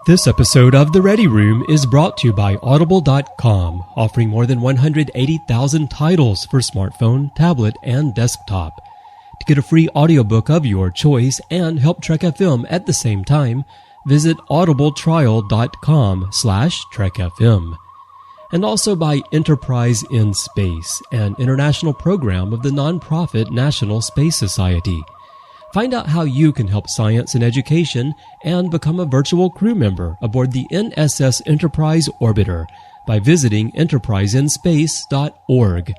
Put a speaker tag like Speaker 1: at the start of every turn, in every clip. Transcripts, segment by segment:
Speaker 1: This episode of The Ready Room is brought to you by Audible.com, offering more than 180,000 titles for smartphone, tablet, and desktop. To get a free audiobook of your choice and help Trek FM at the same time, visit audibletrial.com/trekfm. And also by Enterprise in Space, an international program of the nonprofit National Space Society. Find out how you can help science and education and become a virtual crew member aboard the NSS Enterprise Orbiter by visiting enterpriseinspace.org.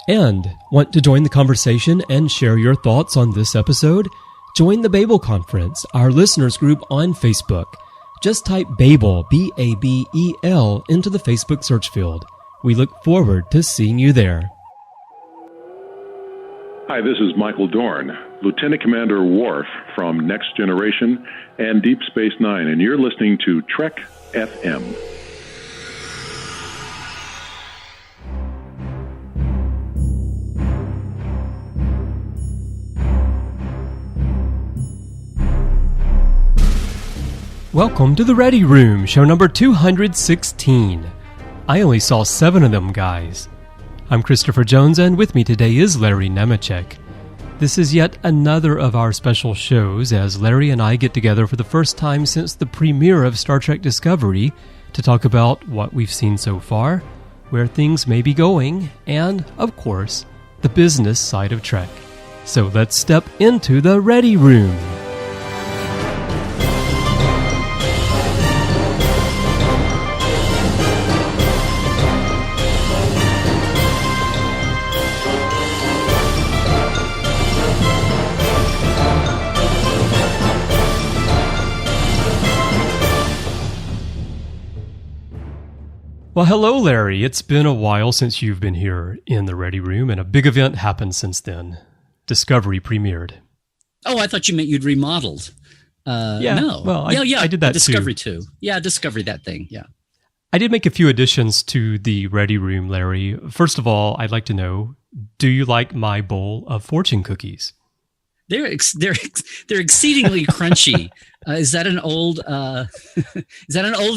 Speaker 1: And want to join the conversation and share your thoughts on this episode? Join the Babel Conference, our listeners group on Facebook. Just type Babel, B-A-B-E-L, into the Facebook search field. We look forward to seeing you there.
Speaker 2: Hi, this is Michael Dorn, Lieutenant Commander Worf from Next Generation and Deep Space Nine, and you're listening to Trek FM.
Speaker 1: Welcome to The Ready Room, show number 216. I only saw 7 of them, guys. I'm Christopher Jones, and with me today is Larry Nemecek. This is yet another of our special shows, as Larry and I get together for the first time since the premiere of Star Trek Discovery to talk about what we've seen so far, where things may be going, and, of course, the business side of Trek. So let's step into The Ready Room. Well, hello, Larry. It's been a while since you've been here in the Ready Room, and a big event happened since then. Discovery premiered.
Speaker 3: Oh, I thought you meant you'd remodeled. No.
Speaker 1: Well, I did that
Speaker 3: Discovery
Speaker 1: too.
Speaker 3: Yeah, Discovery, that thing, yeah.
Speaker 1: I did make a few additions to the Ready Room, Larry. First of all, I'd like to know, do you like my bowl of fortune cookies?
Speaker 3: They're exceedingly crunchy. Is that an old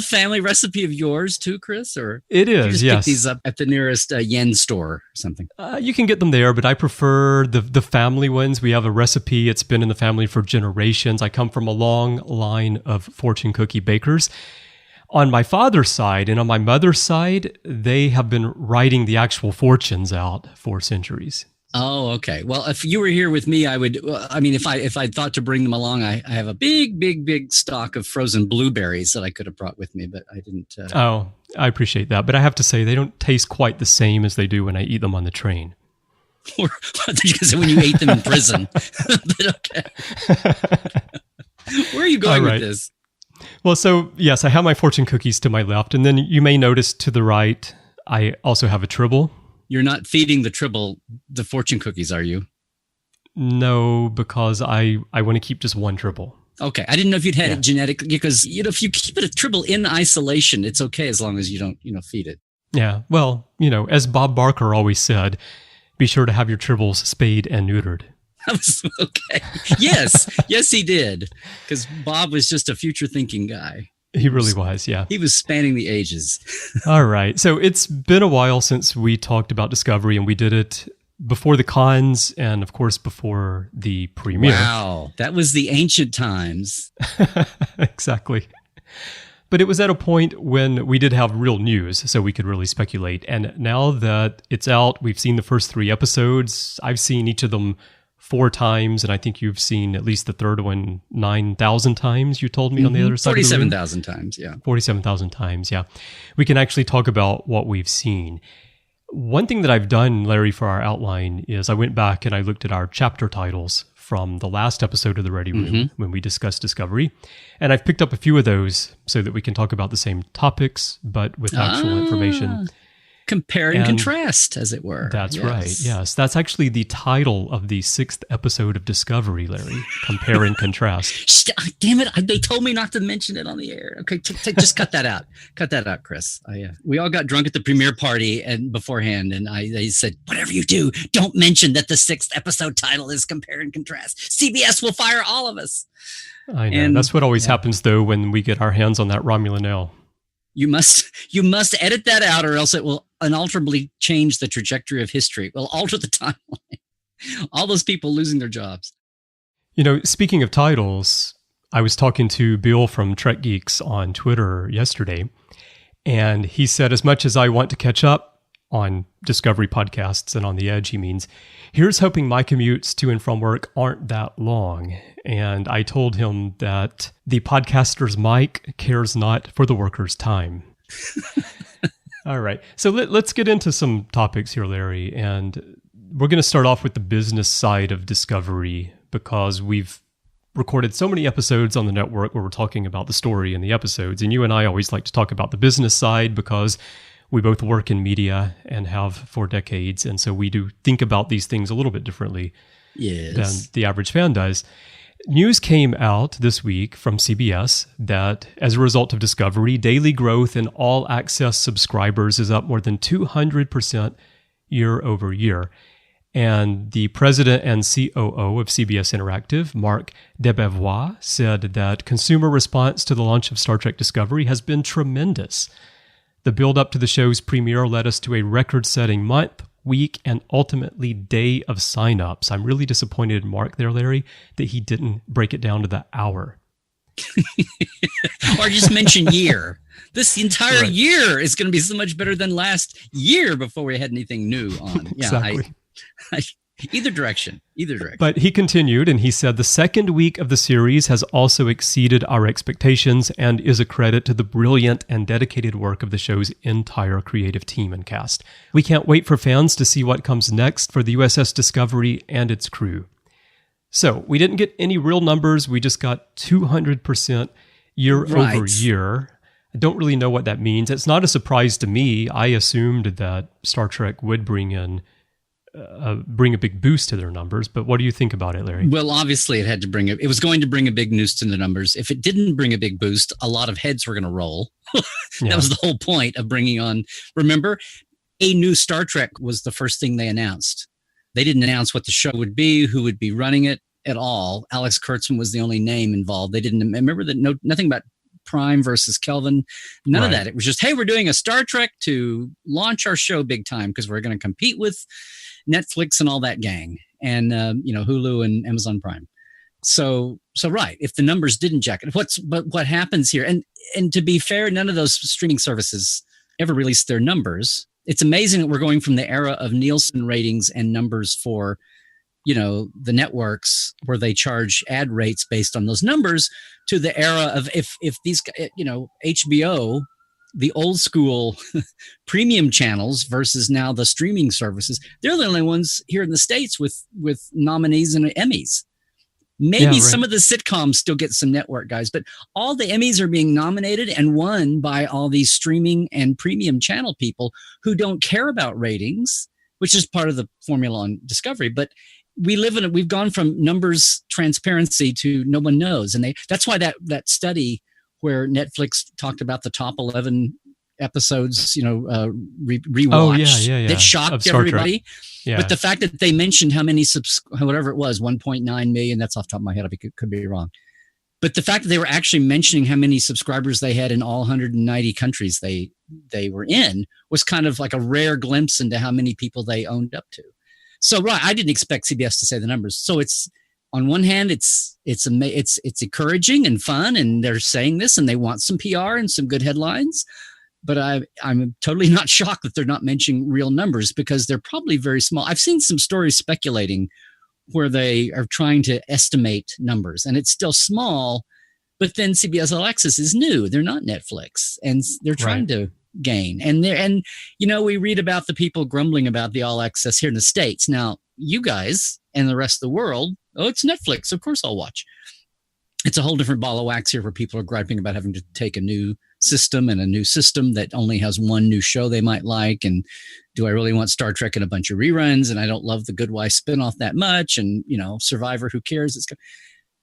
Speaker 3: family recipe of yours too, Chris? Or
Speaker 1: it is.
Speaker 3: You just
Speaker 1: yes.
Speaker 3: Pick these up at the nearest yen store or something.
Speaker 1: You can get them there, but I prefer the family ones. We have a recipe; it's been in the family for generations. I come from a long line of fortune cookie bakers. On my father's side and on my mother's side, they have been writing the actual fortunes out for centuries.
Speaker 3: Oh, okay. Well, if you were here with me, I would. I mean, if I thought to bring them along, I have a big stock of frozen blueberries that I could have brought with me, but I didn't.
Speaker 1: Oh, I appreciate that, but I have to say they don't taste quite the same as they do when I eat them on the train.
Speaker 3: Or because when you ate them in prison. But okay. Where are you going with this?
Speaker 1: Well, so yes, I have my fortune cookies to my left, and then you may notice to the right, I also have a Tribble.
Speaker 3: You're not feeding the Tribble the fortune cookies, are you?
Speaker 1: No, because I want to keep just one Tribble.
Speaker 3: Okay. I didn't know if you'd had it genetically, because if you keep it a Tribble in isolation, it's okay as long as you don't, feed it.
Speaker 1: Yeah. Well, as Bob Barker always said, be sure to have your Tribbles spayed and neutered.
Speaker 3: Okay. Yes, he did. Because Bob was just a future thinking guy.
Speaker 1: He really was, yeah.
Speaker 3: He was spanning the ages.
Speaker 1: All right. So it's been a while since we talked about Discovery, and we did it before the cons and, of course, before the premiere.
Speaker 3: Wow. That was the ancient times.
Speaker 1: Exactly. But it was at a point when we did have real news, so we could really speculate. And now that it's out, we've seen the first 3 episodes. I've seen each of them 4 times, and I think you've seen at least the third one 9,000 times, you told me on the other side.
Speaker 3: 47,000 times, yeah.
Speaker 1: 47,000 times, yeah. We can actually talk about what we've seen. One thing that I've done, Larry, for our outline is I went back and I looked at our chapter titles from the last episode of The Ready Room when we discussed Discovery. And I've picked up a few of those so that we can talk about the same topics, but with actual information.
Speaker 3: Compare and contrast, as it were.
Speaker 1: That's right. Yes. That's actually the title of the 6th episode of Discovery, Larry. Compare and contrast.
Speaker 3: Damn it. They told me not to mention it on the air. Okay, just cut that out. Cut that out, Chris. We all got drunk at the premiere party and beforehand, and they said, whatever you do, don't mention that the 6th episode title is Compare and Contrast. CBS will fire all of us.
Speaker 1: I know. And that's what always happens, though, when we get our hands on that Romulan L.
Speaker 3: You must edit that out, or else it will unalterably change the trajectory of history. It will alter the timeline. All those people losing their jobs.
Speaker 1: Speaking of titles, I was talking to Bill from Trek Geeks on Twitter yesterday, and he said, as much as I want to catch up on Discovery podcasts and on the edge, he means, here's hoping my commutes to and from work aren't that long. And I told him that the podcaster's mic cares not for the worker's time. All right. So let's get into some topics here, Larry. And we're going to start off with the business side of Discovery, because we've recorded so many episodes on the network where we're talking about the story in the episodes. And you and I always like to talk about the business side because we both work in media and have for decades. And so we do think about these things a little bit differently than the average fan does. News came out this week from CBS that as a result of Discovery, daily growth in all access subscribers is up more than 200% year over year. And the president and COO of CBS Interactive, Mark Debevoise, said that consumer response to the launch of Star Trek Discovery has been tremendous. The build-up to the show's premiere led us to a record-setting month, week, and ultimately day of sign-ups. I'm really disappointed in Mark there, Larry, that he didn't break it down to the hour.
Speaker 3: Or just mention year. This entire year is going to be so much better than last year before we had anything new on. Yeah,
Speaker 1: exactly.
Speaker 3: Either direction.
Speaker 1: But he continued, and he said, the second week of the series has also exceeded our expectations and is a credit to the brilliant and dedicated work of the show's entire creative team and cast. We can't wait for fans to see what comes next for the USS Discovery and its crew. So we didn't get any real numbers. We just got 200% year over year. I don't really know what that means. It's not a surprise to me. I assumed that Star Trek would bring a big boost to their numbers, but what do you think about it, Larry?
Speaker 3: Well, obviously it was going to bring a big boost to the numbers. If it didn't bring a big boost, a lot of heads were going to roll. That was the whole point of bringing on, remember, a new Star Trek was the first thing they announced. They didn't announce what the show would be, who would be running it at all. Alex Kurtzman was the only name involved. They didn't remember that nothing about Prime versus Kelvin, none of that. It was just, hey, we're doing a Star Trek to launch our show big time because we're going to compete with Netflix and all that gang, and Hulu and Amazon Prime. So right, if the numbers didn't jack it, what happens here? And to be fair, none of those streaming services ever released their numbers. It's amazing that we're going from the era of Nielsen ratings and numbers for the networks where they charge ad rates based on those numbers to the era of if these HBO, the old school premium channels versus now the streaming services. They're the only ones here in the States with nominees and Emmys. Maybe some of the sitcoms still get some network guys, but all the Emmys are being nominated and won by all these streaming and premium channel people who don't care about ratings, which is part of the formula on Discovery. But we've gone from numbers transparency to no one knows. And that's why that study where Netflix talked about the top 11 episodes, rewatched, that shocked everybody. Yeah. But the fact that they mentioned how many whatever it was, 1.9 million, that's off the top of my head, I could be wrong. But the fact that they were actually mentioning how many subscribers they had in all 190 countries they were in was kind of like a rare glimpse into how many people they owned up to. So I didn't expect CBS to say the numbers. So it's, on one hand, it's encouraging and fun, and they're saying this, and they want some PR and some good headlines. But I'm totally not shocked that they're not mentioning real numbers because they're probably very small. I've seen some stories speculating where they are trying to estimate numbers, and it's still small. But then CBS All Access is new; they're not Netflix, and they're trying to gain. And we read about the people grumbling about the All Access here in the States. Now, you guys and the rest of the world, oh, it's Netflix. Of course I'll watch. It's a whole different ball of wax here where people are griping about having to take a new system and a new system that only has one new show they might like. And do I really want Star Trek and a bunch of reruns? And I don't love the Good Wife spinoff that much. And, Survivor, who cares?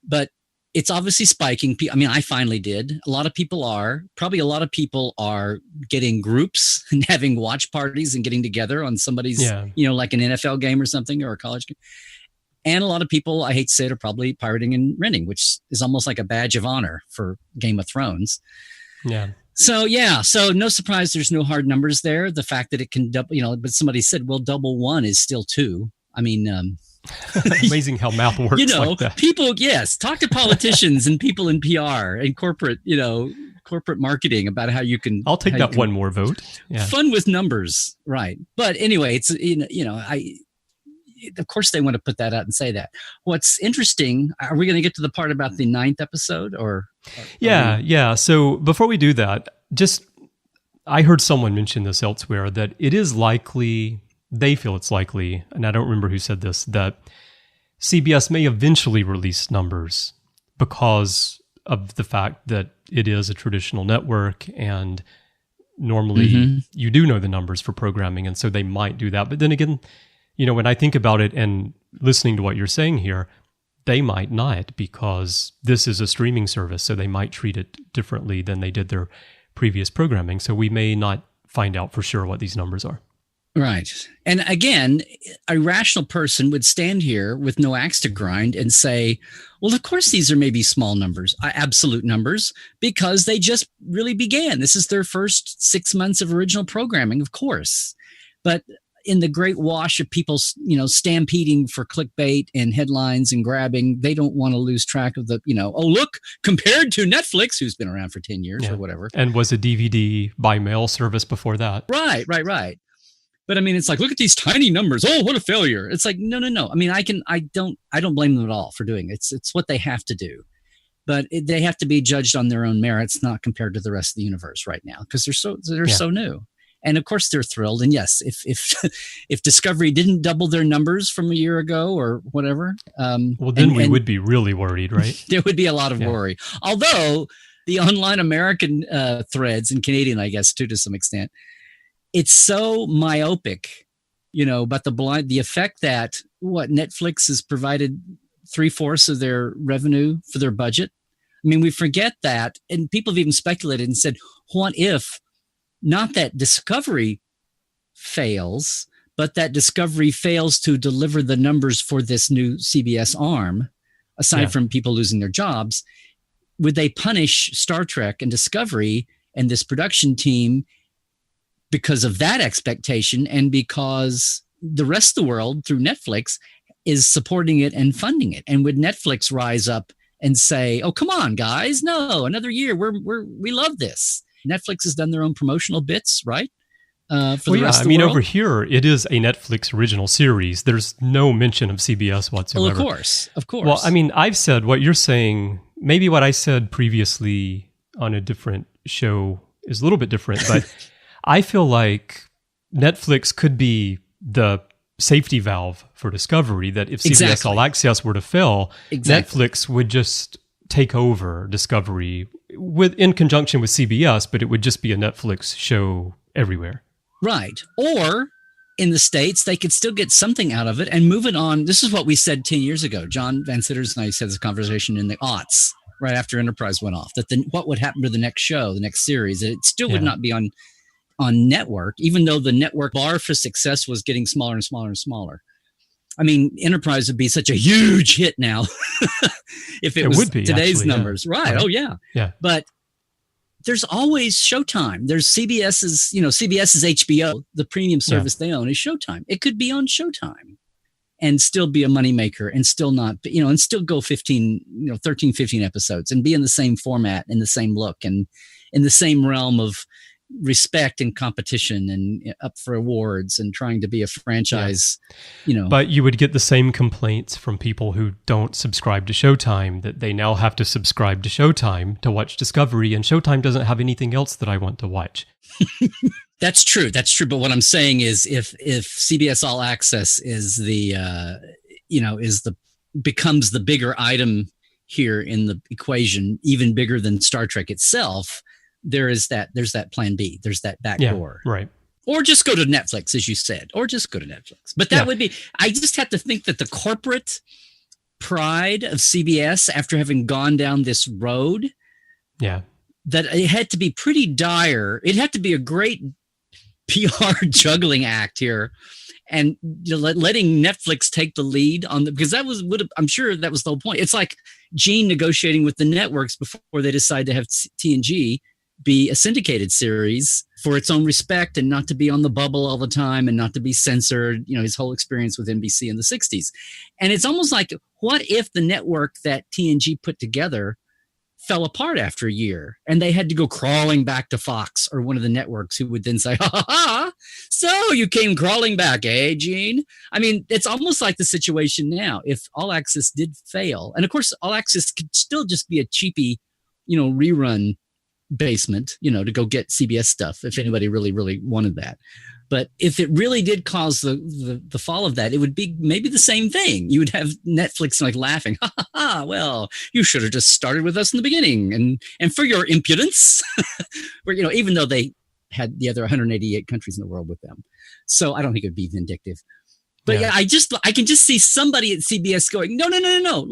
Speaker 3: But it's obviously spiking. I mean, I finally did. A lot of people are. Probably a lot of people are getting groups and having watch parties and getting together on somebody's, like an NFL game or something, or a college game. And a lot of people, I hate to say it, are probably pirating and renting, which is almost like a badge of honor for Game of Thrones.
Speaker 1: Yeah.
Speaker 3: So no surprise there's no hard numbers there. The fact that it can double, but somebody said, well, double one is still two. I mean,
Speaker 1: amazing how math works like that.
Speaker 3: People, yes, talk to politicians and people in PR and corporate marketing about how you can.
Speaker 1: I'll take that one more vote. Yeah.
Speaker 3: Fun with numbers, right? But anyway, it's of course they want to put that out and say that. What's interesting, are we going to get to the part about the 9th episode or?
Speaker 1: Yeah. So before we do that, I heard someone mention this elsewhere, that it is likely, they feel it's likely, and I don't remember who said this, that CBS may eventually release numbers because of the fact that it is a traditional network and normally you do know the numbers for programming, and so they might do that. But then again, when I think about it and listening to what you're saying here, they might not, because this is a streaming service, so they might treat it differently than they did their previous programming. So we may not find out for sure what these numbers are.
Speaker 3: Right. And again, a rational person would stand here with no axe to grind and say, well, of course, these are maybe small numbers, absolute numbers, because they just really began. This is their first 6 months of original programming, of course. But in the great wash of people, stampeding for clickbait and headlines and grabbing, they don't want to lose track of the, oh, look, compared to Netflix, who's been around for 10 years or whatever.
Speaker 1: And was a DVD by mail service before that.
Speaker 3: Right. But I mean, it's like, look at these tiny numbers. Oh, what a failure. It's like, no. I mean, I don't blame them at all for doing it. It's what they have to do. But they have to be judged on their own merits, not compared to the rest of the universe right now, because they're so new. And of course they're thrilled. And yes, if Discovery didn't double their numbers from a year ago or whatever,
Speaker 1: we would be really worried, right?
Speaker 3: There would be a lot of worry. Although the online American threads, and Canadian, I guess, too, to some extent, it's so myopic, but the effect that Netflix has provided 3/4 of their revenue for their budget. I mean, we forget that, and people have even speculated and said, what if not that Discovery fails, but that Discovery fails to deliver the numbers for this new CBS arm, aside from people losing their jobs? Would they punish Star Trek and Discovery and this production team because of that expectation, and because the rest of the world through Netflix is supporting it and funding it? And would Netflix rise up and say, oh, come on, guys, no, another year, we love this? Netflix has done their own promotional bits, right? For the rest of the world.
Speaker 1: Over here, it is a Netflix original series. There's no mention of CBS whatsoever.
Speaker 3: Well, of course.
Speaker 1: Well, I mean, I've said what you're saying, maybe what I said previously on a different show is a little bit different, but I feel like Netflix could be the safety valve for Discovery, that if CBS All Access were to fail, Netflix would just take over Discovery in conjunction with CBS, but it would just be a Netflix show everywhere.
Speaker 3: Right. Or in the States, they could still get something out of it and move it on. This is what we said 10 years ago. John Van Sitters and I said this conversation in the aughts, right after Enterprise went off, that what would happen to the next show, the next series, that it still would not be on network, even though the network bar for success was getting smaller and smaller and smaller. I mean, Enterprise would be such a huge hit now if it was today's numbers. Yeah. Right. Oh, yeah.
Speaker 1: Yeah.
Speaker 3: But there's always Showtime. There's CBS's HBO, the premium service they own is Showtime. It could be on Showtime and still be a moneymaker and still not, and still go 13, 15 episodes and be in the same format, in the same look, and in the same realm of respect and competition and up for awards and trying to be a franchise,
Speaker 1: But you would get the same complaints from people who don't subscribe to Showtime, that they now have to subscribe to Showtime to watch Discovery, and Showtime doesn't have anything else that I want to watch.
Speaker 3: That's true. But what I'm saying is if CBS All Access is becomes the bigger item here in the equation, even bigger than Star Trek itself, there's that plan B. There's that back door.
Speaker 1: Right.
Speaker 3: Or just go to Netflix, as you said. Or just go to Netflix. But that would be, I just have to think that the corporate pride of CBS, after having gone down this road, that it had to be pretty dire. It had to be a great PR juggling act here, and letting Netflix take the lead on because I'm sure that was the whole point. It's like Gene negotiating with the networks before they decide to have TNG be a syndicated series for its own respect and not to be on the bubble all the time and not to be censored, his whole experience with NBC in the 60s. And it's almost like, what if the network that TNG put together fell apart after a year and they had to go crawling back to Fox or one of the networks, who would then say, ha, so you came crawling back, eh, Gene? I mean, it's almost like the situation now. If All Access did fail, and of course, All Access could still just be a cheapy, rerun basement, to go get CBS stuff if anybody really, really wanted that. But if it really did cause the fall of that, it would be maybe the same thing. You would have Netflix laughing, well, you should have just started with us in the beginning, and for your impudence, where even though they had the other 188 countries in the world with them, so I don't think it would be vindictive. But I can just see somebody at CBS going, no.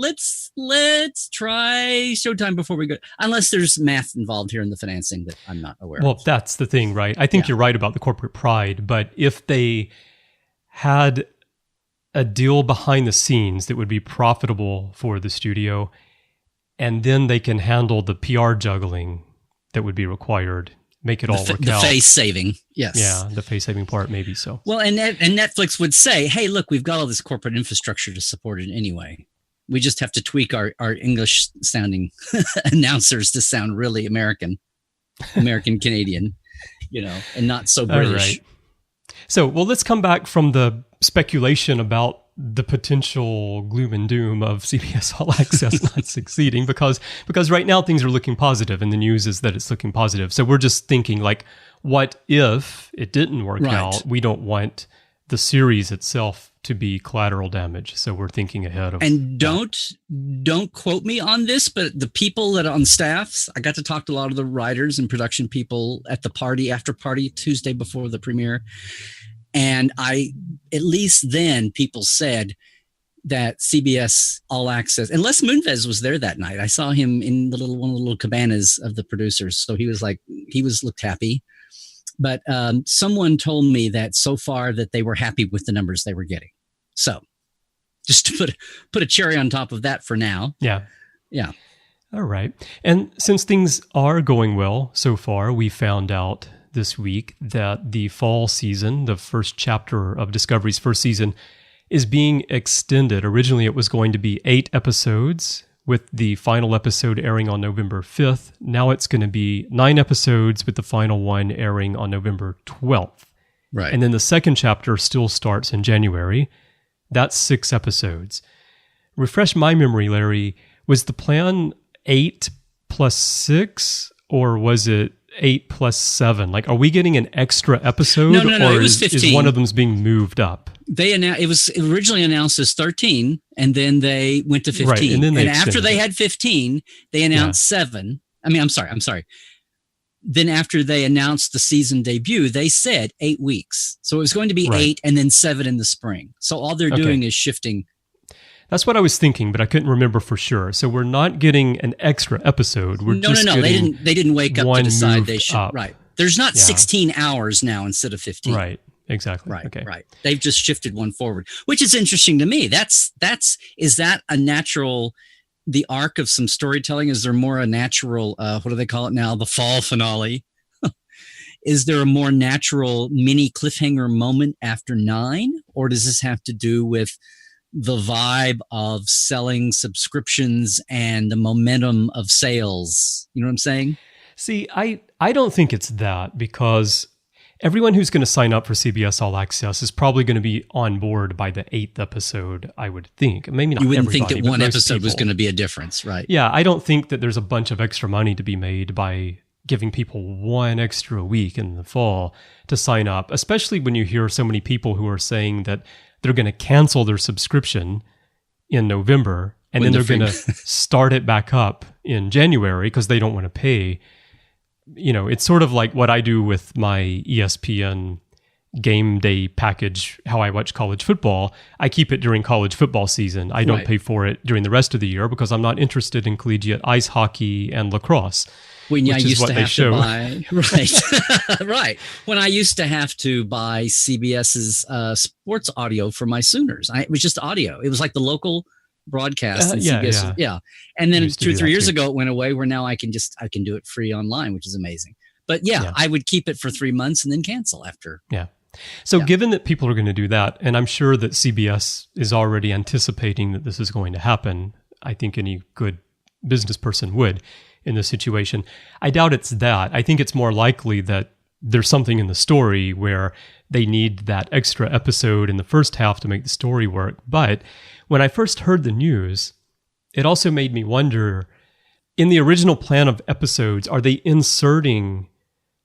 Speaker 3: Let's try Showtime before we go. Unless there's math involved here in the financing that I'm not aware of.
Speaker 1: Well, that's the thing, right? I think you're right about the corporate pride, but if they had a deal behind the scenes that would be profitable for the studio, and then they can handle the PR juggling that would be required, make it all work out.
Speaker 3: The face saving, yes.
Speaker 1: Yeah, the face saving part, maybe so.
Speaker 3: Well, and Netflix would say, hey, look, we've got all this corporate infrastructure to support it anyway. We just have to tweak our English-sounding announcers to sound really American Canadian, and not so British.
Speaker 1: All right. So, let's come back from the speculation about the potential gloom and doom of CBS All Access not succeeding, because right now things are looking positive, and the news is that it's looking positive. So we're just thinking, what if it didn't work out? We don't want the series itself to be collateral damage, so we're thinking ahead of.
Speaker 3: And don't quote me on this, but the people that are on staffs, I got to talk to a lot of the writers and production people at the after party Tuesday before the premiere. And at least then people said that CBS All Access, and Les Moonves was there that night. I saw him in one of the little cabanas of the producers. So he looked happy. But someone told me that so far that they were happy with the numbers they were getting. So just to put a cherry on top of that for now.
Speaker 1: Yeah.
Speaker 3: Yeah.
Speaker 1: All right. And since things are going well so far, we found out this week that the fall season, the first chapter of Discovery's first season, is being extended. Originally, it was going to be 8 episodes, with the final episode airing on November 5th. Now it's going to be 9 episodes, with the final one airing on November 12th.
Speaker 3: Right.
Speaker 1: And then the second chapter still starts in January. That's 6 episodes. Refresh my memory, Larry. Was the plan 8 plus 6, or was it 8 plus 7? Are we getting an extra episode?
Speaker 3: No,
Speaker 1: or
Speaker 3: it was 15.
Speaker 1: Is one of them being moved up?
Speaker 3: It was originally announced as 13, and then they went to 15.
Speaker 1: Right, and then
Speaker 3: after they had 15, they announced 7. I'm sorry. Then after they announced the season debut, they said 8 weeks. So it was going to be 8 and then 7 in the spring. So all they're doing is shifting.
Speaker 1: That's what I was thinking, but I couldn't remember for sure. So we're not getting an extra episode. We're
Speaker 3: no. They didn't wake up to decide they should.
Speaker 1: Up.
Speaker 3: Right. There's not 16 hours now instead of 15.
Speaker 1: Right. Exactly.
Speaker 3: Right.
Speaker 1: Okay.
Speaker 3: Right. They've just shifted one forward, which is interesting to me. Is that a natural, the arc of some storytelling? Is there more a natural, what do they call it now? The fall finale. Is there a more natural mini cliffhanger moment after 9? Or does this have to do with the vibe of selling subscriptions and the momentum of sales? You know what I'm saying?
Speaker 1: See, I don't think it's that, because everyone who's going to sign up for CBS All Access is probably going to be on board by the 8th episode, I would think. Maybe not.
Speaker 3: You wouldn't think that one
Speaker 1: episode
Speaker 3: was going to be a difference, right?
Speaker 1: Yeah, I don't think that there's a bunch of extra money to be made by giving people one extra week in the fall to sign up, especially when you hear so many people who are saying that they're going to cancel their subscription in November, and then they're going to start it back up in January because they don't want to pay it's sort of like what I do with my ESPN game day package, how I watch college football. I keep it during college football season. I don't pay for it during the rest of the year because I'm not interested in collegiate ice hockey and lacrosse.
Speaker 3: When I used to have to buy, right. When I used to have to buy CBS's sports audio for my Sooners, it was just audio. It was like the local broadcast. And CBS, yeah. And then 2 or 3 years ago, it went away where now I can do it free online, which is amazing. But I would keep it for 3 months and then cancel after.
Speaker 1: Yeah. So given that people are going to do that, and I'm sure that CBS is already anticipating that this is going to happen, I think any good business person would in this situation. I doubt it's that. I think it's more likely that there's something in the story where they need that extra episode in the first half to make the story work. But when I first heard the news, it also made me wonder, in the original plan of episodes, are they inserting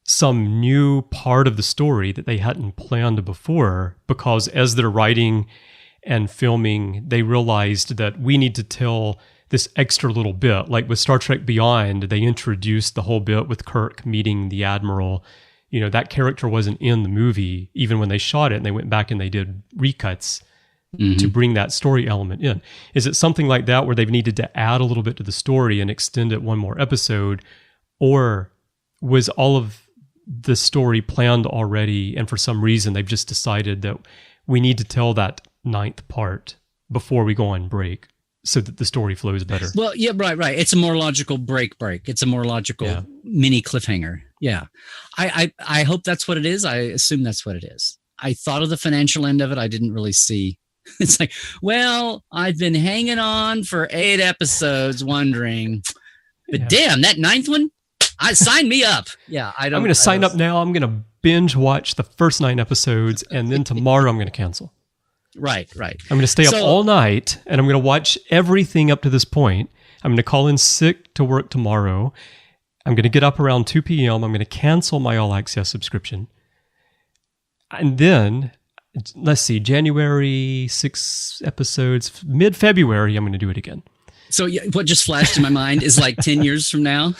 Speaker 1: some new part of the story that they hadn't planned before? Because as they're writing and filming, they realized that we need to tell this extra little bit. Like with Star Trek Beyond, they introduced the whole bit with Kirk meeting the Admiral. That character wasn't in the movie, even when they shot it, and they went back and they did recuts to bring that story element in. Is it something like that where they've needed to add a little bit to the story and extend it one more episode? Or was all of the story planned already, and for some reason they've just decided that we need to tell that 9th part before we go on break so that the story flows better?
Speaker 3: Well, yeah, right. It's a more logical break. It's a more logical mini cliffhanger. Yeah. I hope that's what it is. I assume that's what it is. I thought of the financial end of it. I didn't really see. It's like, well, I've been hanging on for 8 episodes wondering, but damn, that 9th one, sign me up. Yeah, I'm
Speaker 1: going to sign up now. I'm going to binge watch the first 9 episodes, and then tomorrow I'm going to cancel.
Speaker 3: Right.
Speaker 1: I'm going to stay up all night, and I'm going to watch everything up to this point. I'm going to call in sick to work tomorrow. I'm going to get up around 2 p.m. I'm going to cancel my All Access subscription. And then, let's see, January, 6 episodes, mid-February, I'm going to do it again.
Speaker 3: So what just flashed in my mind is like 10 years from now,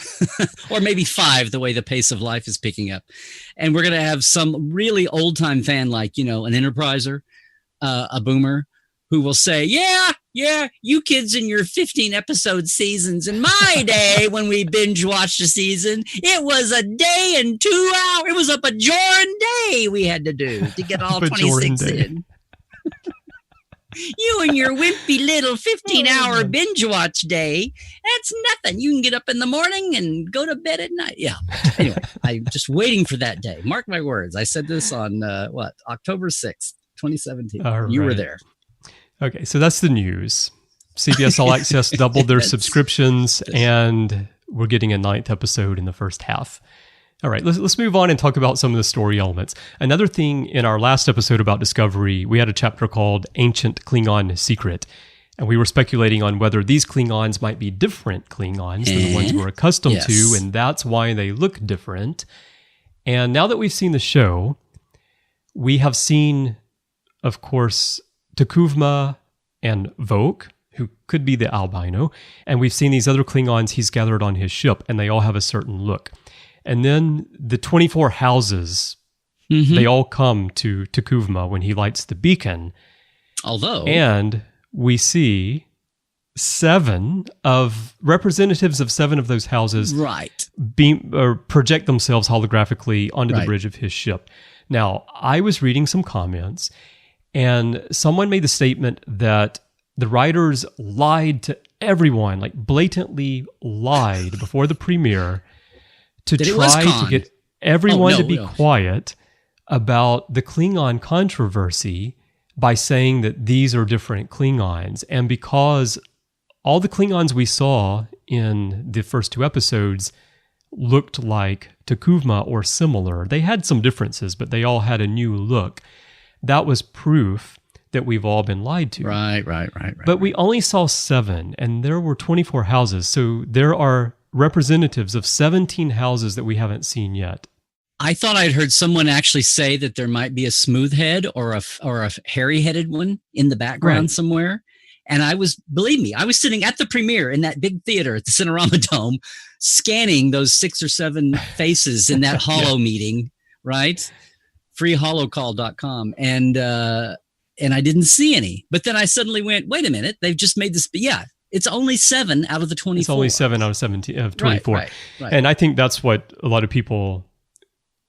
Speaker 3: or maybe 5, the way the pace of life is picking up. And we're going to have some really old-time fan like, an Enterpriser, a boomer, who will say, yeah, you kids in your 15-episode seasons. In my day, when we binge-watched a season, it was a day and 2 hours. It was a Bajoran day we had to do to get all 26 in. You and your wimpy little 15-hour binge watch day, that's nothing. You can get up in the morning and go to bed at night. Yeah. Anyway, I'm just waiting for that day. Mark my words. I said this on, October 6th, 2017. You were there.
Speaker 1: Okay, so that's the news. CBS All Access doubled their subscriptions, and we're getting a 9th episode in the first half. All right, let's move on and talk about some of the story elements. Another thing, in our last episode about Discovery, we had a chapter called Ancient Klingon Secret, and we were speculating on whether these Klingons might be different Klingons than the ones we're accustomed to, and that's why they look different. And now that we've seen the show, we have seen, of course, T'Kuvma and Voq, who could be the albino, and we've seen these other Klingons he's gathered on his ship, and they all have a certain look. And then the 24 houses, they all come to T'Kuvma when he lights the beacon. And we see 7 of representatives of 7 of those houses project themselves holographically onto the bridge of his ship. Now, I was reading some comments, and someone made the statement that the writers lied to everyone, like blatantly lied before the premiere to try to get everyone to be quiet about the Klingon controversy by saying that these are different Klingons. And because all the Klingons we saw in the first 2 episodes looked like T'Kuvma or similar, they had some differences, but they all had a new look. That was proof that we've all been lied to.
Speaker 3: Right.
Speaker 1: But we only saw 7, and there were 24 houses. So there are representatives of 17 houses that we haven't seen yet.
Speaker 3: I thought I'd heard someone actually say that there might be a smooth head or a hairy headed one in the background somewhere. And believe me, I was sitting at the premiere in that big theater at the Cinerama Dome, scanning those 6 or 7 faces in that holo meeting, right? freeholocall.com. And I didn't see any. But then I suddenly went, wait a minute, they've just made this. Yeah, it's only 7 out of the 24.
Speaker 1: It's only 7 out of 17 of 24.
Speaker 3: Right.
Speaker 1: And I think that's what a lot of people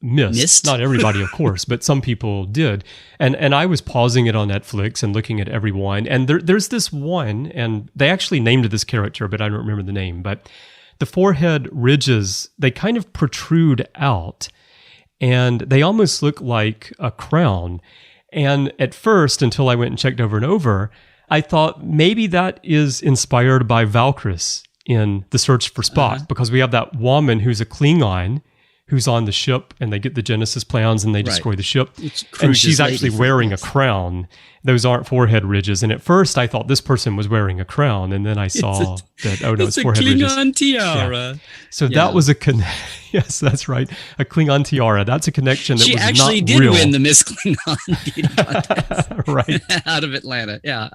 Speaker 1: missed. Not everybody, of course, but some people did. And I was pausing it on Netflix and looking at every one. And there's this one, and they actually named this character, but I don't remember the name. But the forehead ridges, they kind of protrude out, and they almost look like a crown. And at first, until I went and checked over and over, I thought maybe that is inspired by Valkyries in The Search for Spock, because we have that woman who's a Klingon who's on the ship, and they get the Genesis plans and they destroy the ship. And she's actually wearing a crown. Those aren't forehead ridges. And at first I thought this person was wearing a crown. And then I saw that, oh no, it's forehead ridges.
Speaker 3: It's a Klingon tiara.
Speaker 1: Yeah. So that was yes, that's right. A Klingon tiara. That's a connection that was not real. She actually did
Speaker 3: win the Miss Klingon beauty contest.
Speaker 1: Right.
Speaker 3: Out of Atlanta. Yeah.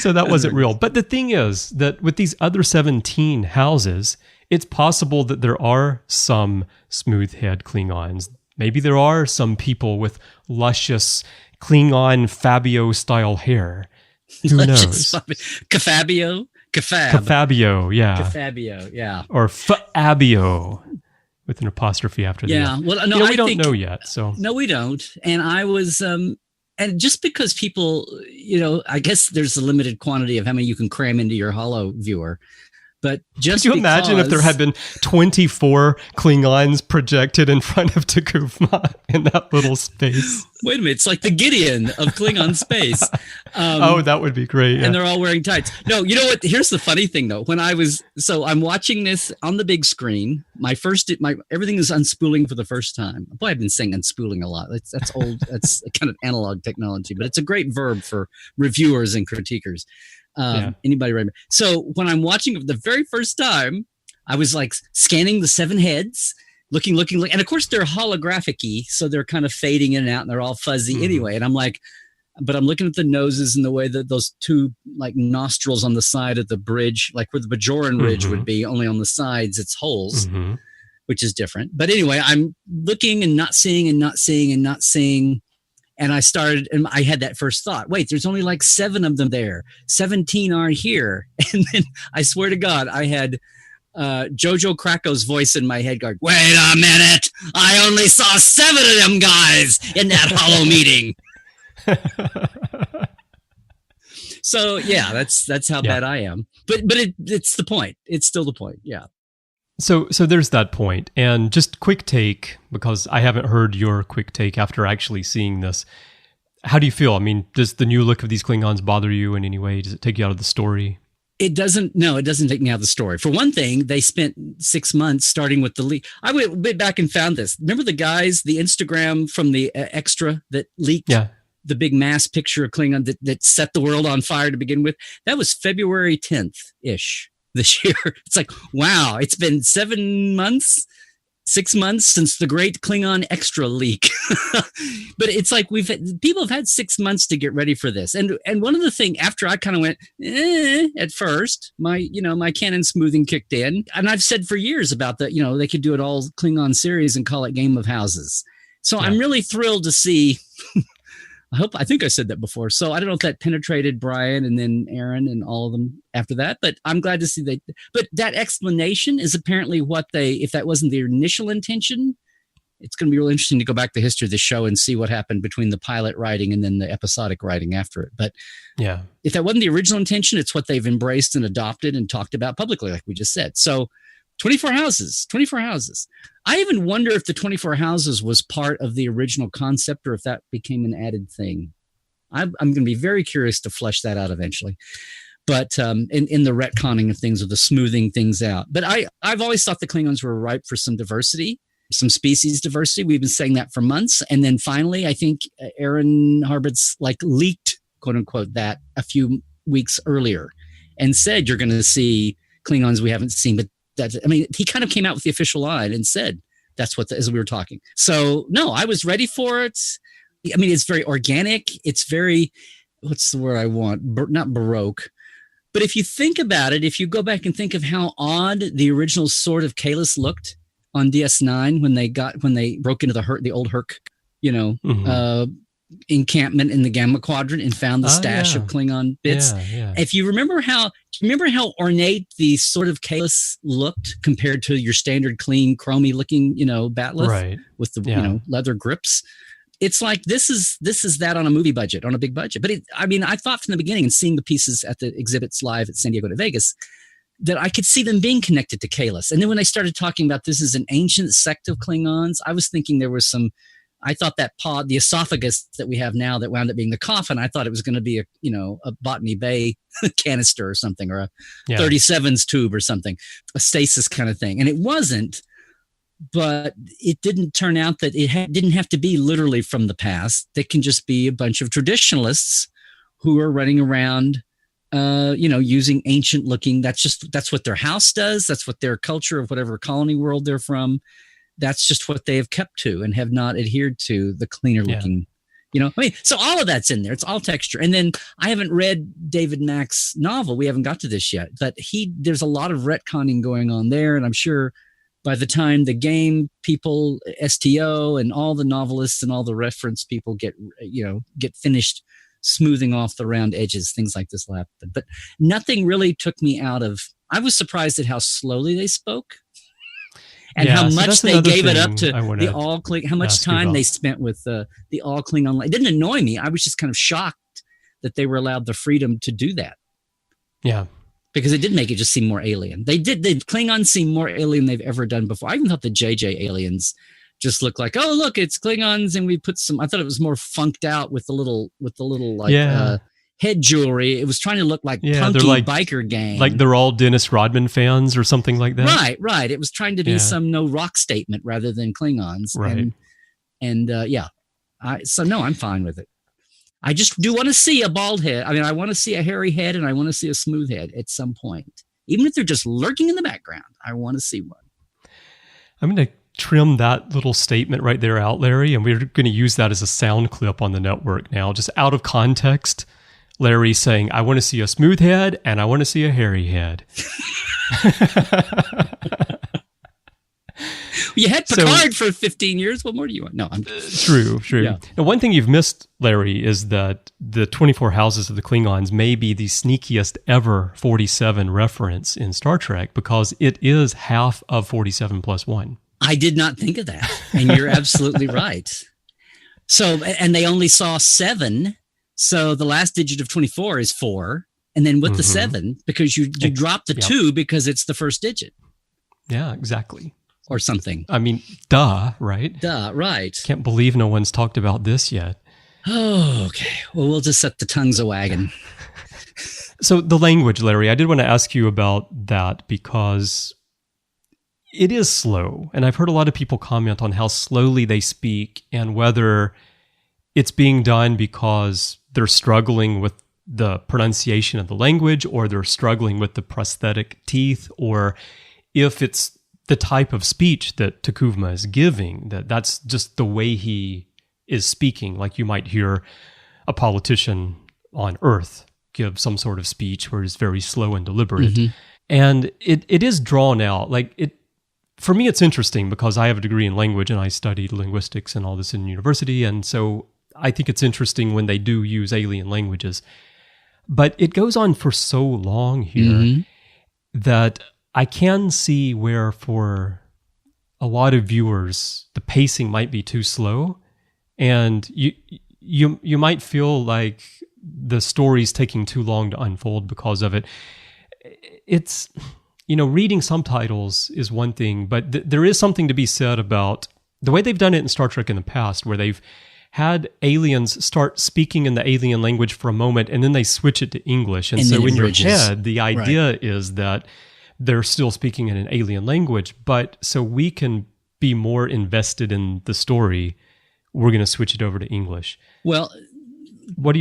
Speaker 1: So that wasn't real. But the thing is that with these other 17 houses, it's possible that there are some smooth-head Klingons. Maybe there are some people with luscious Klingon Fabio-style hair. Who knows?
Speaker 3: Cafabio?
Speaker 1: Cafabio, yeah.
Speaker 3: Cafabio, yeah.
Speaker 1: Or Fabio, with an apostrophe after the
Speaker 3: Yeah, well, no,
Speaker 1: we don't know yet. So
Speaker 3: no, we don't. And I was... and just because people, I guess there's a limited quantity of how many you can cram into your holo viewer. But just
Speaker 1: could you imagine if there had been 24 Klingons projected in front of Takufma in that little space?
Speaker 3: Wait a minute, it's like the Gideon of Klingon space.
Speaker 1: That would be great. Yeah.
Speaker 3: And they're all wearing tights. No, you know what? Here's the funny thing though. I'm watching this on the big screen. Everything is unspooling for the first time. Boy, I've been saying unspooling a lot. That's old. That's kind of analog technology, but it's a great verb for reviewers and critiquers. Anybody remember? So when I'm watching it the very first time, I was like scanning the 7 heads, looking, and of course they're holographic-y, so they're kind of fading in and out, and they're all fuzzy anyway. And I'm like, but I'm looking at the noses and the way that those 2 like nostrils on the side of the bridge, like where the Bajoran ridge would be, only on the sides it's holes, which is different. But anyway, I'm looking and not seeing and not seeing and not seeing. And I had that first thought, wait, there's only like 7 of them there. 17 aren't here. And then I swear to God, I had Jojo Krako's voice in my head going, wait a minute. I only saw 7 of them guys in that holo meeting. So yeah, that's how bad I am. But it's the point. It's still the point. Yeah.
Speaker 1: So there's that point. And just quick take, because I haven't heard your quick take after actually seeing this. How do you feel? I mean, does the new look of these Klingons bother you in any way? Does it take you out of the story?
Speaker 3: It doesn't take me out of the story. For one thing, they spent 6 months starting with the leak. I went back and found this. Remember the guys, the Instagram from the Extra that leaked the big mass picture of Klingon that set the world on fire to begin with? That was February 10th-ish. This year. It's like, wow, it's been 6 months since the great Klingon Extra leak. But it's like people have had 6 months to get ready for this. And one of the things after I kind of went, at first, my Canon smoothing kicked in. And I've said for years about that, they could do it all Klingon series and call it Game of Houses. So I'm really thrilled to see I think I said that before. So I don't know if that penetrated Bryan and then Aaron and all of them after that, but I'm glad to see but that explanation is apparently if that wasn't their initial intention, it's going to be really interesting to go back to the history of the show and see what happened between the pilot writing and then the episodic writing after it. But if that wasn't the original intention, it's what they've embraced and adopted and talked about publicly, like we just said. So 24 houses. I even wonder if the 24 houses was part of the original concept or if that became an added thing. I'm going to be very curious to flesh that out eventually. But in the retconning of things or the smoothing things out. But I've always thought the Klingons were ripe for some diversity, some species diversity. We've been saying that for months. And then finally, I think Aaron Harbitz leaked, quote unquote, that a few weeks earlier and said, you're going to see Klingons we haven't seen. But he kind of came out with the official line and said, that's as we were talking. So no, I was ready for it. I mean, it's very organic. It's very, what's the word I want? Not Baroque, But if you think about it, if you go back and think of how odd the original Sword of Kalis looked on DS9 when they broke into the old Herc, encampment in the Gamma Quadrant and found the stash of Klingon bits.
Speaker 1: Yeah.
Speaker 3: If you remember how ornate the Sword of Kalis looked compared to your standard clean chromy looking, batleth with the leather grips. It's like this is that on a movie budget, on a big budget. But I thought from the beginning, and seeing the pieces at the exhibits live at San Diego to Vegas, that I could see them being connected to Kalis. And then when they started talking about this is an ancient sect of Klingons, I was thinking there was some. I thought that pod, the esophagus that we have now, that wound up being the coffin. I thought it was going to be a Botany Bay canister or something, or a 37's tube or something, a stasis kind of thing, and it wasn't. But it didn't turn out that it didn't have to be literally from the past. They can just be a bunch of traditionalists who are running around, using ancient looking. That's what their house does. That's what their culture of whatever colony world they're from. That's just what they have kept to and have not adhered to the cleaner looking, so all of that's in there. It's all texture. And then I haven't read David Mack's novel. We haven't got to this yet, but there's a lot of retconning going on there. And I'm sure by the time the game people, STO, and all the novelists and all the reference people get finished smoothing off the round edges, things like this will happen. But nothing really took me out of. I was surprised at how slowly they spoke, and how much they gave it up to the all Klingon. How much time they spent with the all Klingon. It didn't annoy me. I was just kind of shocked that they were allowed the freedom to do that.
Speaker 1: Yeah.
Speaker 3: Because it did make it just seem more alien. The Klingons seem more alien than they've ever done before. I even thought the JJ aliens just looked like, oh, look, it's Klingons, and we put some. I thought it was more funked out with the little head jewelry. It was trying to look like punky biker gang,
Speaker 1: like they're all Dennis Rodman fans or something like that.
Speaker 3: Right. It was trying to be some no rock statement rather than Klingons.
Speaker 1: Right.
Speaker 3: I'm fine with it. I just do want to see a bald head. I mean, I want to see a hairy head, and I want to see a smooth head at some point. Even if they're just lurking in the background, I want to see one.
Speaker 1: I'm going to trim that little statement right there out, Larry, and we're going to use that as a sound clip on the network now, just out of context. Larry saying, I want to see a smooth head, and I want to see a hairy head.
Speaker 3: You had Picard for 15 years. What more do you want? No, I'm
Speaker 1: true. Yeah. And one thing you've missed, Larry, is that the 24 Houses of the Klingons may be the sneakiest ever 47 reference in Star Trek, because it is half of 47 plus 1.
Speaker 3: I did not think of that, and you're absolutely right. So, and they only saw 7. So the last digit of 24 is 4, and then with the 7, because you drop the 2 because it's the first digit.
Speaker 1: Yeah, exactly.
Speaker 3: Or something.
Speaker 1: I mean, duh, right?
Speaker 3: Right.
Speaker 1: Can't believe no one's talked about this yet.
Speaker 3: Oh, okay. Well, we'll just set the tongues a-wagging.
Speaker 1: So the language, Larry, I did want to ask you about that, because it is slow. And I've heard a lot of people comment on how slowly they speak, and whether it's being done because they're struggling with the pronunciation of the language, or they're struggling with the prosthetic teeth, or if it's the type of speech that Takuvma is giving, that's just the way he is speaking. Like you might hear a politician on Earth give some sort of speech where it's very slow and deliberate. Mm-hmm. And it is drawn out. For me, it's interesting because I have a degree in language and I studied linguistics and all this in university. And so I think it's interesting when they do use alien languages. But it goes on for so long here that I can see where for a lot of viewers, the pacing might be too slow, and you might feel like the story's taking too long to unfold because of it. It's, reading subtitles is one thing, but there is something to be said about the way they've done it in Star Trek in the past, where they've had aliens start speaking in the alien language for a moment, and then they switch it to English. And so in your head, the idea is that they're still speaking in an alien language, but so we can be more invested in the story, we're going to switch it over to English.
Speaker 3: Well,
Speaker 1: how do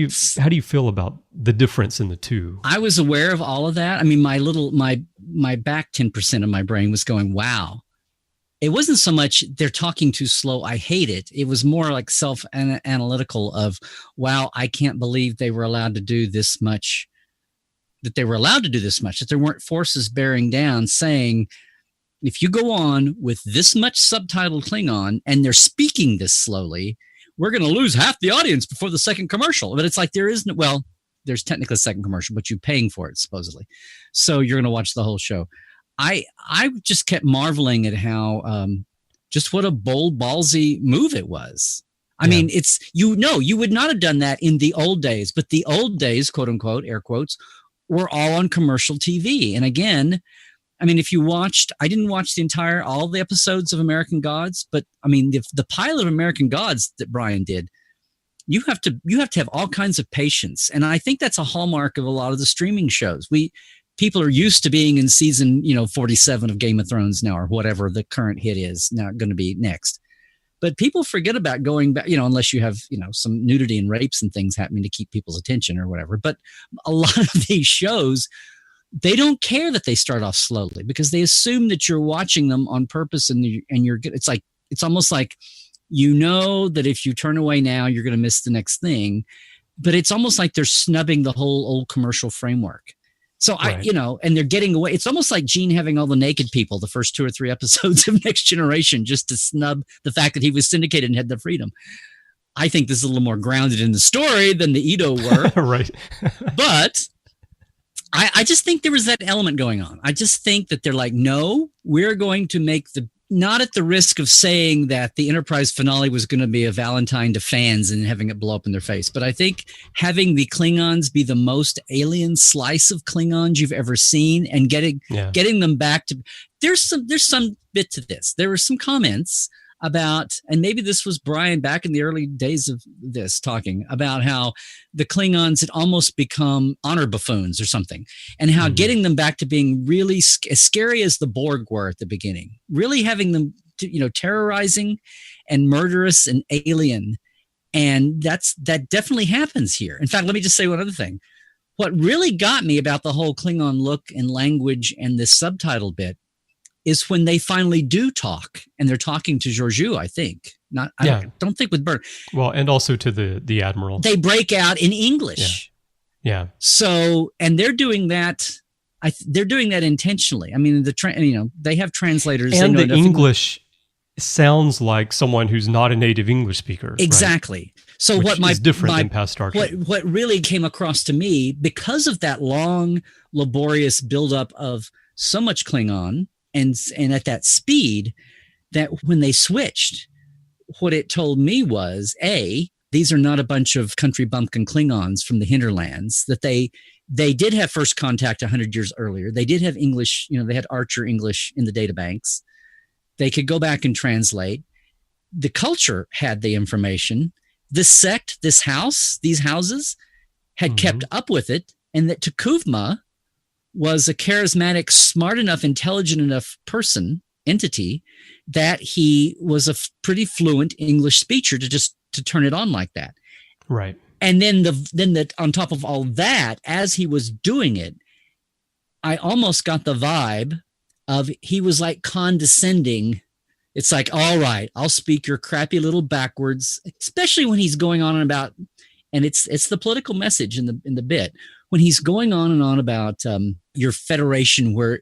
Speaker 1: you feel about the difference in the two?
Speaker 3: I was aware of all of that. I mean, my back 10% of my brain was going, wow. It wasn't so much they're talking too slow, I hate it. It was more like self-analytical of, wow, I can't believe they were allowed to do this much that they were allowed to do this much, that there weren't forces bearing down saying, if you go on with this much subtitled Klingon and they're speaking this slowly, we're going to lose half the audience before the second commercial. But it's like there isn't, well, there's technically a second commercial, but you're paying for it, supposedly. So you're going to watch the whole show. I just kept marveling at how just what a bold, ballsy move it was. I mean, it's, you would not have done that in the old days, but the old days, quote unquote, air quotes, were all on commercial TV. And again, I mean, if you watched, I didn't watch all the episodes of American Gods, but I mean, the pilot of American Gods that Bryan did, you have to have all kinds of patience. And I think that's a hallmark of a lot of the streaming shows. People are used to being in season, 47 of Game of Thrones now, or whatever the current hit is now going to be next. But people forget about going back, unless you have, some nudity and rapes and things happening to keep people's attention or whatever. But a lot of these shows, they don't care that they start off slowly because they assume that you're watching them on purpose and you're good. It's almost like, that if you turn away now, you're going to miss the next thing. But it's almost like they're snubbing the whole old commercial framework. So right. And they're getting away. It's almost like Gene having all the naked people the first 2 or 3 episodes of Next Generation just to snub the fact that he was syndicated and had the freedom. I think this is a little more grounded in the story than the Ito were.
Speaker 1: Right.
Speaker 3: But I just think there was that element going on. I just think that they're like, no, we're going to make not at the risk of saying that the Enterprise finale was going to be a Valentine to fans and having it blow up in their face. But I think having the Klingons be the most alien slice of Klingons you've ever seen and getting them back to, there's some bit to this. There were some comments about, and maybe this was Bryan back in the early days of this, talking about how the Klingons had almost become honor buffoons or something, and how getting them back to being really as scary as the Borg were at the beginning, really having them, terrorizing and murderous and alien. And that definitely happens here. In fact, let me just say one other thing. What really got me about the whole Klingon look and language and this subtitle bit is when they finally do talk, and they're talking to Georgiou, I think. I don't think with Burnham.
Speaker 1: Well, and also to the Admiral.
Speaker 3: They break out in English.
Speaker 1: Yeah.
Speaker 3: So, and they're doing that. They're doing that intentionally. I mean, they have translators.
Speaker 1: And the English sounds like someone who's not a native English speaker.
Speaker 3: Exactly. Right? So
Speaker 1: which is different than past Star Trek.
Speaker 3: What really came across to me, because of that long, laborious buildup of so much Klingon, and at that speed, that when they switched, what it told me was, these are not a bunch of country bumpkin Klingons from the hinterlands, that they did have first contact 100 years earlier. They did have English, they had Archer English in the databanks. They could go back and translate. The culture had the information. This sect, this house, these houses had kept up with it, and that T'Kuvma was a charismatic, smart enough, intelligent enough entity, that he was a pretty fluent English speaker to turn it on like that.
Speaker 1: Right.
Speaker 3: And then on top of all that, as he was doing it, I almost got the vibe of he was like condescending. It's like, all right, I'll speak your crappy little backwards, especially when he's going on about, and it's the political message in the bit, when he's going on and on about your federation where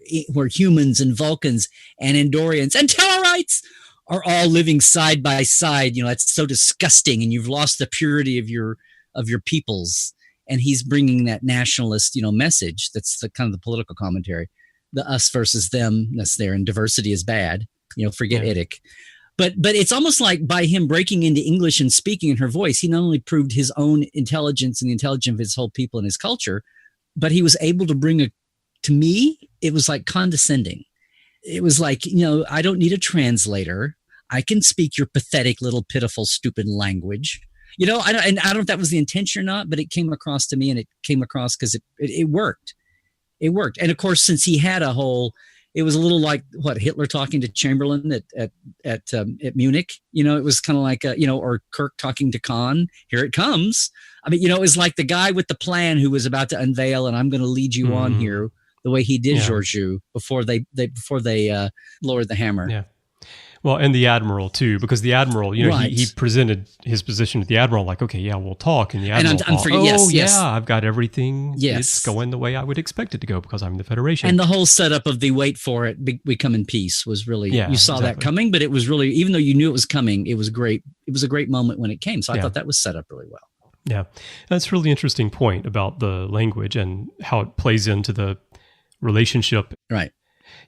Speaker 3: humans and Vulcans and Andorians and Tellarites are all living side by side. It's so disgusting, and you've lost the purity of your peoples. And he's bringing that nationalist, message. That's the kind of the political commentary, the us versus them that's there, and diversity is bad. Forget Idic. But it's almost like by him breaking into English and speaking in her voice, he not only proved his own intelligence and the intelligence of his whole people and his culture, but he was able to bring to me, it was like condescending. It was like, I don't need a translator. I can speak your pathetic little pitiful stupid language. I don't know if that was the intention or not, but it came across to me, and it came across because it worked. It worked. And of course, since he had it was a little like Hitler talking to Chamberlain at Munich. It was kind of like or Kirk talking to Khan. Here it comes. I mean, it was like the guy with the plan who was about to unveil, and I'm going to lead you on here, the way he did Georgiou before they lowered the hammer.
Speaker 1: Yeah. Well, and the Admiral too, because the Admiral,
Speaker 3: Right.
Speaker 1: he presented his position to the Admiral like, okay, yeah, we'll talk. And the Admiral thought,
Speaker 3: yes.
Speaker 1: I've got everything.
Speaker 3: Yes.
Speaker 1: It's going the way I would expect it to go because I'm the Federation.
Speaker 3: And the whole setup of the wait for it, we come in peace was really, you saw that coming, but it was really, even though you knew it was coming, it was great. It was a great moment when it came. So I thought that was set up really well.
Speaker 1: Yeah. That's a really interesting point about the language and how it plays into the relationship.
Speaker 3: Right.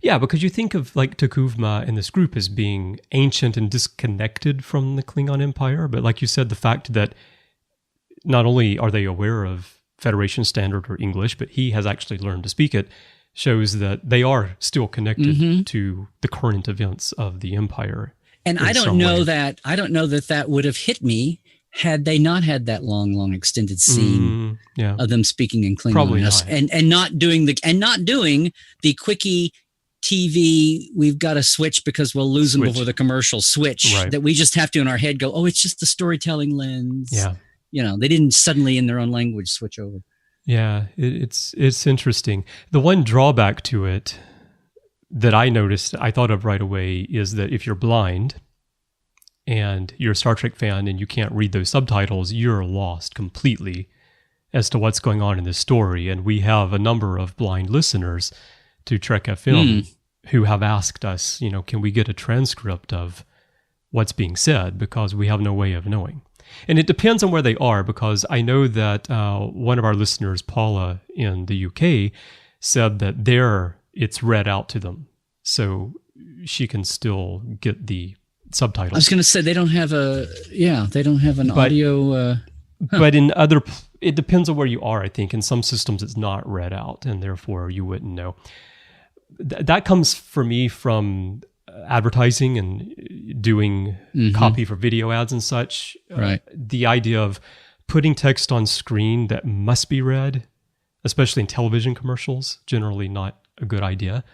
Speaker 1: Yeah, because you think of like Takuvma and this group as being ancient and disconnected from the Klingon Empire. But like you said, the fact that not only are they aware of Federation Standard or English, but he has actually learned to speak it, shows that they are still connected to the current events of the Empire.
Speaker 3: And I don't know that would have hit me had they not had that long extended scene of them speaking in Klingon.
Speaker 1: Probably not.
Speaker 3: And not doing the quickie TV, we've got to switch because we'll lose them before the commercial switch, that we just have to in our head go, oh, it's just the storytelling lens.
Speaker 1: Yeah.
Speaker 3: They didn't suddenly in their own language switch over.
Speaker 1: Yeah, it's interesting. The one drawback to it that I noticed, I thought of right away, is that if you're blind and you're a Star Trek fan and you can't read those subtitles, you're lost completely as to what's going on in this story. And we have a number of blind listeners to Trek FM who have asked us, can we get a transcript of what's being said, because we have no way of knowing. And it depends on where they are, because I know that one of our listeners, Paula in the UK, said that it's read out to them, so she can still get the subtitles.
Speaker 3: I was going to say they don't have an audio.
Speaker 1: But in it depends on where you are. I think in some systems it's not read out, and therefore you wouldn't know. That comes for me from advertising and doing copy for video ads and such.
Speaker 3: Right.
Speaker 1: The idea of putting text on screen that must be read, especially in television commercials, generally not a good idea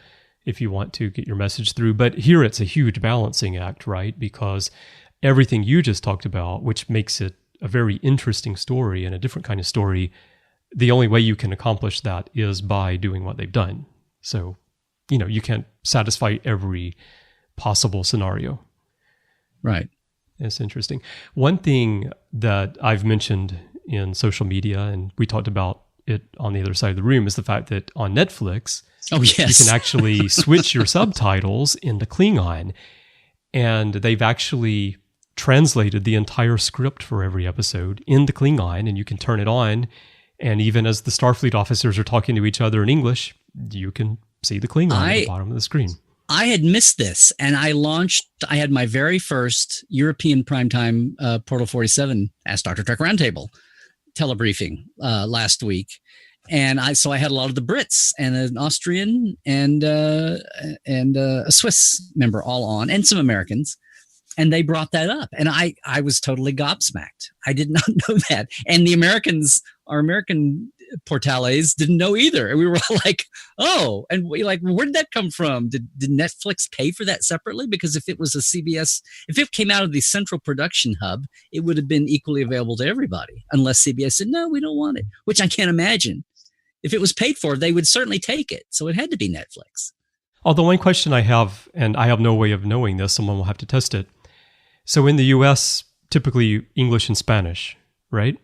Speaker 1: if you want to get your message through. But here it's a huge balancing act, right? Because everything you just talked about, which makes it a very interesting story and a different kind of story, the only way you can accomplish that is by doing what they've done. So, you can't satisfy every possible scenario.
Speaker 3: Right.
Speaker 1: It's interesting. One thing that I've mentioned in social media, and we talked about it on the other side of the room, is the fact that on Netflix, you can actually switch your subtitles into Klingon, and they've actually translated the entire script for every episode into Klingon, and you can turn it on, and even as the Starfleet officers are talking to each other in English, you can see the Klingon at the bottom of the screen.
Speaker 3: I had missed this, and I had my very first European primetime Portal 47 Ask Dr. Trek Roundtable telebriefing last week. And I had a lot of the Brits and an Austrian and a Swiss member all on, and some Americans. And they brought that up. And I was totally gobsmacked. I did not know that. And the Americans, our American portales, didn't know either. And we were all like, oh, and we like, where did that come from? Did Netflix pay for that separately? Because if it was a CBS, if it came out of the central production hub, it would have been equally available to everybody, unless CBS said, no, we don't want it, which I can't imagine. If it was paid for, they would certainly take it. So it had to be Netflix.
Speaker 1: Although one question I have, and I have no way of knowing this, someone will have to test it. So in the US, typically English and Spanish, right?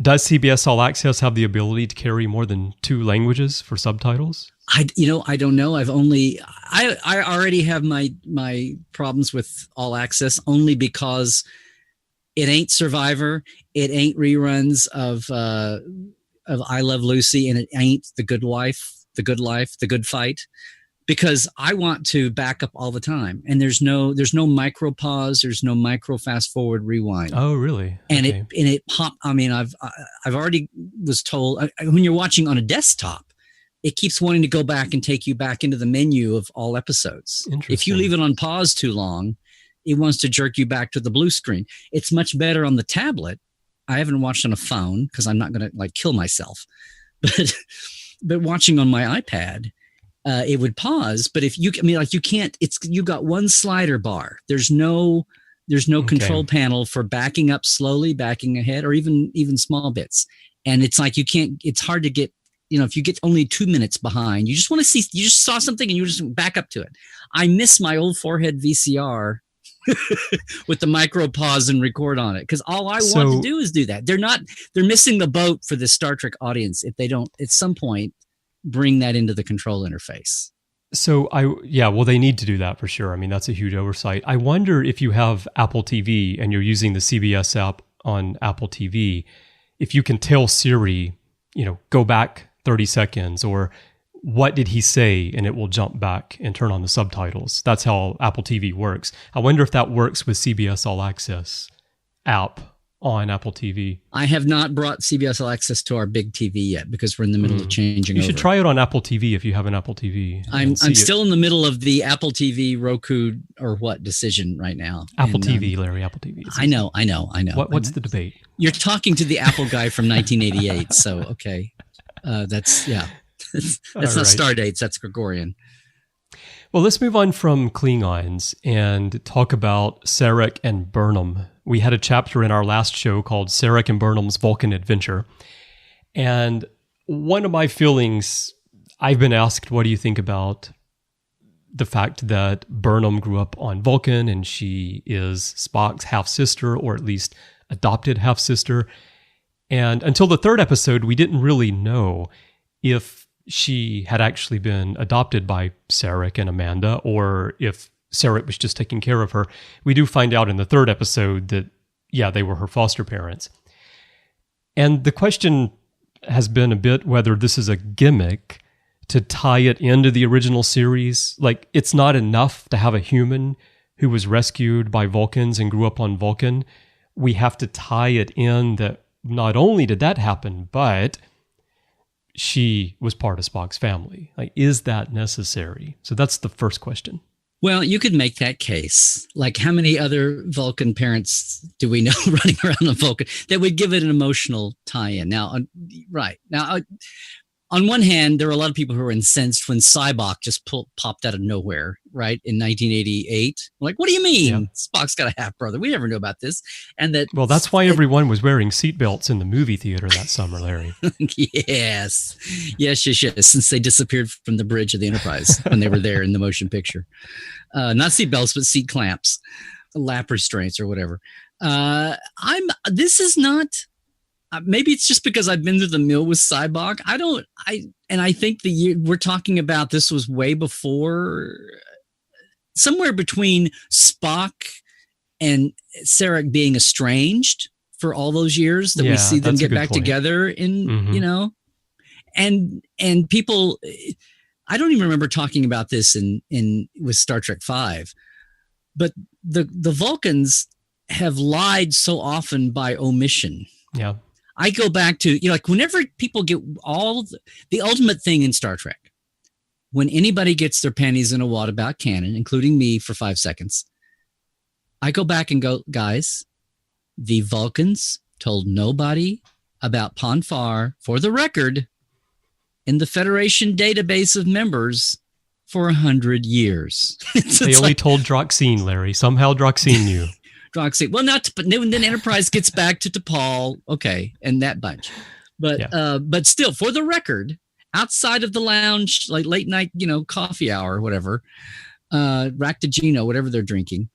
Speaker 1: Does CBS All Access have the ability to carry more than 2 languages for subtitles?
Speaker 3: I don't know. I already have my problems with All Access only because it ain't Survivor, it ain't reruns of I Love Lucy, and it ain't The Good Wife, The Good Life, The Good Fight. Because I want to back up all the time, and there's no micro pause, there's no micro fast forward rewind.
Speaker 1: Oh, really?
Speaker 3: And it pop. I mean, I've already was told when you're watching on a desktop, it keeps wanting to go back and take you back into the menu of all episodes. If you leave it on pause too long, it wants to jerk you back to the blue screen. It's much better on the tablet. I haven't watched on a phone because I'm not going to kill myself, but watching on my iPad. It would pause, but if you can't, you got one slider bar. There's no control panel for backing up slowly, backing ahead, or even small bits. And it's like, it's hard to get if you get only 2 minutes behind, you just want to see, you just saw something and you just back up to it. I miss my old forehead VCR with the micro pause and record on it, because all I want to do is do that. They're missing the boat for the Star Trek audience if they don't at some point bring that into the control interface.
Speaker 1: So they need to do that for sure. I mean, that's a huge oversight. I wonder if you have Apple TV and you're using the CBS app on Apple TV, if you can tell Siri, go back 30 seconds, or what did he say? And it will jump back and turn on the subtitles. That's how Apple TV works. I wonder if that works with CBS All Access app on Apple TV.
Speaker 3: I have not brought CBS All Access to our big TV yet because we're in the middle of changing.
Speaker 1: You should try it on Apple TV if you have an Apple TV.
Speaker 3: I'm still in the middle of the Apple TV Roku or what decision right now.
Speaker 1: Apple TV, Larry, Apple TV.
Speaker 3: I know.
Speaker 1: What's the debate?
Speaker 3: You're talking to the Apple guy from 1988. So, okay. That's not
Speaker 1: right.
Speaker 3: star dates. That's Gregorian.
Speaker 1: Well, let's move on from Klingons and talk about Sarek and Burnham. We had a chapter in our last show called Sarek and Burnham's Vulcan Adventure. And one of my feelings, I've been asked, what do you think about the fact that Burnham grew up on Vulcan and she is Spock's half-sister, or at least adopted half-sister. And until the third episode, we didn't really know if she had actually been adopted by Sarek and Amanda, or if Sarek was just taking care of her. We do find out in the third episode that, they were her foster parents. And the question has been a bit whether this is a gimmick to tie it into the original series. Like, it's not enough to have a human who was rescued by Vulcans and grew up on Vulcan. We have to tie it in that not only did that happen, but she was part of Spock's family. Like, is that necessary? So that's the first question.
Speaker 3: Well, you could make that case. Like, how many other Vulcan parents do we know running around on Vulcan that would give it an emotional tie-in? Now, on one hand, there are a lot of people who are incensed when Cybok just popped out of nowhere, right, in 1988. Like, what do you mean? Yeah. Spock's got a half-brother. We never knew about this. And
Speaker 1: well, that's why everyone was wearing seatbelts in the movie theater that summer, Larry.
Speaker 3: Yes. Since they disappeared from the bridge of the Enterprise when they were there in the motion picture. Not seatbelts, but seat clamps, lap restraints, or whatever. This is not... maybe it's just because I've been through the mill with Cybok. I think the year we're talking about, this was way before, somewhere between Spock and Sarek being estranged for all those years that we see them get back together in, and people, I don't even remember talking about this with Star Trek V, but the Vulcans have lied so often by omission.
Speaker 1: Yeah.
Speaker 3: I go back to, like, whenever people get the ultimate thing in Star Trek, when anybody gets their panties in a wad about Canon, including me for 5 seconds, I go back and go, guys, the Vulcans told nobody about Ponfar, for the record, in the Federation database of members for 100 years.
Speaker 1: They only told Droxine, Larry. Somehow Droxine knew.
Speaker 3: Well, but then Enterprise gets back to T'Pol, okay, and that bunch, but still, for the record, outside of the lounge, like late night, coffee hour or whatever, Ractagino, whatever they're drinking,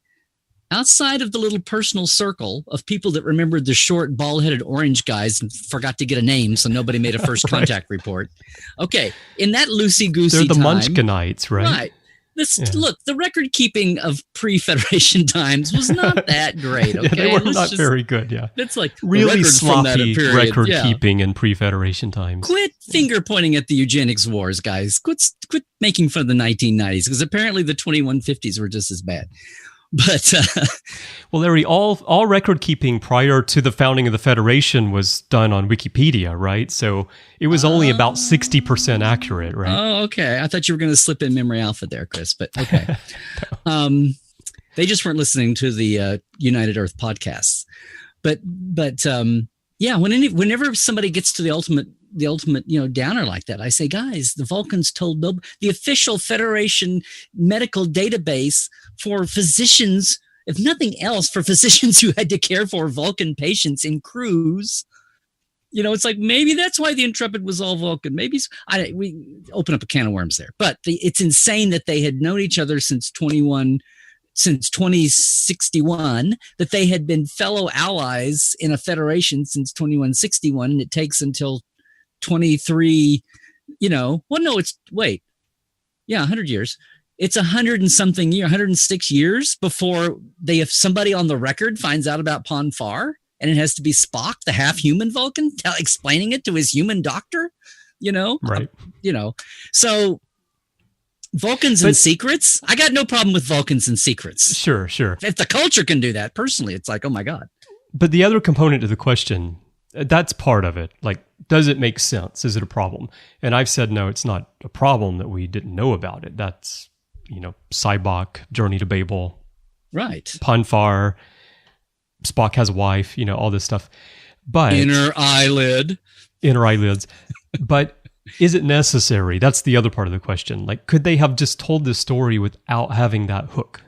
Speaker 3: outside of the little personal circle of people that remembered the short, bald-headed orange guys and forgot to get a name, so nobody made a first contact report. Okay, in that loosey-goosey
Speaker 1: they're the
Speaker 3: time,
Speaker 1: Munchkinites, right?
Speaker 3: Right. Look, the record keeping of pre-Federation times was not that great. Okay,
Speaker 1: they were not very good. Yeah,
Speaker 3: it's like
Speaker 1: really sloppy record keeping in pre-Federation times.
Speaker 3: Quit finger pointing at the eugenics wars, guys. Quit making fun of the 1990s, because apparently the 2150s were just as bad. But
Speaker 1: well, Larry, all record keeping prior to the founding of the Federation was done on Wikipedia, right? So it was only about 60% accurate, right?
Speaker 3: Oh, okay. I thought you were going to slip in Memory Alpha there, Chris. But okay. They just weren't listening to the United Earth podcasts. But whenever somebody gets to the ultimate downer like that, I say, guys, the Vulcans told the official Federation medical database for physicians, if nothing else, for physicians who had to care for Vulcan patients in crews, It's like maybe that's why the Intrepid was all Vulcan. Maybe we open up a can of worms there, but it's insane that they had known each other since 2061, that they had been fellow allies in a federation since 2161, and it takes until 23. 100 years. It's 100 and something 106 years before somebody on the record finds out about Pon farr. And it has to be Spock, the half-human Vulcan, explaining it to his human doctor,
Speaker 1: Right.
Speaker 3: So Vulcans and secrets. I got no problem with Vulcans and secrets.
Speaker 1: Sure.
Speaker 3: If the culture can do that, personally, it's like, oh my God.
Speaker 1: But the other component to the question, that's part of it. Like, does it make sense? Is it a problem? And I've said, no, it's not a problem that we didn't know about it. That's, Cybok, Journey to Babel.
Speaker 3: Right.
Speaker 1: Pon farr. Spock has a wife, all this stuff. But
Speaker 3: inner eyelids.
Speaker 1: But is it necessary? That's the other part of the question. Like, could they have just told this story without having that hook?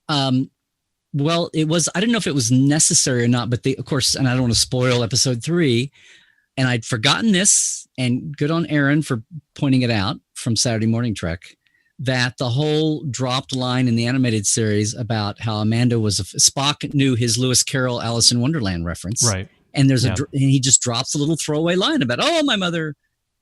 Speaker 3: Well, I don't know if it was necessary or not, but of course, and I don't want to spoil episode 3, and I'd forgotten this, and good on Aaron for pointing it out from Saturday Morning Trek, that the whole dropped line in the animated series about how Amanda Spock knew his Lewis Carroll Alice in Wonderland reference.
Speaker 1: Right.
Speaker 3: And and he just drops a little throwaway line about, oh, my mother,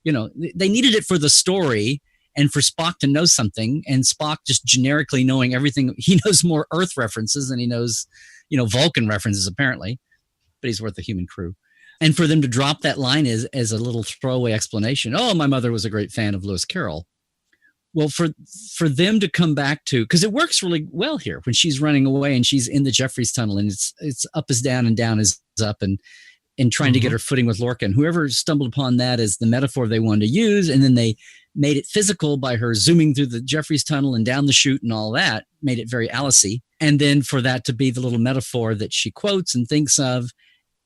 Speaker 3: they needed it for the story and for Spock to know something, and Spock just generically knowing everything. He knows more Earth references than he knows, Vulcan references apparently, but he's worth a human crew. And for them to drop that line as a little throwaway explanation, oh, my mother was a great fan of Lewis Carroll. Well, for them to come back to, because it works really well here when she's running away and she's in the Jeffries tunnel, and it's up is down and down is up, and trying to get her footing with Lorca. And whoever stumbled upon that as the metaphor they wanted to use, and then they made it physical by her zooming through the Jeffries tunnel and down the chute and all that, made it very Alice-y. And then for that to be the little metaphor that she quotes and thinks of,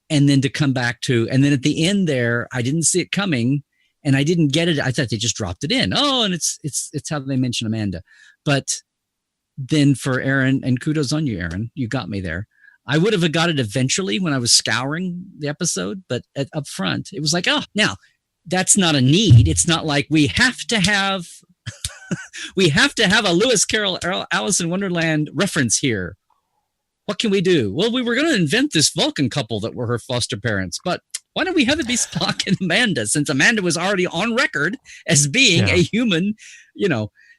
Speaker 3: and then to come back to, and then at the end there, I didn't see it coming. And I didn't get it. I thought they just dropped it in. Oh, and it's how they mention Amanda. But then for Aaron, and kudos on you, Aaron, you got me there. I would have got it eventually when I was scouring the episode, but up front, it was like, oh, now that's not a need. It's not like we have to have a Lewis Carroll Alice in Wonderland reference here. What can we do? Well, we were going to invent this Vulcan couple that were her foster parents, but why don't we have it be Spock and Amanda, since Amanda was already on record as being a human,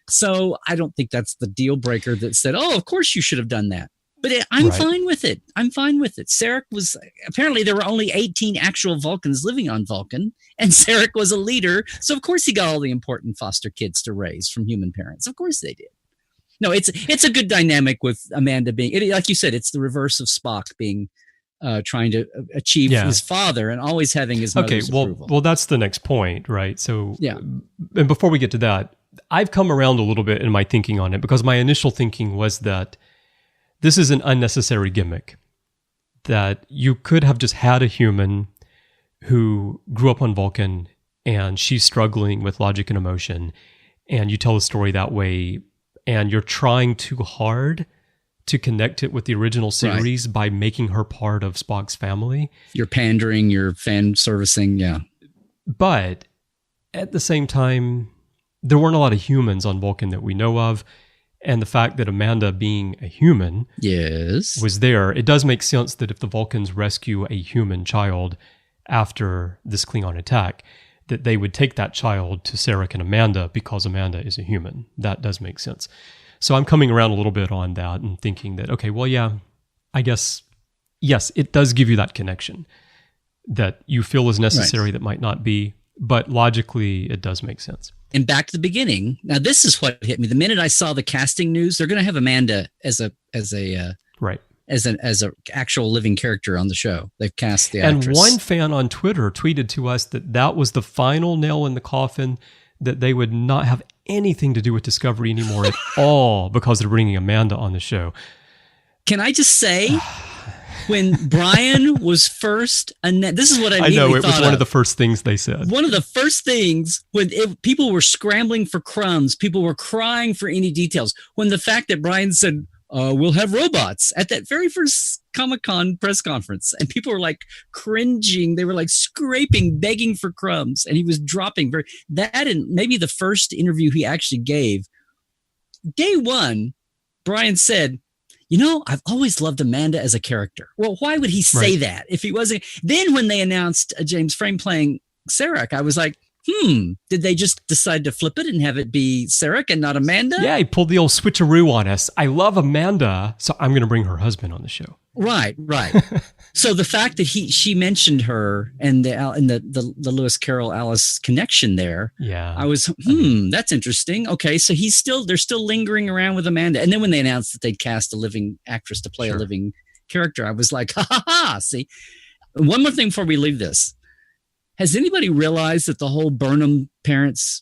Speaker 3: So I don't think that's the deal breaker that said, oh, of course you should have done that. But I'm fine with it. Sarek was, apparently there were only 18 actual Vulcans living on Vulcan, and Sarek was a leader. So of course he got all the important foster kids to raise from human parents. Of course they did. No, it's a good dynamic with Amanda being, like you said, it's the reverse of Spock being trying to achieve his father and always having his mother's approval.
Speaker 1: Well, that's the next point, right? So, and before we get to that, I've come around a little bit in my thinking on it, because my initial thinking was that this is an unnecessary gimmick, that you could have just had a human who grew up on Vulcan and she's struggling with logic and emotion, and you tell the story that way, and you're trying too hard to connect it with the original series by making her part of Spock's family.
Speaker 3: You're pandering, you're fan servicing,
Speaker 1: But at the same time, there weren't a lot of humans on Vulcan that we know of, and the fact that Amanda being a human was there, it does make sense that if the Vulcans rescue a human child after this Klingon attack, that they would take that child to Sarek and Amanda because Amanda is a human. That does make sense. So I'm coming around a little bit on that and thinking that, okay, well, yeah, I guess, yes, it does give you that connection that you feel is necessary that might not be, but logically it does make sense.
Speaker 3: And back to the beginning. Now, this is what hit me. The minute I saw the casting news, they're going to have Amanda as an actual living character on the show. They've cast the actress.
Speaker 1: And one fan on Twitter tweeted to us that was the final nail in the coffin, that they would not have anything to do with Discovery anymore at all because they're bringing Amanda on the show.
Speaker 3: Can I just say, when Bryan was first, and this is what I immediately
Speaker 1: know, it was one of the first things they said.
Speaker 3: One of the first things, when people were scrambling for crumbs, people were crying for any details. When the fact that Bryan said, we'll have robots at that very first Comic-Con press conference. And people were like cringing. They were like scraping, begging for crumbs. And he was dropping that. And maybe the first interview he actually gave, day one, Bryan said, I've always loved Amanda as a character. Well, why would he say that if he wasn't? Then when they announced James Frame playing Sarek, I was like, did they just decide to flip it and have it be Sarek and not Amanda?
Speaker 1: Yeah, he pulled the old switcheroo on us. I love Amanda, so I'm going to bring her husband on the show.
Speaker 3: Right. So the fact that she mentioned her and the Lewis Carroll Alice connection there, I was that's interesting. Okay, so they're still lingering around with Amanda. And then when they announced that they'd cast a living actress to play a living character, I was like, ha. See, one more thing before we leave this. Has anybody realized that the whole Burnham parents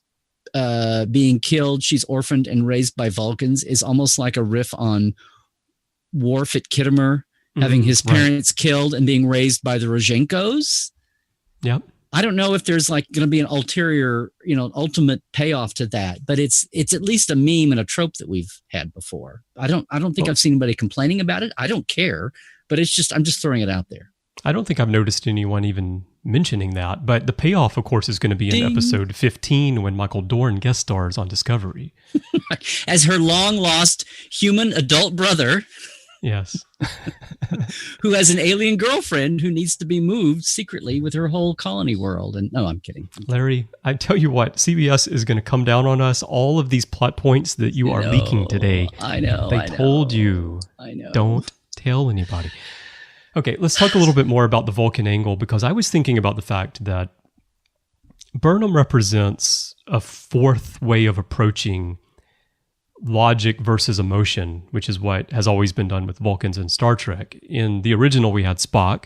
Speaker 3: being killed, she's orphaned and raised by Vulcans, is almost like a riff on Worf at Kittimer having his parents killed and being raised by the Rozhenkos?
Speaker 1: Yep.
Speaker 3: I don't know if there's like going to be an ulterior, ultimate payoff to that, but it's at least a meme and a trope that we've had before. I don't think I've seen anybody complaining about it. I don't care, but I'm just throwing it out there.
Speaker 1: I don't think I've noticed anyone even mentioning that, but the payoff, of course, is going to be in episode 15 when Michael Dorn guest stars on Discovery.
Speaker 3: As her long-lost human adult brother.
Speaker 1: Yes.
Speaker 3: Who has an alien girlfriend who needs to be moved secretly with her whole colony world. And no, I'm kidding.
Speaker 1: Larry, I tell you what, CBS is going to come down on us. All of these plot points that you are leaking today.
Speaker 3: I know.
Speaker 1: They told you.
Speaker 3: I know.
Speaker 1: Don't tell anybody. Okay, let's talk a little bit more about the Vulcan angle, because I was thinking about the fact that Burnham represents a fourth way of approaching logic versus emotion, which is what has always been done with Vulcans in Star Trek. In the original, we had Spock,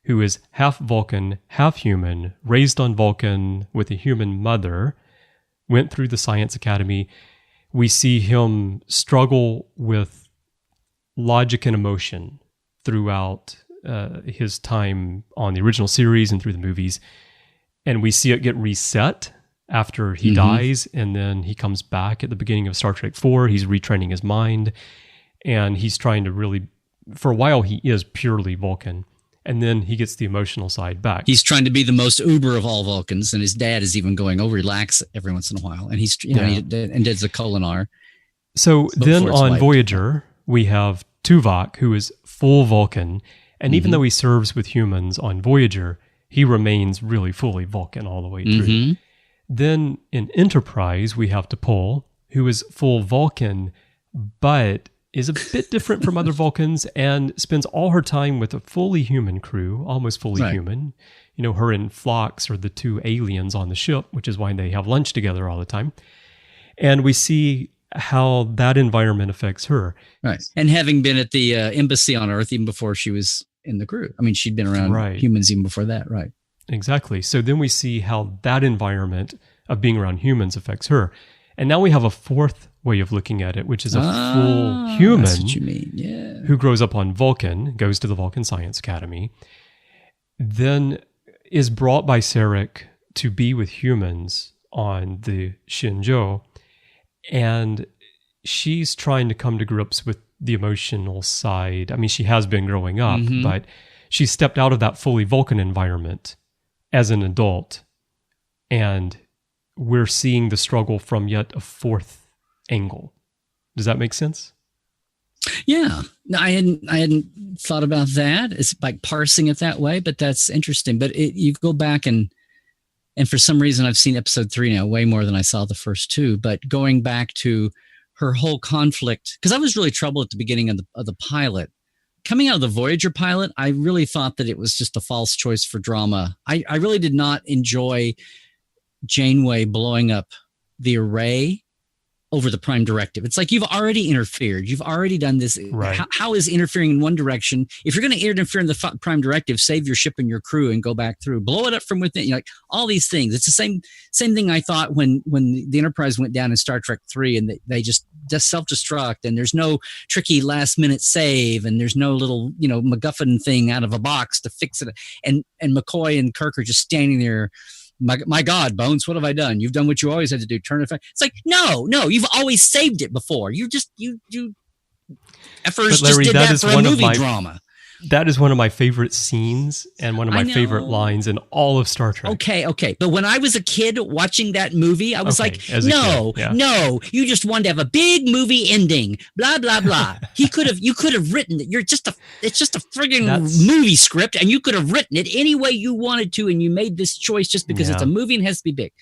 Speaker 1: who is half Vulcan, half human, raised on Vulcan with a human mother, went through the Science Academy. We see him struggle with logic and emotion throughout his time on the original series and through the movies. And we see it get reset after he dies, and then he comes back at the beginning of Star Trek 4. He's retraining his mind, and he's trying to really, for a while, he is purely Vulcan. And then he gets the emotional side back.
Speaker 3: He's trying to be the most uber of all Vulcans, and his dad is even going, relax every once in a while. And he's, and does a Kolinar.
Speaker 1: So then on Voyager, we have Tuvok, who is full Vulcan. And even though he serves with humans on Voyager, he remains really fully Vulcan all the way through. Then in Enterprise, we have T'Pol, who is full Vulcan, but is a bit different from other Vulcans and spends all her time with a fully human crew, almost fully human. Her and Phlox are the two aliens on the ship, which is why they have lunch together all the time. And we see how that environment affects her.
Speaker 3: Right. And having been at the embassy on Earth even before she was in the crew. I mean, she'd been around humans even before that, right?
Speaker 1: Exactly. So then we see how that environment of being around humans affects her. And now we have a fourth way of looking at it, which is a full human
Speaker 3: that's what you mean. Yeah.
Speaker 1: who grows up on Vulcan, goes to the Vulcan Science Academy, then is brought by Sarek to be with humans on the Shinjo. And she's trying to come to grips with the emotional side. I mean, she has been growing up, but she stepped out of that fully Vulcan environment as an adult. And we're seeing the struggle from yet a fourth angle. Does that make sense?
Speaker 3: Yeah. No, I hadn't thought about that. It's like parsing it that way, but that's interesting. But you go back and for some reason I've seen episode 3 now way more than I saw the first 2, but going back to her whole conflict, because I was really troubled at the beginning of the pilot. Coming out of the Voyager pilot, I really thought that it was just a false choice for drama. I really did not enjoy Janeway blowing up the array over the Prime Directive. It's like you've already interfered. You've already done this.
Speaker 1: Right.
Speaker 3: How is interfering in one direction? If you're going to interfere in the Prime Directive, save your ship and your crew and go back through. Blow it up from within. Like all these things. It's the same thing I thought when the Enterprise went down in Star Trek 3 and they just self-destruct and there's no tricky last-minute save and there's no little MacGuffin thing out of a box to fix it. And McCoy and Kirk are just standing there. My God, Bones, what have I done? You've done what you always had to do. Turn it back. It's like, no, you've always saved it before. You Effers
Speaker 1: Larry,
Speaker 3: just did that for a movie drama.
Speaker 1: That is one of my favorite scenes and one of my favorite lines in all of Star Trek.
Speaker 3: Okay. But when I was a kid watching that movie, I was no, you just wanted to have a big movie ending, blah, blah, blah. You could have written it. It's just a friggin' movie script, and you could have written it any way you wanted to, and you made this choice just because it's a movie and has to be big.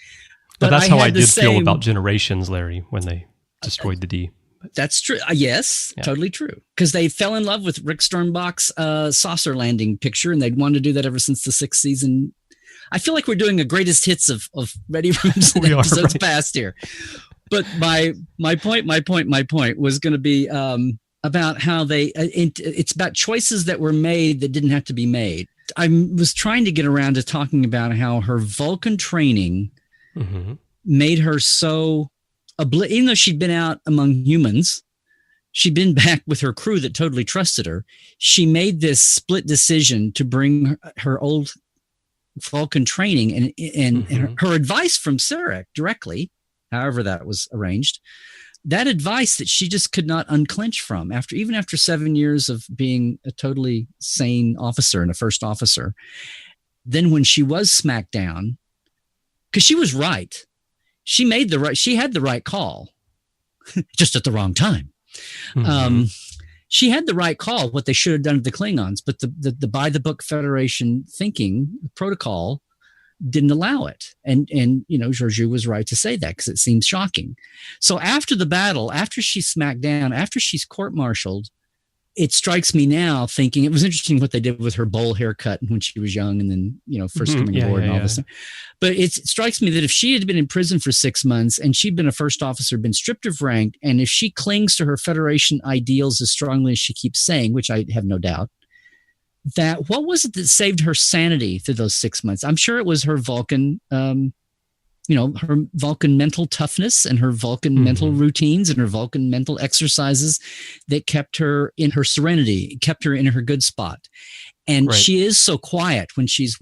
Speaker 1: But that's how I did feel about Generations, Larry, when they destroyed the D.
Speaker 3: That's true. Yes, totally true. Because they fell in love with Rick Sternbach's saucer landing picture, and they'd wanted to do that ever since the 6th season. I feel like we're doing a greatest hits of Ready Rooms and episodes past here. But my point was going to be about how it's about choices that were made that didn't have to be made. I was trying to get around to talking about how her Vulcan training made her so... even though she'd been out among humans, she'd been back with her crew that totally trusted her. She made this split decision to bring her old Vulcan training and her advice from Sarek directly, however that was arranged. That advice that she just could not unclench from even after 7 years of being a totally sane officer and a first officer. Then when she was smacked down, because she was right. She had the right call, just at the wrong time. She had the right call, what they should have done to the Klingons, but the by the book Federation thinking protocol didn't allow it. And Georgiou was right to say that because it seems shocking. So after the battle, after she's smacked down, after she's court-martialed, it strikes me now thinking it was interesting what they did with her bowl haircut when she was young and then, first coming aboard and all this stuff. But it strikes me that if she had been in prison for 6 months and she'd been a first officer, been stripped of rank, and if she clings to her Federation ideals as strongly as she keeps saying, which I have no doubt, that what was it that saved her sanity through those 6 months? I'm sure it was her Vulcan, her Vulcan mental toughness and her Vulcan mental routines and her Vulcan mental exercises that kept her in her serenity, kept her in her good spot. And she is so quiet when she's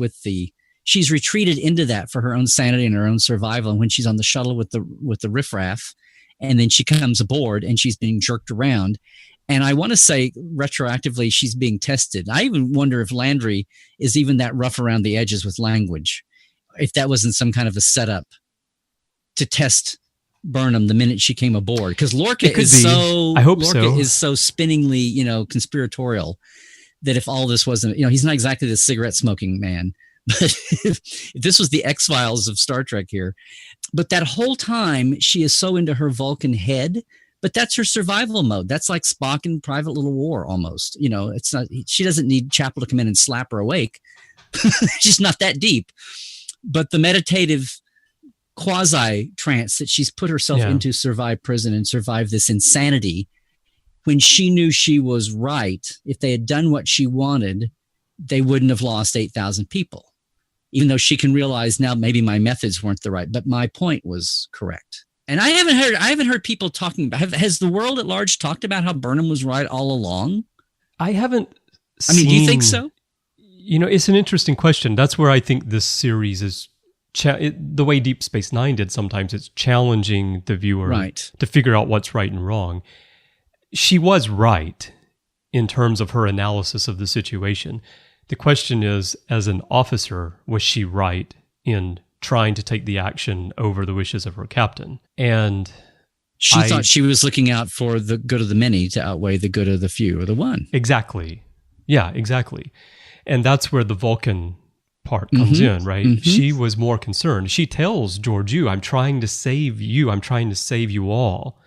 Speaker 3: she's retreated into that for her own sanity and her own survival. And when she's on the shuttle with the riffraff, and then she comes aboard and she's being jerked around. And I want to say retroactively, she's being tested. I even wonder if Landry is even that rough around the edges with language. If that wasn't some kind of a setup to test Burnham the minute she came aboard, because Lorca is so spinningly, conspiratorial that if all this wasn't, he's not exactly the cigarette smoking man, but if this was the X-Files of Star Trek here, but that whole time she is so into her Vulcan head, but that's her survival mode. That's like Spock in Private Little War almost. It's not. She doesn't need Chapel to come in and slap her awake. She's not that deep. But the meditative quasi-trance that she's put herself into survive prison and survive this insanity, when she knew she was right, if they had done what she wanted, they wouldn't have lost 8,000 people. Even though she can realize now maybe my methods weren't the right, but my point was correct. And I haven't heard people talking about, has the world at large talked about how Burnham was right all along?
Speaker 1: I haven't
Speaker 3: do you think so?
Speaker 1: It's an interesting question. That's where I think this series is, the way Deep Space Nine did sometimes, it's challenging the viewer to figure out what's right and wrong. She was right in terms of her analysis of the situation. The question is, as an officer, was she right in trying to take the action over the wishes of her captain? And
Speaker 3: she thought she was looking out for the good of the many to outweigh the good of the few or the one.
Speaker 1: Exactly. Yeah, exactly. And that's where the Vulcan part comes in, right? She was more concerned. She tells Georgiou, I'm trying to save you. I'm trying to save you all.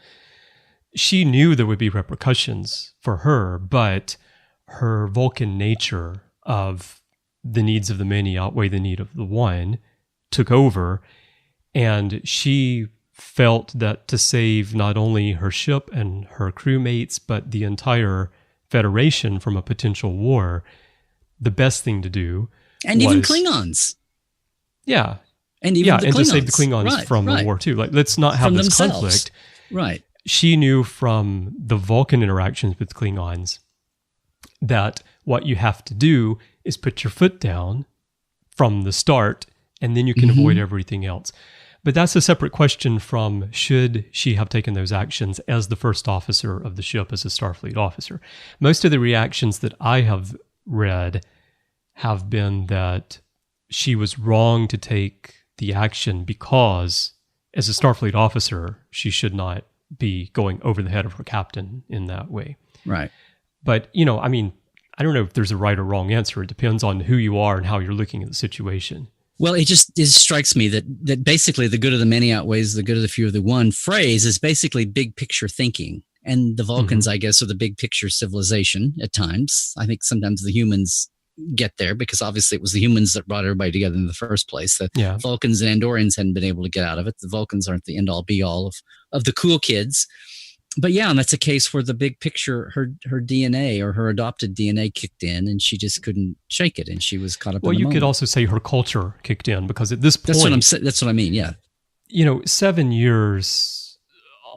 Speaker 1: She knew there would be repercussions for her, but her Vulcan nature of the needs of the many outweigh the need of the one took over. And she felt that to save not only her ship and her crewmates, but the entire Federation from a potential war, the best thing to do,
Speaker 3: and even Klingons,
Speaker 1: and
Speaker 3: Klingons.
Speaker 1: To save the Klingons from the war too. Like, let's not have this conflict.
Speaker 3: Right.
Speaker 1: She knew from the Vulcan interactions with Klingons that what you have to do is put your foot down from the start, and then you can avoid everything else. But that's a separate question from should she have taken those actions as the first officer of the ship, as a Starfleet officer. Most of the reactions that I have read have been that she was wrong to take the action because, as a Starfleet officer, she should not be going over the head of her captain in that way.
Speaker 3: Right.
Speaker 1: But, I don't know if there's a right or wrong answer. It depends on who you are and how you're looking at the situation.
Speaker 3: Well, it strikes me that basically the good of the many outweighs the good of the few of the one phrase is basically big picture thinking. And the Vulcans, I guess, are the big picture civilization at times. I think sometimes the humans get there because obviously it was the humans that brought everybody together in the first place. The Vulcans and Andorians hadn't been able to get out of it. The Vulcans aren't the end all be all of the cool kids. But yeah, and that's a case where the big picture, her DNA or her adopted DNA kicked in and she just couldn't shake it and she was caught up in the moment.
Speaker 1: Well, you could also say her culture kicked in because at this point...
Speaker 3: That's what I mean, yeah.
Speaker 1: 7 years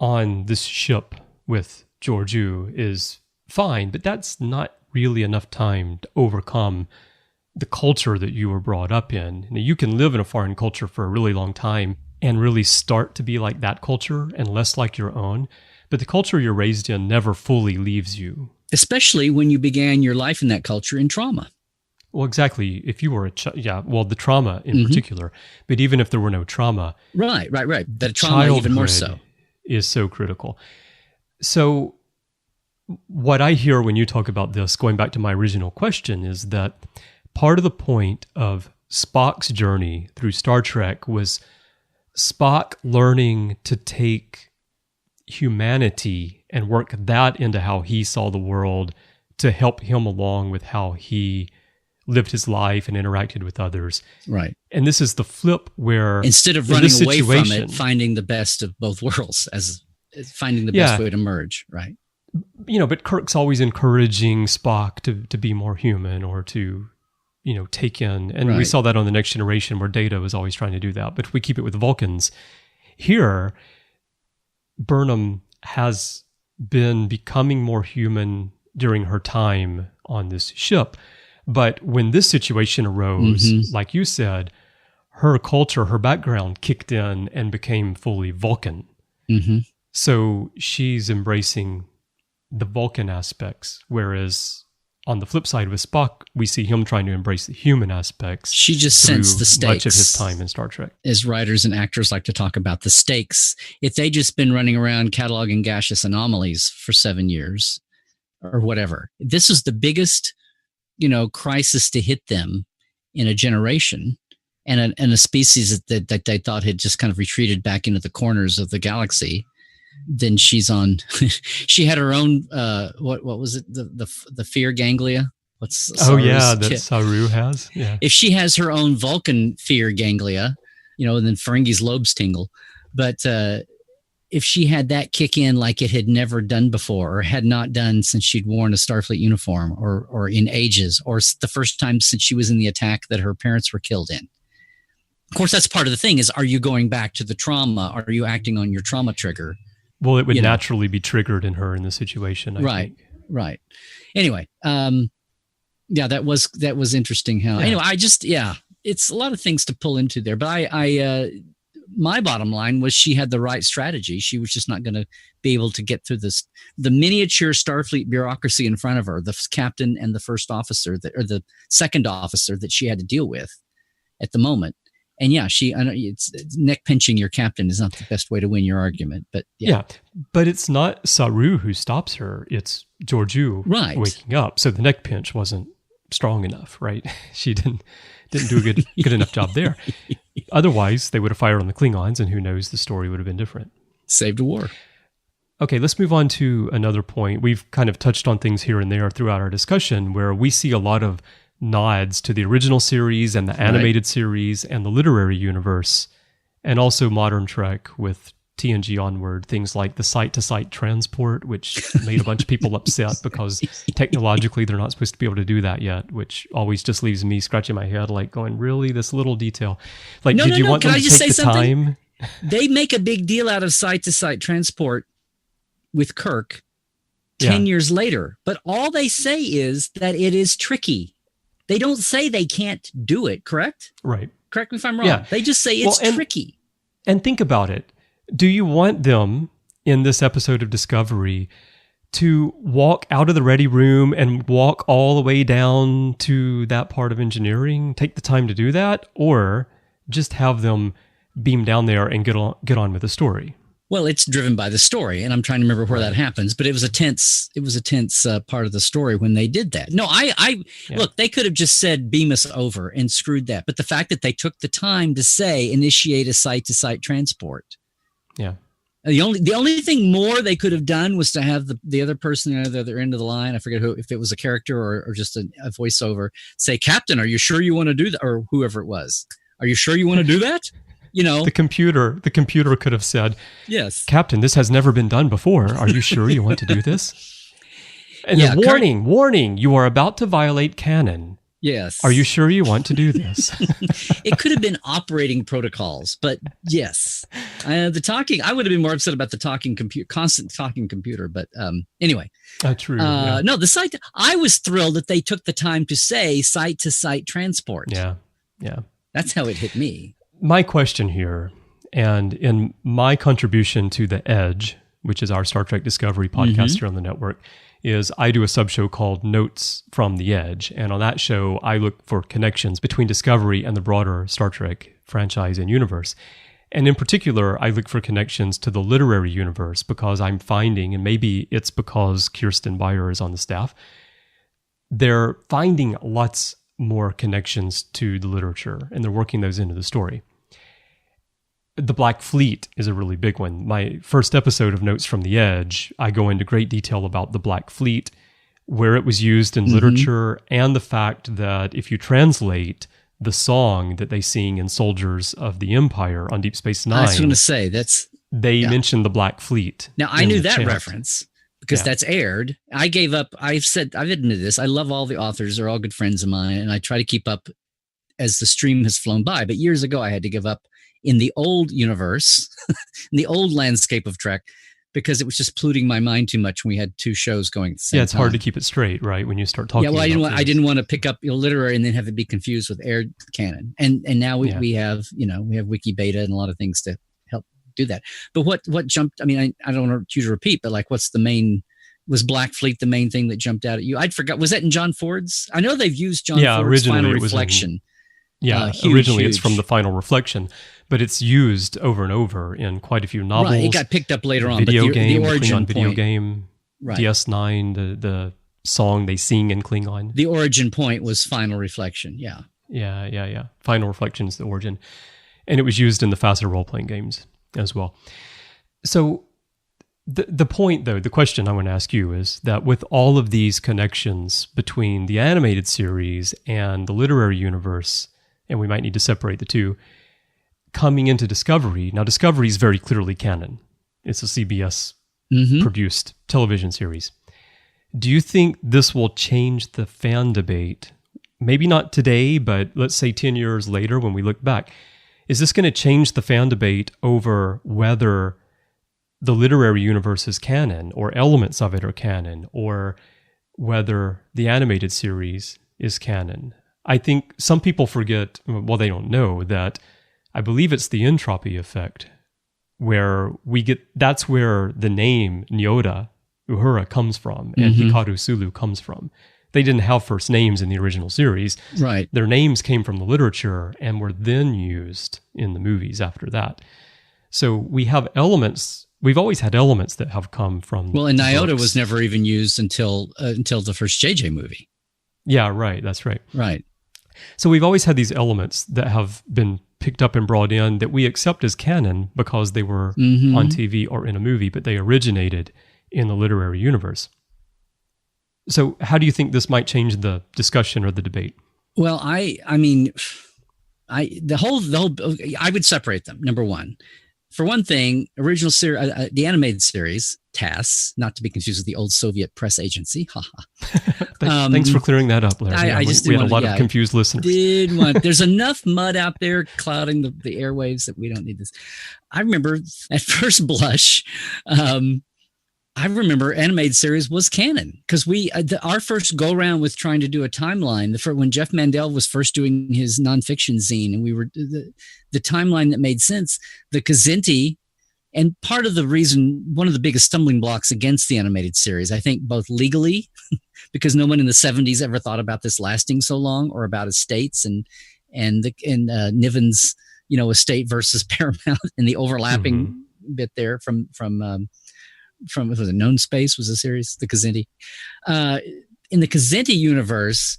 Speaker 1: on this ship with Georgiou is fine, but that's not really enough time to overcome the culture that you were brought up in. You can live in a foreign culture for a really long time and really start to be like that culture and less like your own. But the culture you're raised in never fully leaves you.
Speaker 3: Especially when you began your life in that culture in trauma.
Speaker 1: Well, exactly. If you were the trauma in particular. But even if there were no trauma.
Speaker 3: Right. The trauma even more so.
Speaker 1: Is so critical. So what I hear when you talk about this, going back to my original question, is that part of the point of Spock's journey through Star Trek was Spock learning to take humanity and work that into how he saw the world to help him along with how he lived his life and interacted with others.
Speaker 3: Right.
Speaker 1: And this is the flip where
Speaker 3: instead of running away from it, finding the best of both worlds as finding the best way to merge. Right.
Speaker 1: But Kirk's always encouraging Spock to be more human or to, take in. And we saw that on The Next Generation where Data was always trying to do that. But if we keep it with the Vulcans, here, Burnham has been becoming more human during her time on this ship. But when this situation arose, like you said, her culture, her background kicked in and became fully Vulcan. So she's embracing the Vulcan aspects, whereas on the flip side with Spock, we see him trying to embrace the human aspects.
Speaker 3: She just sensed the stakes.
Speaker 1: Much of his time in Star Trek.
Speaker 3: As writers and actors like to talk about the stakes, if they just been running around cataloging gaseous anomalies for 7 years or whatever, this is the biggest, crisis to hit them in a generation and a species that they thought had just kind of retreated back into the corners of the galaxy. Then she's on. She had her own. What was it? The fear ganglia. What's
Speaker 1: that Saru has. Yeah.
Speaker 3: If she has her own Vulcan fear ganglia, and then Ferengi's lobes tingle. But if she had that kick in like it had never done before, or had not done since she'd worn a Starfleet uniform, or in ages, or the first time since she was in the attack that her parents were killed in. Of course, that's part of the thing. Is are you going back to the trauma? Are you acting on your trauma trigger?
Speaker 1: Well, it would naturally be triggered in her in the situation. I think.
Speaker 3: Right. Anyway, that was interesting. Anyway, it's a lot of things to pull into there. But my bottom line was she had the right strategy. She was just not going to be able to get through the miniature Starfleet bureaucracy in front of her, the captain and the first officer or the second officer that she had to deal with at the moment. And it's neck pinching your captain is not the best way to win your argument, but
Speaker 1: but it's not Saru who stops her; it's Georgiou waking up. So the neck pinch wasn't strong enough, right? She didn't do a good enough job there. Otherwise, they would have fired on the Klingons, and who knows, the story would have been different.
Speaker 3: Saved a war.
Speaker 1: Okay, let's move on to another point. We've kind of touched on things here and there throughout our discussion, where we see a lot of nods to the original series and the animated series and the literary universe, and also modern Trek with TNG onward, things like the site-to-site transport, which made a bunch of people upset because technologically they're not supposed to be able to do that yet, which always just leaves me scratching my head like going, really, this little detail? Like, did you want them to take the time?
Speaker 3: They make a big deal out of site-to-site transport with Kirk 10 years later, but all they say is that it is tricky. They don't say they can't do it, correct?
Speaker 1: Right.
Speaker 3: Correct me if I'm wrong.
Speaker 1: Yeah.
Speaker 3: They just say it's tricky.
Speaker 1: And think about it. Do you want them in this episode of Discovery to walk out of the ready room and walk all the way down to that part of engineering, take the time to do that, or just have them beam down there and get on with the story?
Speaker 3: Well, it's driven by the story, and I'm trying to remember where that happens. But it was a tense part of the story when they did that. No, look, they could have just said beam us over and screwed that. But the fact that they took the time to say initiate a site-to-site transport.
Speaker 1: Yeah.
Speaker 3: The only thing more they could have done was to have the other person at the other end of the line, I forget who, if it was a character or just a voiceover, say, "Captain, are you sure you want to do that?" Or whoever it was. "Are you sure you want to do that?" You know, the
Speaker 1: computer could have said,
Speaker 3: "Yes,
Speaker 1: Captain, this has never been done before. Are you sure you want to do this?" And warning, you are about to violate Canon.
Speaker 3: Yes.
Speaker 1: Are you sure you want to do this?
Speaker 3: It could have been operating protocols, but yes. The talking, I would have been more upset about the constant talking computer, but anyway.
Speaker 1: True.
Speaker 3: No, the site, I was thrilled that they took the time to say site-to-site transport.
Speaker 1: Yeah.
Speaker 3: That's how it hit me.
Speaker 1: My question here, and in my contribution to The Edge, which is our Star Trek Discovery podcast here on the network, is I do a sub-show called Notes from the Edge. And on that show, I look for connections between Discovery and the broader Star Trek franchise and universe. And in particular, I look for connections to the literary universe because I'm finding, and maybe it's because Kirsten Beyer is on the staff, they're finding lots more connections to the literature, and they're working those into the story. The Black Fleet is a really big one. My first episode of Notes from the Edge, I go into great detail about the Black Fleet, where it was used in literature, and the fact that if you translate the song that they sing in Soldiers of the Empire on Deep Space Nine,
Speaker 3: I was going to say,
Speaker 1: they mention the Black Fleet.
Speaker 3: Now, I knew that reference because that's aired. I've admitted this. I love all the authors. They're all good friends of mine, and I try to keep up as the stream has flown by. But years ago, I had to give up in the old universe, in the old landscape of Trek, because it was just polluting my mind too much when we had two shows going at the same time.
Speaker 1: Yeah, it's hard to keep it straight, right, when you start talking about
Speaker 3: I didn't want to pick up literary and then have it be confused with aired canon. And now we have wiki beta and a lot of things to help do that. But what jumped, I mean, I don't want you to repeat, but like was Black Fleet the main thing that jumped out at you? I'd forgot. Was that in John Ford's? I know they've used John Ford's Final Reflection.
Speaker 1: Originally it's from the Final Reflection, but it's used over and over in quite a few novels.
Speaker 3: Right, it got picked up later on.
Speaker 1: Video
Speaker 3: but
Speaker 1: game,
Speaker 3: the origin
Speaker 1: Klingon video game,
Speaker 3: right.
Speaker 1: DS9, the song they sing in Klingon.
Speaker 3: The origin point was Final Reflection, yeah.
Speaker 1: Yeah. Final Reflection is the origin. And it was used in the faster role-playing games as well. So the point, though, the question I want to ask you is that with all of these connections between the animated series and the literary universe, and we might need to separate the two, coming into Discovery. Now, Discovery is very clearly canon. It's a CBS-produced television series. Do you think this will change the fan debate? Maybe not today, but let's say 10 years later when we look back. Is this going to change the fan debate over whether the literary universe is canon, or elements of it are canon, or whether the animated series is canon? I think some people forget, well, they don't know that I believe it's the entropy effect where that's where the name Nyota Uhura comes from and Hikaru Sulu comes from. They didn't have first names in the original series.
Speaker 3: Right.
Speaker 1: Their names came from the literature and were then used in the movies after that. So we have elements. We've always had elements that have come from.
Speaker 3: Well, and Nyota was never even used until the first JJ movie.
Speaker 1: Yeah, right. That's right.
Speaker 3: Right.
Speaker 1: So we've always had these elements that have been picked up and brought in that we accept as canon because they were on TV or in a movie, but they originated in the literary universe. So how do you think this might change the discussion or the debate?
Speaker 3: Well, I would separate them. Number one, for one thing, original series, the animated series, TASS, not to be confused with the old Soviet press agency.
Speaker 1: Thanks for clearing that up, Larry. We had a lot of confused listeners.
Speaker 3: There's enough mud out there clouding the airwaves that we don't need this. I remember at first blush, I remember animated series was canon because our first go around with trying to do a timeline, when Jeff Mandel was first doing his nonfiction zine, and we were the timeline that made sense, the Kzinti, and part of the reason, one of the biggest stumbling blocks against the animated series, I think both legally, because no one in the 70s ever thought about this lasting so long, or about estates and Niven's, estate versus Paramount and the overlapping bit there from was it Known Space was a series, the Kzinti. In the Kzinti universe,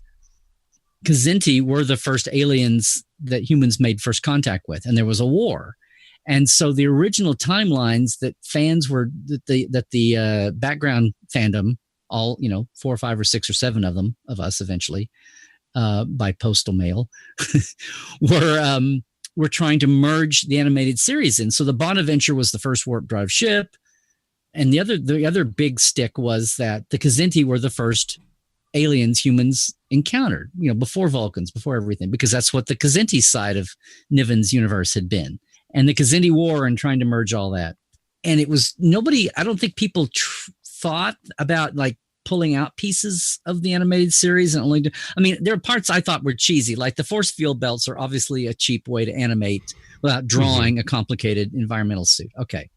Speaker 3: Kzinti were the first aliens that humans made first contact with, and there was a war. And so the original timelines that fans were, that the background fandom, all, 4 or 5 or 6 or 7 of them, of us eventually, by postal mail, were trying to merge the animated series in. So the Bonaventure was the first warp drive ship. And the other big stick was that the Kzinti were the first aliens humans encountered, before Vulcans, before everything, because that's what the Kzinti side of Niven's universe had been. And the Kzinti War and trying to merge all that. And it was I don't think people thought about like pulling out pieces of the animated series and there are parts I thought were cheesy, like the force field belts are obviously a cheap way to animate without drawing a complicated environmental suit. Okay.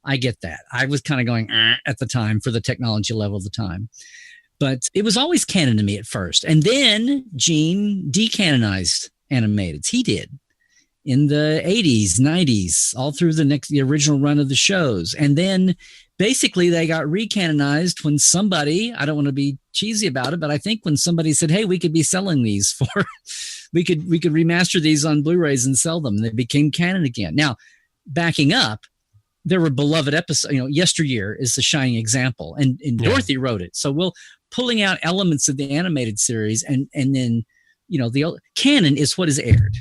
Speaker 3: I get that. I was kind of going at the time for the technology level of the time, but it was always canon to me at first. And then Gene decanonized animateds. He did in the 80s, 90s, all through the original run of the shows. And then basically they got recanonized when somebody, I don't want to be cheesy about it, but I think when somebody said, hey, we could be selling these we could remaster these on Blu-rays and sell them. They became canon again. Now, backing up, there were beloved episodes, Yesteryear is the shining example, and Dorothy wrote it. So we'll pulling out elements of the animated series, and then, the canon is what is aired.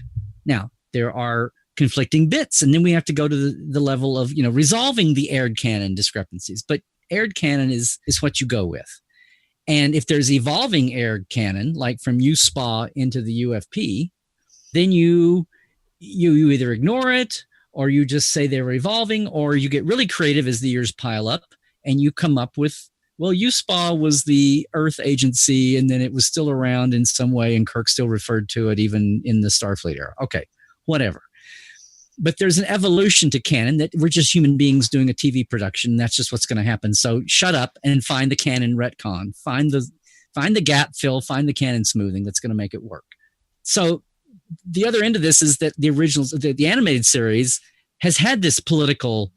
Speaker 3: Now, there are conflicting bits, and then we have to go to the level of, resolving the aired canon discrepancies. But aired canon is what you go with. And if there's evolving aired canon, like from USPA into the UFP, then you either ignore it, or you just say they're evolving, or you get really creative as the years pile up and you come up with, well, USPA was the Earth agency and then it was still around in some way and Kirk still referred to it even in the Starfleet era. Okay, whatever. But there's an evolution to canon that we're just human beings doing a TV production. That's just what's going to happen. So shut up and find the canon retcon. Find the gap fill, find the canon smoothing that's going to make it work. So the other end of this is that the originals, the animated series has had this political,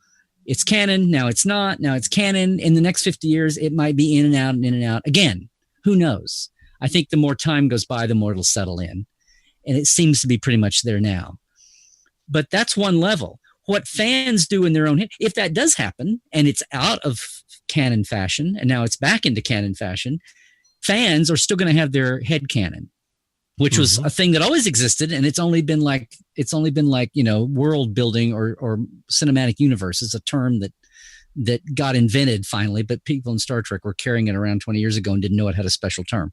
Speaker 3: it's canon, now it's not, now it's canon. In the next 50 years, it might be in and out and in and out. Again, who knows? I think the more time goes by, the more it'll settle in. And it seems to be pretty much there now. But that's one level. What fans do in their own head, if that does happen and it's out of canon fashion and now it's back into canon fashion, fans are still going to have their head canon, which was a thing that always existed, and it's only been like world building or cinematic universe is a term that got invented finally, but people in Star Trek were carrying it around 20 years ago and didn't know it had a special term.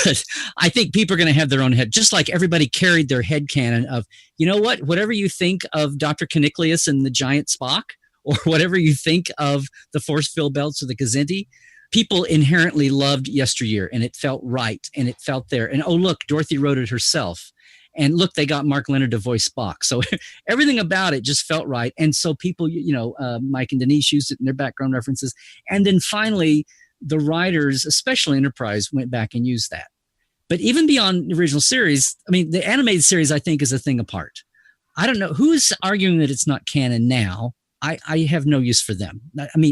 Speaker 3: But I think people are going to have their own head, just like everybody carried their head canon of, whatever you think of Dr. Caniclius and the giant Spock, or whatever you think of the force field belts or the Kzinti, people inherently loved Yesteryear, and it felt right, and it felt there. And, oh, look, Dorothy wrote it herself. And look, they got Mark Leonard to voice Spock. So everything about it just felt right. And so people, Mike and Denise used it in their background references. And then finally, the writers, especially Enterprise, went back and used that. But even beyond the original series, the animated series, I think, is a thing apart. I don't know who's arguing that it's not canon now. I have no use for them.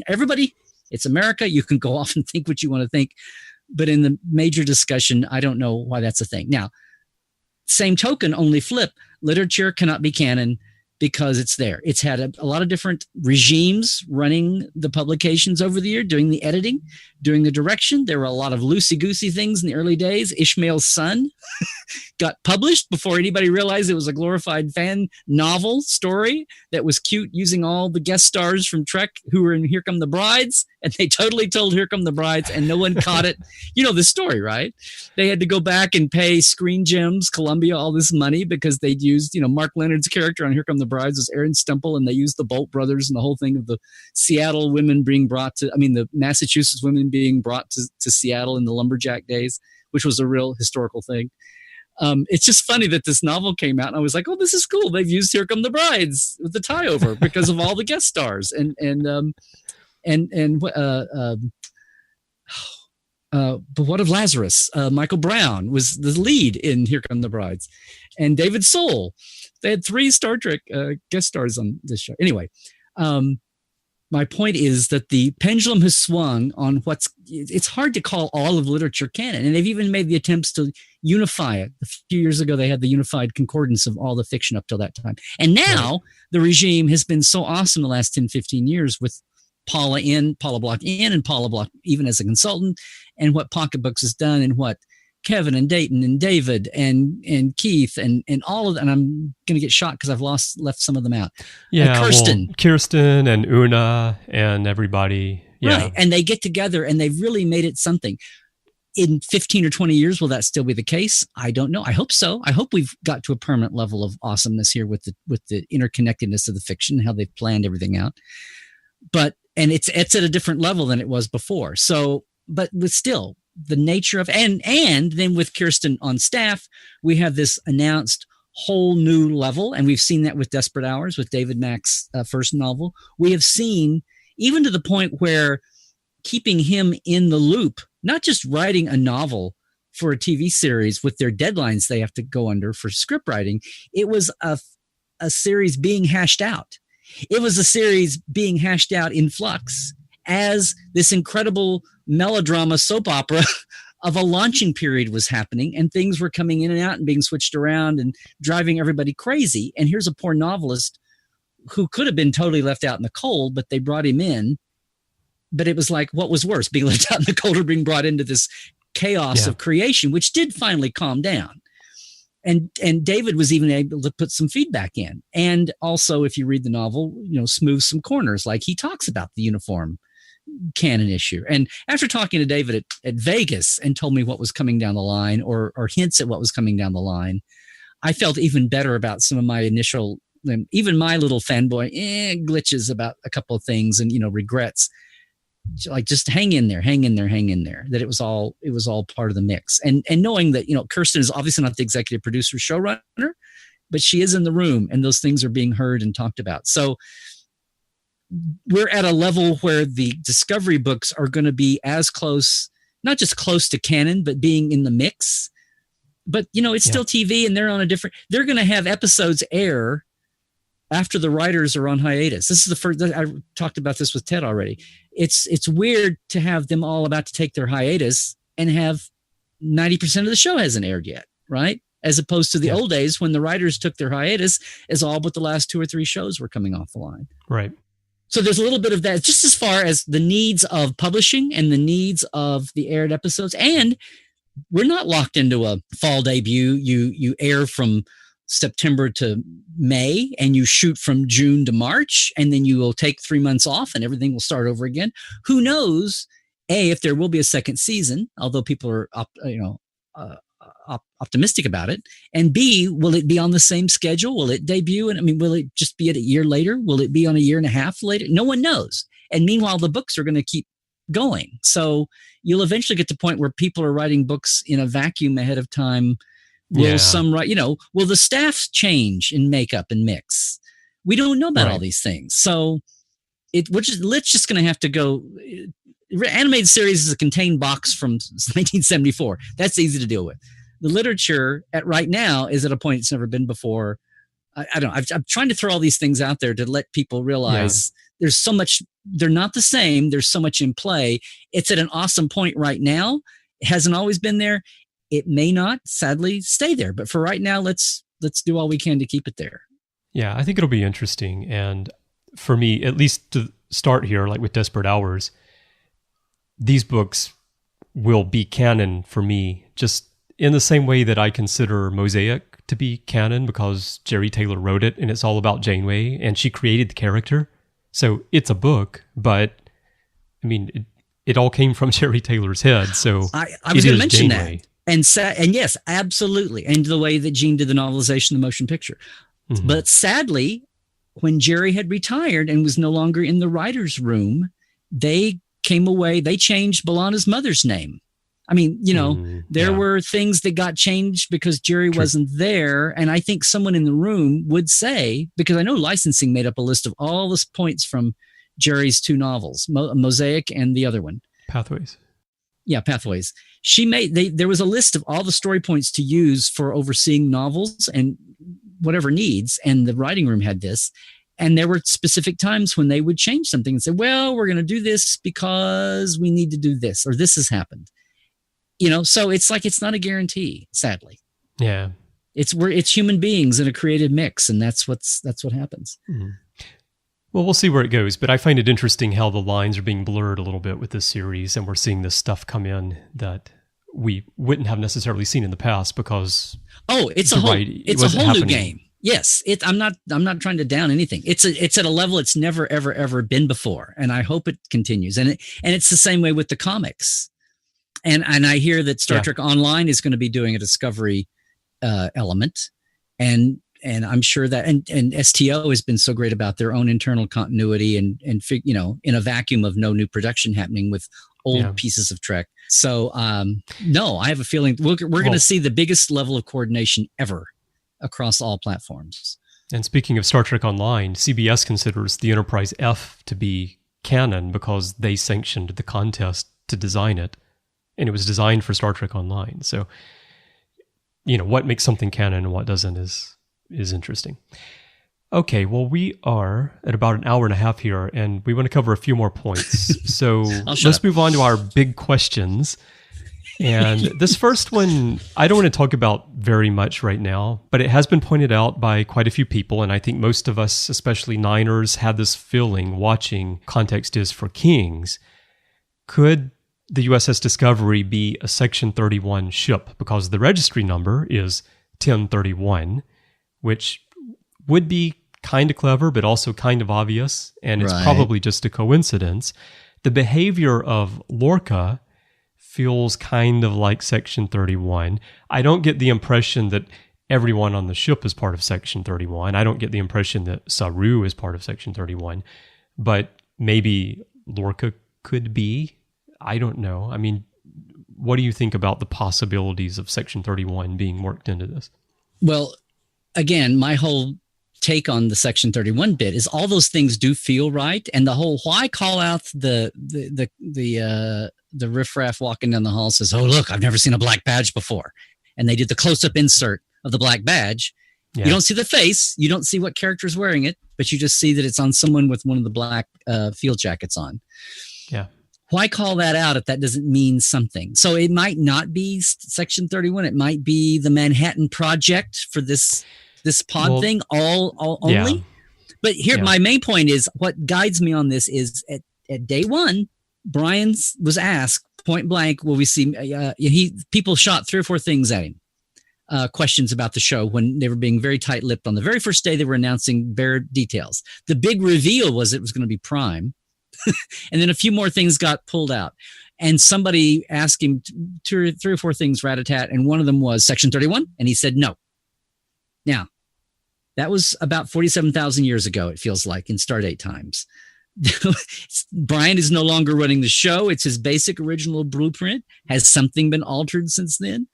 Speaker 3: Everybody, it's America. You can go off and think what you want to think. But in the major discussion, I don't know why that's a thing. Now, same token, only flip. Literature cannot be canon because it's there. It's had a lot of different regimes running the publications over the year, doing the editing, doing the direction. There were a lot of loosey-goosey things in the early days. Ishmael's son, got published before anybody realized it was a glorified fan novel story that was cute, using all the guest stars from Trek who were in Here Come the Brides, and they totally told Here Come the Brides, and no one caught it. You know the story, right? They had to go back and pay Screen Gems, Columbia, all this money because they'd used, Mark Leonard's character on Here Come the Brides was Aaron Stemple, and they used the Bolt brothers and the whole thing of the Seattle women being brought to, the Massachusetts women being brought to Seattle in the lumberjack days, which was a real historical thing. It's just funny that this novel came out, and I was like, oh, this is cool. They've used Here Come the Brides with the tie over because of all the guest stars. But what of Lazarus? Michael Brown was the lead in Here Come the Brides, and David Soul. They had 3 Star Trek guest stars on this show. Anyway, my point is that the pendulum has swung on it's hard to call all of literature canon, and they've even made the attempts to unify it. A few years ago, they had the unified concordance of all the fiction up till that time. And now the regime has been so awesome the last 10, 15 years with Paula Block in, and Paula Block even as a consultant, and what Pocketbooks has done, and what Kevin and Dayton and David and Keith and all of that. And I'm going to get shot because I've left some of them out.
Speaker 1: Yeah, Kirsten and Una and everybody. Yeah.
Speaker 3: Right. And they get together and they've really made it something. In 15 or 20 years, will that still be the case? I don't know. I hope so. I hope we've got to a permanent level of awesomeness here with the interconnectedness of the fiction, how they've planned everything out. And it's at a different level than it was before. So, but still, the nature of, and then with Kirsten on staff, we have this announced whole new level. And we've seen that with Desperate Hours, with David Mack's first novel. We have seen, even to the point where keeping him in the loop, not just writing a novel for a TV series with their deadlines they have to go under for script writing. It was a series being hashed out. It was a series being hashed out in flux as this incredible melodrama soap opera of a launching period was happening, and things were coming in and out and being switched around and driving everybody crazy. And here's a poor novelist who could have been totally left out in the cold, but they brought him in. But it was like, what was worse, being left out in the cold or being brought into this chaos of creation, which did finally calm down. And David was even able to put some feedback in. And also, if you read the novel, smooth some corners, like he talks about the uniform canon issue. And after talking to David at Vegas and told me what was coming down the line, or hints at what was coming down the line, I felt even better about some of my initial, even my little fanboy glitches about a couple of things and, regrets. Like, just hang in there, that it was all part of the mix. And knowing that, Kirsten is obviously not the executive producer, showrunner, but she is in the room and those things are being heard and talked about. So we're at a level where the Discovery books are going to be as close, not just close to canon, but being in the mix. But, it's still TV, and they're going to have episodes air after the writers are on hiatus. This is the first, I talked about this with Ted already. It's weird to have them all about to take their hiatus and have 90% of the show hasn't aired yet, right? As opposed to the old days when the writers took their hiatus, as all but the last 2 or 3 shows were coming off the line.
Speaker 1: Right.
Speaker 3: So there's a little bit of that, just as far as the needs of publishing and the needs of the aired episodes. And we're not locked into a fall debut. You air from September to May, and you shoot from June to March, and then you will take 3 months off and everything will start over again. Who knows, A, if there will be a second season, although people are optimistic about it, and B, will it be on the same schedule? Will it debut? And will it just be at a year later? Will it be on a year and a half later? No one knows. And meanwhile, the books are going to keep going. So you'll eventually get to the point where people are writing books in a vacuum ahead of time. Will will the staff change in makeup and mix? We don't know about all these things. So let's just going to have to go. Animated series is a contained box from 1974. That's easy to deal with. The literature right now is at a point it's never been before. I don't know. I'm trying to throw all these things out there to let people realize there's so much. They're not the same. There's so much in play. It's at an awesome point right now. It hasn't always been there. It may not, sadly, stay there. But for right now, let's do all we can to keep it there.
Speaker 1: Yeah, I think it'll be interesting. And for me, at least to start here, like with Desperate Hours, these books will be canon for me just in the same way that I consider Mosaic to be canon because Jerry Taylor wrote it and it's all about Janeway and she created the character. So it's a book, but I mean, it all came from Jerry Taylor's head. So
Speaker 3: I was going to mention
Speaker 1: Janeway.
Speaker 3: that. And yes, absolutely. And the way that Gene did the novelization, the motion picture. Mm-hmm. But sadly, when Jerry had retired and was no longer in the writer's room, they came away, they changed B'Elanna's mother's name. I mean, there were things that got changed because Jerry wasn't there. And I think someone in the room would say, because I know licensing made up a list of all the points from Jerry's two novels, Mosaic and the other one.
Speaker 1: Pathways.
Speaker 3: Yeah, Pathways. There was a list of all the story points to use for overseeing novels and whatever needs. And the writing room had this. And there were specific times when they would change something and say, well, we're going to do this because we need to do this, or this has happened. So it's like, it's not a guarantee, sadly.
Speaker 1: Yeah.
Speaker 3: It's human beings in a creative mix. And that's what happens.
Speaker 1: Mm-hmm. Well, we'll see where it goes, but I find it interesting how the lines are being blurred a little bit with this series, and we're seeing this stuff come in that we wouldn't have necessarily seen in the past because
Speaker 3: it's a whole new game. Yes, I'm not trying to down anything. It's at a level it's never ever been before, and I hope it continues. And it's the same way with the comics. And I hear that Star Trek Online is going to be doing a Discovery element, and I'm sure that and STO has been so great about their own internal continuity and in a vacuum of no new production happening with old pieces of Trek. So no, I have a feeling we're going to see the biggest level of coordination ever across all platforms.
Speaker 1: And speaking of Star Trek Online, CBS considers the Enterprise F to be canon because they sanctioned the contest to design it, and it was designed for Star Trek Online. So, what makes something canon and what doesn't is interesting. Okay, well, we are at about an hour and a half here, and we want to cover a few more points. So let's move on to our big questions. And this first one, I don't want to talk about very much right now, but it has been pointed out by quite a few people, and I think most of us, especially Niners, had this feeling watching Context is for Kings. Could the USS Discovery be a Section 31 ship? Because the registry number is 1031, which would be kind of clever, but also kind of obvious, and it's probably just a coincidence. The behavior of Lorca feels kind of like Section 31. I don't get the impression that everyone on the ship is part of Section 31. I don't get the impression that Saru is part of Section 31, but maybe Lorca could be. I don't know. I mean, what do you think about the possibilities of Section 31 being worked into this? Well,
Speaker 3: again, my whole take on the Section 31 bit is all those things do feel right, and the whole why call out the riffraff walking down the hall says, "Oh look, I've never seen a black badge before," and they did the close-up insert of the black badge. Yeah. You don't see the face, you don't see what character's wearing it, but you just see that it's on someone with one of the black field jackets on.
Speaker 1: Yeah.
Speaker 3: Why call that out if that doesn't mean something? So it might not be Section 31. It might be the Manhattan Project for this pod thing all only. Yeah. But here, my main point is what guides me on this is at day one, Bryan was asked point blank, will we see, people shot 3 or 4 things at him. Questions about the show when they were being very tight-lipped. On the very first day, they were announcing bare details. The big reveal was it was going to be Prime. And then a few more things got pulled out. And somebody asked him 3 or 4 things, rat-a-tat, and one of them was Section 31, and he said no. Now, that was about 47,000 years ago, it feels like, in Stardate times. Bryan is no longer running the show. It's his basic original blueprint. Has something been altered since then?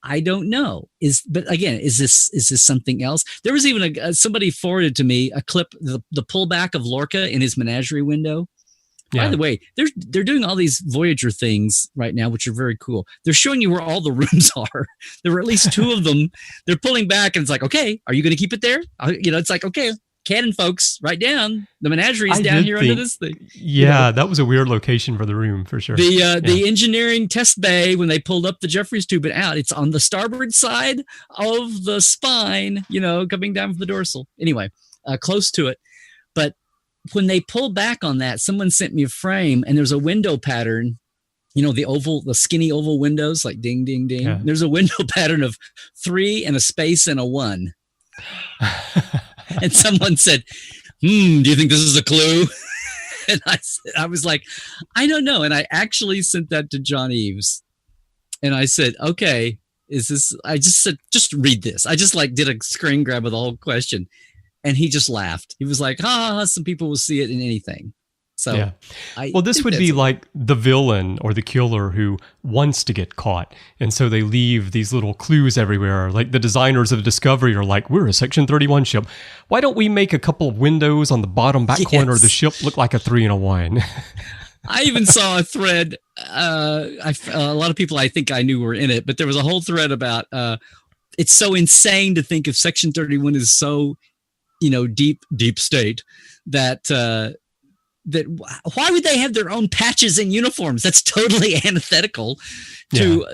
Speaker 3: I don't know. But again, is this something else? There was even somebody forwarded to me a clip, the pullback of Lorca in his menagerie window. Yeah. By the way, they're doing all these Voyager things right now, which are very cool. They're showing you where all the rooms are. There were at least 2 of them. They're pulling back, and it's like, okay, are you going to keep it there? It's like, okay, Canon folks, write down the menagerie is down here under this thing.
Speaker 1: Yeah, that was a weird location for the room for sure.
Speaker 3: The engineering test bay, when they pulled up the Jeffries tube and out, it's on the starboard side of the spine, coming down from the dorsal. Anyway, close to it. But when they pulled back on that, someone sent me a frame, and there's a window pattern the skinny oval windows, like ding, ding, ding.
Speaker 1: Yeah.
Speaker 3: There's a window pattern of 3 and a space and a 1. And someone said, do you think this is a clue? And I was like, I don't know. And I actually sent that to John Eves. And I said, okay, I just said, just read this. I just did a screen grab of the whole question. And he just laughed. He was like, some people will see it in anything. So,
Speaker 1: yeah. This would be like the villain or the killer who wants to get caught. And so they leave these little clues everywhere. Like the designers of Discovery are like, we're a Section 31 ship. Why don't we make a couple of windows on the bottom back corner of the ship look like a 3 and a 1?
Speaker 3: I even saw a thread. A lot of people I think I knew were in it, but there was a whole thread about it's so insane to think if Section 31 is so, deep state that why would they have their own patches and uniforms? That's totally antithetical to,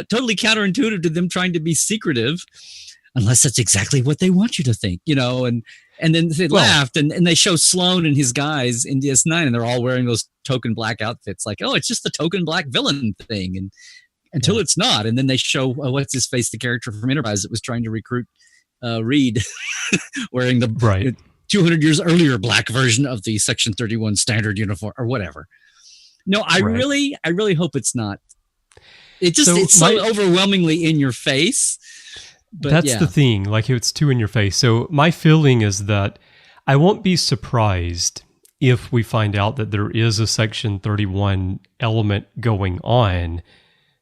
Speaker 3: totally counterintuitive to them trying to be secretive, unless that's exactly what they want you to think, and then they laughed and they show Sloan and his guys in DS9 and they're all wearing those token black outfits. Like, oh, it's just the token black villain thing. And until it's not. And then they show, what's his face, the character from Enterprise that was trying to recruit Reed wearing the 200 years earlier black version of the Section 31 standard uniform or whatever. No, I really hope it's not. It's so overwhelmingly in your face. But
Speaker 1: that's the thing. Like, it's too in your face. So my feeling is that I won't be surprised if we find out that there is a Section 31 element going on,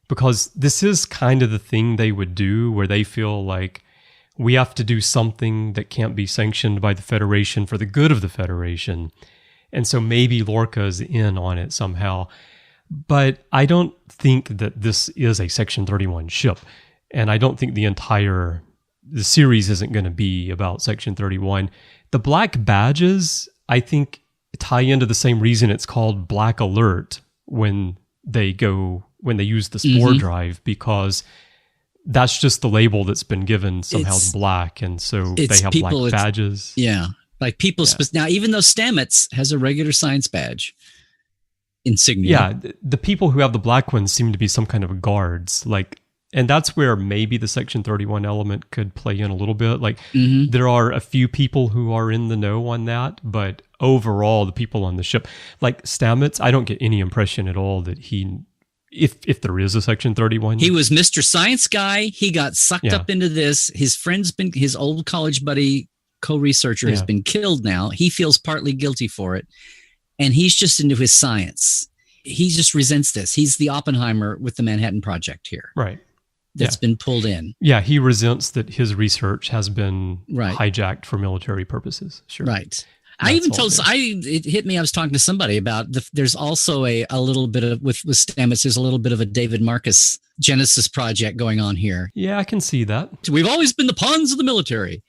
Speaker 1: because this is kind of the thing they would do where they feel like we have to do something that can't be sanctioned by the Federation for the good of the Federation. And so maybe Lorca's in on it somehow. But I don't think that this is a Section 31 ship. And I don't think the series isn't going to be about Section 31. The black badges, I think, tie into the same reason it's called Black Alert when they use the Spore drive, because that's just the label that's been given somehow black. And so they have black badges.
Speaker 3: Yeah. Like people, now, even though Stamets has a regular science badge insignia.
Speaker 1: Yeah. The people who have the black ones seem to be some kind of guards. And that's where maybe the Section 31 element could play in a little bit. There are a few people who are in the know on that, but overall, the people on the ship, like Stamets, I don't get any impression at all that if there is a Section 31.
Speaker 3: He was Mr. Science Guy. He got sucked up into this. His old college buddy, co-researcher has been killed now. He feels partly guilty for it. And he's just into his science. He just resents this. He's the Oppenheimer with the Manhattan Project here.
Speaker 1: Right.
Speaker 3: That's been pulled in.
Speaker 1: Yeah, he resents that his research has been hijacked for military purposes. Sure.
Speaker 3: Right. I even it hit me, I was talking to somebody about, there's also a little bit of, with Stamets, there's a little bit of a David Marcus Genesis project going on here.
Speaker 1: Yeah, I can see that.
Speaker 3: We've always been the pawns of the military.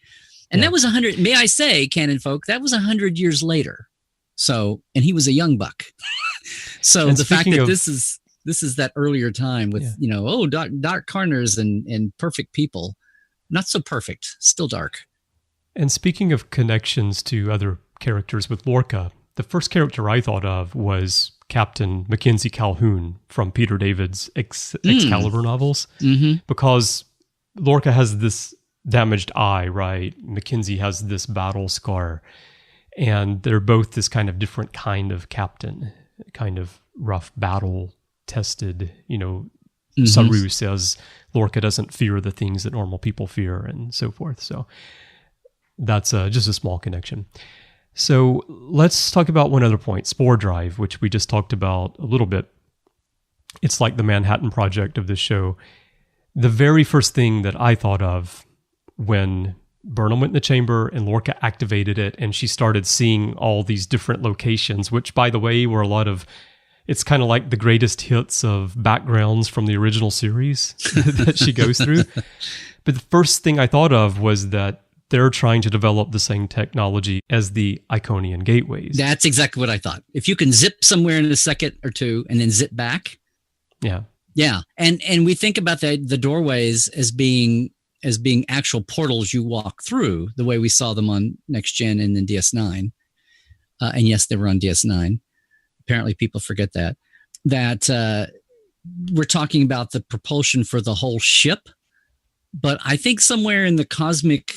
Speaker 3: And that was 100, may I say, Canon folk, that was 100 years later. So, and he was a young buck. So the fact that this is that earlier time with, dark corners and perfect people. Not so perfect, still dark.
Speaker 1: And speaking of connections to other characters with Lorca, the first character I thought of was Captain Mackenzie Calhoun from Peter David's Excalibur novels, because Lorca has this damaged eye, right? Mackenzie has this battle scar, and they're both this kind of different kind of captain, kind of rough battle tested, Saru says Lorca doesn't fear the things that normal people fear and so forth. So that's just a small connection. So let's talk about one other point, Spore Drive, which we just talked about a little bit. It's like the Manhattan Project of this show. The very first thing that I thought of when Burnham went in the chamber and Lorca activated it and she started seeing all these different locations, which, by the way, were a lot of, it's kind of like the greatest hits of backgrounds from the original series that she goes through. But the first thing I thought of was that they're trying to develop the same technology as the Iconian gateways.
Speaker 3: That's exactly what I thought. If you can zip somewhere in a second or two and then zip back.
Speaker 1: Yeah.
Speaker 3: Yeah. And we think about the doorways as being actual portals you walk through, the way we saw them on Next Gen and then DS9. And yes, they were on DS9. Apparently people forget that we're talking about the propulsion for the whole ship. But I think somewhere in the cosmic,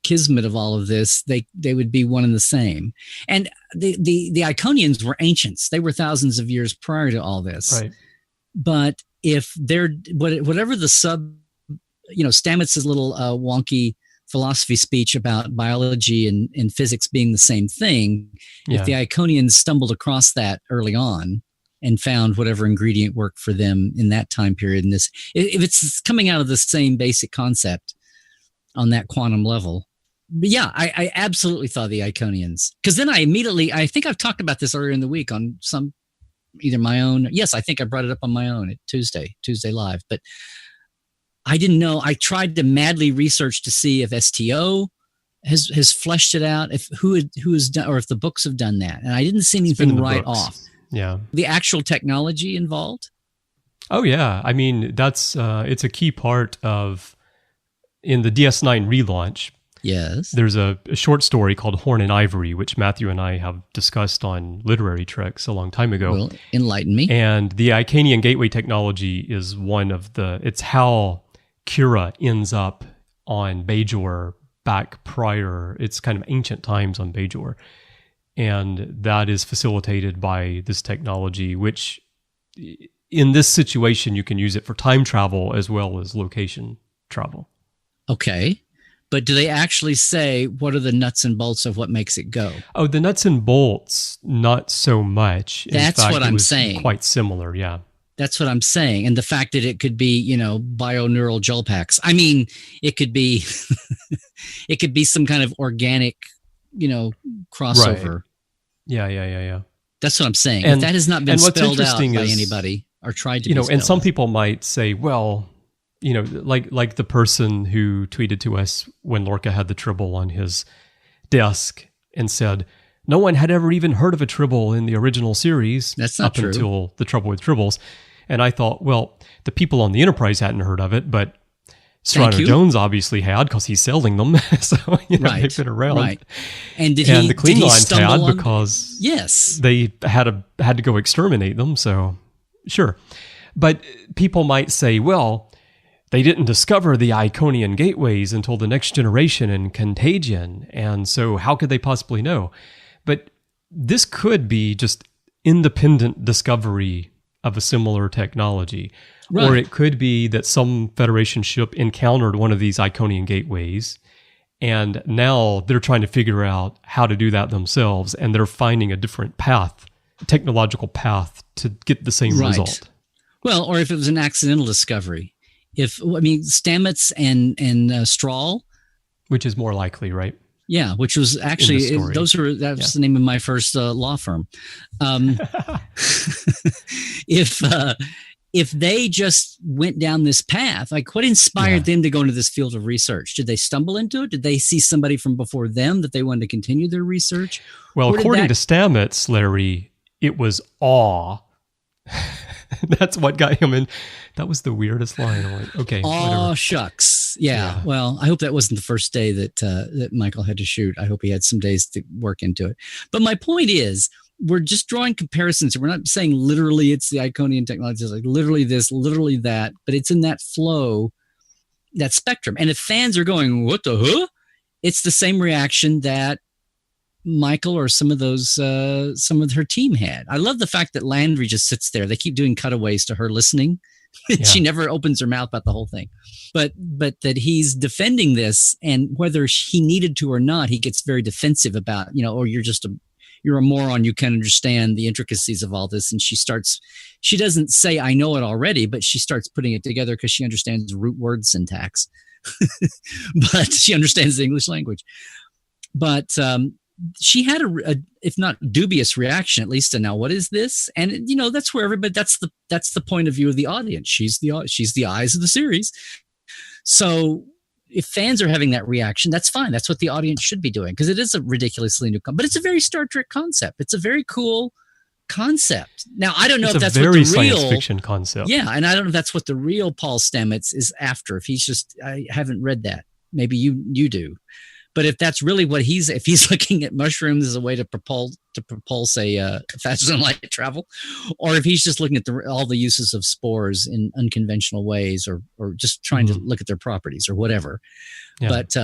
Speaker 3: kismet of all of this, they would be one and the same. And the Iconians were ancients. They were thousands of years prior to all this.
Speaker 1: Right.
Speaker 3: But if they're whatever the Stamets' little wonky philosophy speech about biology and physics being the same thing, if the Iconians stumbled across that early on and found whatever ingredient worked for them in that time period, and if it's coming out of the same basic concept on that quantum level. But yeah, I absolutely thought the Iconians, because then I think I've talked about this earlier in the week on either my own. Yes, I think I brought it up on my own at Tuesday Live, but I didn't know. I tried to madly research to see if STO has fleshed it out, if who has done, or if the books have done that, and I didn't see anything right off.
Speaker 1: Yeah,
Speaker 3: the actual technology involved.
Speaker 1: Oh yeah, I mean that's it's a key part of in the DS9 relaunch.
Speaker 3: Yes,
Speaker 1: there's a short story called Horn and Ivory, which Matthew and I have discussed on Literary Treks a long time ago.
Speaker 3: Well, enlighten me.
Speaker 1: And the Iconian gateway technology is one of it's how Kira ends up on Bajor back prior. It's kind of ancient times on Bajor. And that is facilitated by this technology, which in this situation, you can use it for time travel as well as location travel.
Speaker 3: Okay. But do they actually say what are the nuts and bolts of what makes it go?
Speaker 1: Oh, the nuts and bolts, not so much.
Speaker 3: That's
Speaker 1: in fact,
Speaker 3: what I'm saying.
Speaker 1: Quite similar, yeah.
Speaker 3: That's what I'm saying. And the fact that it could be, bioneural gel packs. I mean, it could be it could be some kind of organic, crossover.
Speaker 1: Right. Yeah.
Speaker 3: That's what I'm saying. If that has not been spelled out by anybody or tried to be
Speaker 1: and some people might say, well, like the person who tweeted to us when Lorca had the Tribble on his desk and said, no one had ever even heard of a Tribble in the original series.
Speaker 3: That's not true.
Speaker 1: Until The Trouble with Tribbles. And I thought, well, the people on the Enterprise hadn't heard of it, but Serrano Jones obviously had because he's selling them. So,
Speaker 3: right.
Speaker 1: They've been around.
Speaker 3: Right. And the
Speaker 1: Klingons had because
Speaker 3: yes,
Speaker 1: they had to go exterminate them. So, sure. But people might say, well, they didn't discover the Iconian gateways until the Next Generation and Contagion, and so how could they possibly know? But this could be just independent discovery of a similar technology. Right. Or it could be that some Federation ship encountered one of these Iconian gateways, and now they're trying to figure out how to do that themselves, and they're finding a different path, technological path, to get the same result.
Speaker 3: Well, or if it was an accidental discovery. Stamets and Strahl. Which
Speaker 1: is more likely, right?
Speaker 3: Yeah, which was actually, that was the name of my first law firm. If they just went down this path, like what inspired them to go into this field of research? Did they stumble into it? Did they see somebody from before them that they wanted to continue their research?
Speaker 1: Well, according to Stamets, Larry, it was awe. That's what got him in. That was the weirdest line. I'm like, okay.
Speaker 3: Oh, shucks. Yeah. Well, I hope that wasn't the first day that Michael had to shoot. I hope he had some days to work into it. But my point is, we're just drawing comparisons. We're not saying literally it's the Iconian technology. It's like literally this, literally that, but it's in that flow, that spectrum. And if fans are going, what the huh? It's the same reaction that Michael or some of her team had. I love the fact that Landry just sits there. They keep doing cutaways to her listening. Yeah. She never opens her mouth about the whole thing, but that he's defending this, and whether he needed to or not, he gets very defensive about, you're a moron. You can't understand the intricacies of all this. And she doesn't say, I know it already, but she starts putting it together because she understands root word syntax, but she understands the English language. But, she had a, if not dubious reaction, at least to now, what is this? And that's where everybody, that's the point of view of the audience. She's the eyes of the series. So if fans are having that reaction, that's fine. That's what the audience should be doing, because it is a ridiculously new but it's a very Star Trek concept. It's a very cool concept. Now, I don't know if that's what the real
Speaker 1: science fiction concept.
Speaker 3: Yeah, and I don't know if that's what the real Paul Stamets is after. If he's just, I haven't read that. Maybe you do. But if that's really what if he's looking at mushrooms as a way to propel to propulse a faster than light travel, or if he's just looking at all the uses of spores in unconventional ways, or just trying to look at their properties or whatever. Yeah. But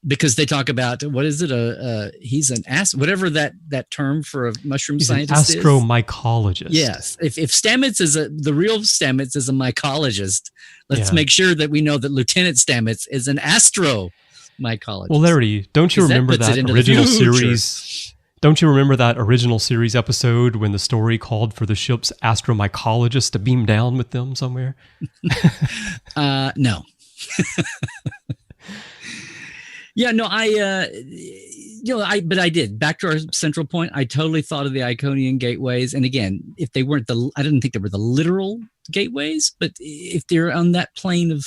Speaker 3: because they talk about, what is it? He's an whatever that term for a mushroom scientist
Speaker 1: is. Astromycologist.
Speaker 3: Yes. If Stamets the real Stamets is a mycologist, let's make sure that we know that Lieutenant Stamets is an astromycologist.
Speaker 1: Well, Larry, don't you remember that original series? Don't you remember that original series episode when the story called for the ship's astromycologist to beam down with them somewhere?
Speaker 3: No. Yeah, no, but I did. Back to our central point, I totally thought of the Iconian gateways. And again, if they weren't I didn't think they were the literal gateways, but if they're on that plane of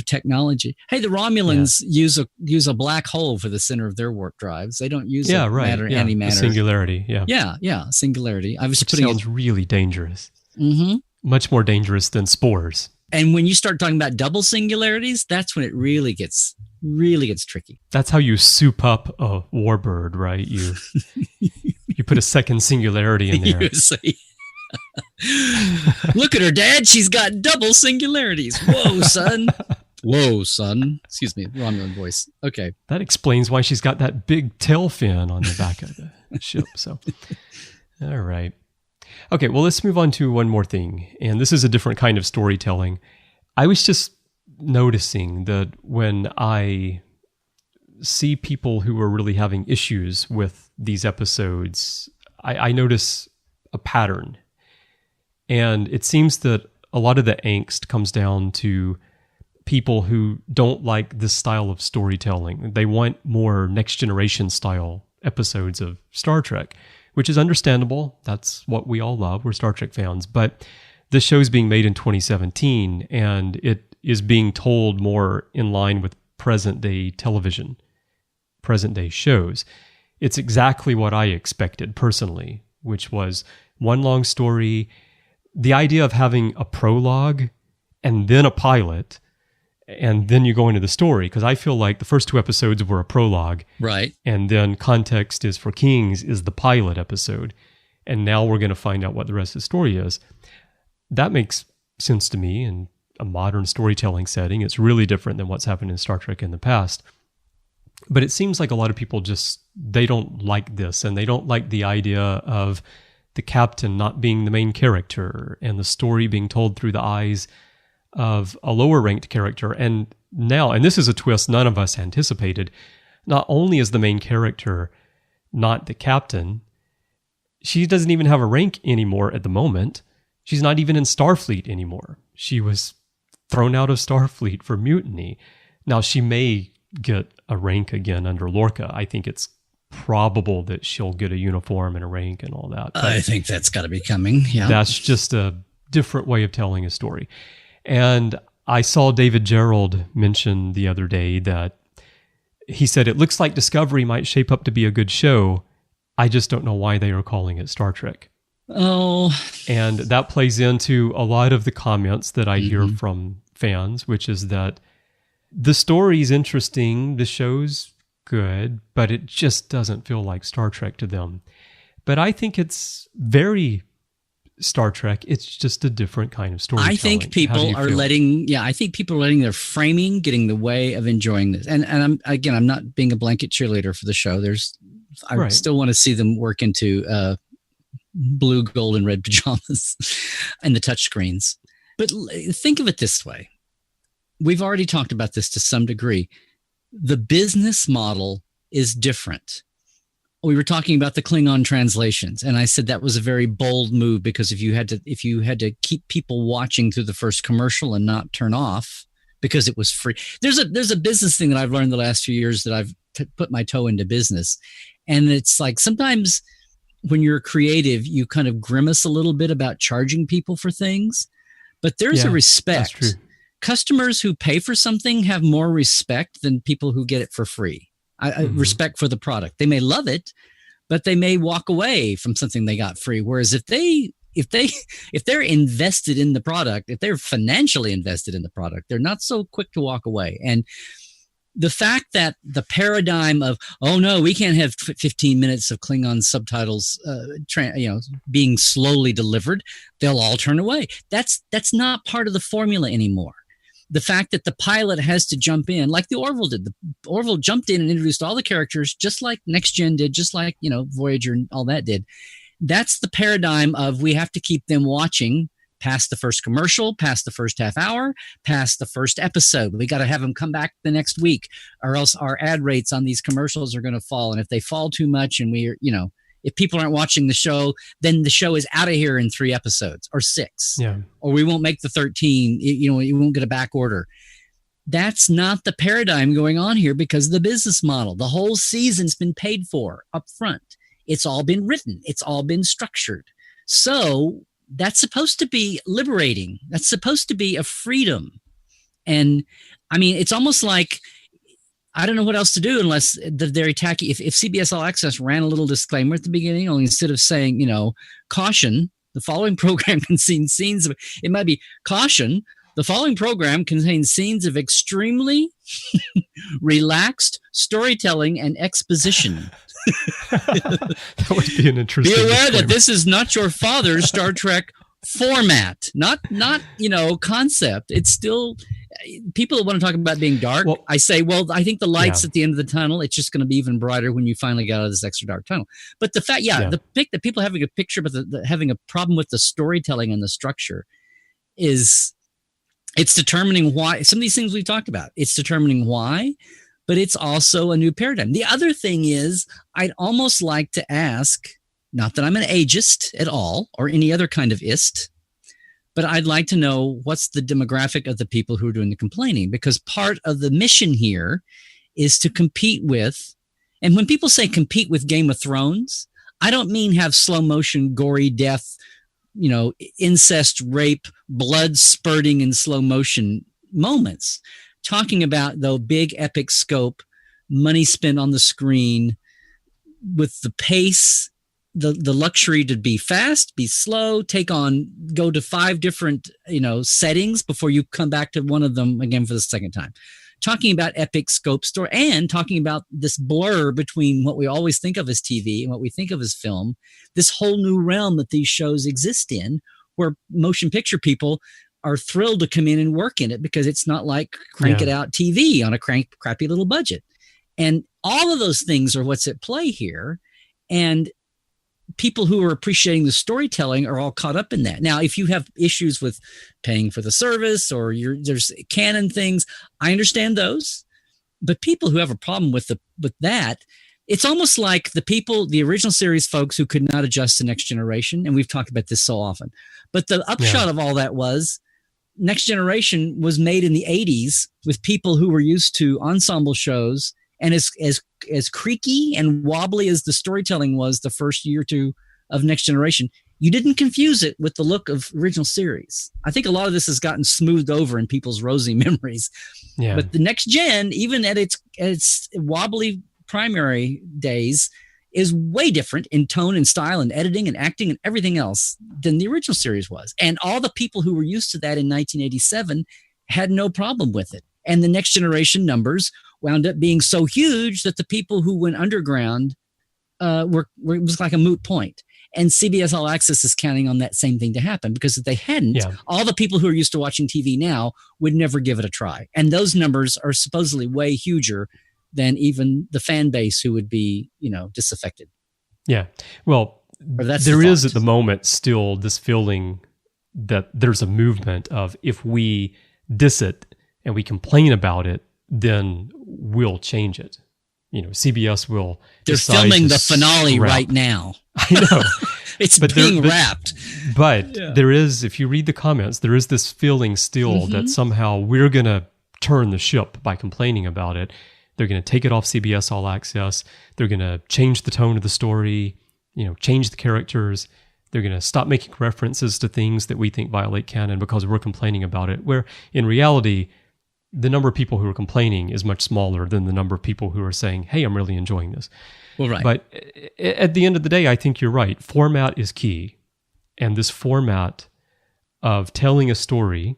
Speaker 3: technology. Hey, the Romulans use a black hole for the center of their warp drives. They don't use antimatter.
Speaker 1: Singularity,
Speaker 3: singularity.
Speaker 1: Sounds really dangerous.
Speaker 3: Mm-hmm.
Speaker 1: Much more dangerous than spores.
Speaker 3: And when you start talking about double singularities, that's when it really gets tricky.
Speaker 1: That's how you soup up a warbird, right? You put a second singularity in there.
Speaker 3: Look at her, Dad. She's got double singularities. Whoa, son. Whoa, son. Excuse me, Romulan voice. Okay.
Speaker 1: That explains why she's got that big tail fin on the back of the ship. So, all right. Okay, well, let's move on to one more thing. And this is a different kind of storytelling. I was just noticing that when I see people who are really having issues with these episodes, I notice a pattern. And it seems that a lot of the angst comes down to people who don't like this style of storytelling. They want more next generation style episodes of Star Trek, which is understandable. That's what we all love. We're Star Trek fans. But this show's being made in 2017, and it is being told more in line with present-day television, present-day shows. It's exactly what I expected personally, which was one long story. The idea of having a prologue and then a pilot, and then you go into the story, because I feel like the first two episodes were a prologue.
Speaker 3: Right.
Speaker 1: And then Context is for Kings is the pilot episode. And now we're going to find out what the rest of the story is. That makes sense to me in a modern storytelling setting. It's really different than what's happened in Star Trek in the past. But it seems like a lot of people they don't like this, and they don't like the idea of the captain not being the main character and the story being told through the eyes of a lower ranked character. And now, and this is a twist none of us anticipated, not only is the main character not the captain, she doesn't even have a rank anymore at the moment. She's not even in Starfleet anymore. She was thrown out of Starfleet for mutiny. Now, she may get a rank again under Lorca. I think it's probable that she'll get a uniform and a rank and all that.
Speaker 3: I think that's got to be coming. Yeah.
Speaker 1: That's just a different way of telling a story. And I saw David Gerald mention the other day that he said, it looks like Discovery might shape up to be a good show. I just don't know why they are calling it Star Trek.
Speaker 3: Oh.
Speaker 1: And that plays into a lot of the comments that I hear from fans, which is that the story's interesting, the show's good, but it just doesn't feel like Star Trek to them. But I think it's very Star Trek. It's just a different kind of storytelling.
Speaker 3: I think people are letting their framing get in the way of enjoying this. And I'm not being a blanket cheerleader for the show. I still want to see them work into blue, gold, and red pajamas and the touch screens. But think of it this way. We've already talked about this to some degree. The business model is different. We were talking about the Klingon translations, and I said that was a very bold move, because if you had to keep people watching through the first commercial and not turn off because it was free. There's a business thing that I've learned the last few years that I've put my toe into business, and it's like sometimes when you're creative, you kind of grimace a little bit about charging people for things, but there's a respect.
Speaker 1: That's true.
Speaker 3: Customers who pay for something have more respect than people who get it for free. Respect for the product. They may love it, but they may walk away from something they got free. Whereas if they're invested in the product, if they're financially invested in the product, they're not so quick to walk away. And the fact that the paradigm of, oh no, we can't have 15 minutes of Klingon subtitles, being slowly delivered, they'll all turn away. That's not part of the formula anymore. The fact that the pilot has to jump in, like the Orville did. The Orville jumped in and introduced all the characters, just like Next Gen did, just like, Voyager and all that did. That's the paradigm of we have to keep them watching past the first commercial, past the first half hour, past the first episode. We got to have them come back the next week, or else our ad rates on these commercials are going to fall. And if they fall too much and we're, if people aren't watching the show, then the show is out of here in 3 episodes or 6.
Speaker 1: Yeah. Or
Speaker 3: we won't make the 13. You won't get a back order. That's not the paradigm going on here because of the business model. The whole season's been paid for up front. It's all been written. It's all been structured. So that's supposed to be liberating. That's supposed to be a freedom. And I mean, it's almost like, I don't know what else to do unless they're attacking. If CBS All Access ran a little disclaimer at the beginning, only instead of saying, caution, the following program contains scenes of, it might be caution, the following program contains scenes of extremely relaxed storytelling and exposition.
Speaker 1: That would be an interesting
Speaker 3: Be aware
Speaker 1: disclaimer.
Speaker 3: that this is not your father's Star Trek format, not concept. It's still, people that want to talk about being dark, well, I say, I think the light's at the end of the tunnel. It's just going to be even brighter when you finally get out of this extra dark tunnel. But the fact, the people having a picture, but having a problem with the storytelling and the structure is, it's determining why. Some of these things we've talked about, it's determining why, but it's also a new paradigm. The other thing is, I'd almost like to ask, not that I'm an ageist at all, or any other kind of ist, but I'd like to know what's the demographic of the people who are doing the complaining, because part of the mission here is to compete with, and when people say compete with Game of Thrones, I don't mean have slow motion, gory death, incest, rape, blood spurting in slow motion moments. Talking about, though, big epic scope, money spent on the screen with the pace, the luxury to be fast, be slow, go to 5 different, settings before you come back to one of them again for the second time. Talking about epic scope story and talking about this blur between what we always think of as TV and what we think of as film, this whole new realm that these shows exist in, where motion picture people are thrilled to come in and work in it because it's not like crank it out TV on a crappy little budget. And all of those things are what's at play here. And people who are appreciating the storytelling are all caught up in that. Now, if you have issues with paying for the service or there's Canon things, I understand those. But people who have a problem with that, it's almost like the original series folks who could not adjust to Next Generation, and we've talked about this so often. But the upshot of all that was Next Generation was made in the 80s with people who were used to ensemble shows, and as creaky and wobbly as the storytelling was the first year or two of Next Generation, you didn't confuse it with the look of original series. I think a lot of this has gotten smoothed over in people's rosy memories. Yeah. But the Next Gen, even at its wobbly primary days, is way different in tone and style and editing and acting and everything else than the original series was. And all the people who were used to that in 1987 had no problem with it. And the Next Generation numbers wound up being so huge that the people who went underground it was like a moot point. And CBS All Access is counting on that same thing to happen, because if they hadn't, all the people who are used to watching TV now would never give it a try. And those numbers are supposedly way huger than even the fan base who would be, disaffected.
Speaker 1: Yeah. Well, there is at the moment still this feeling that there's a movement of, if we diss it and we complain about it, then we'll change it. CBS will. They're filming the finale
Speaker 3: right now.
Speaker 1: I know.
Speaker 3: It's being wrapped.
Speaker 1: But there is, if you read the comments, there is this feeling still that somehow we're going to turn the ship by complaining about it. They're going to take it off CBS All Access. They're going to change the tone of the story, change the characters. They're going to stop making references to things that we think violate canon because we're complaining about it, where in reality, the number of people who are complaining is much smaller than the number of people who are saying, hey, I'm really enjoying this.
Speaker 3: Well, right.
Speaker 1: But at the end of the day, I think you're right. Format is key. And this format of telling a story,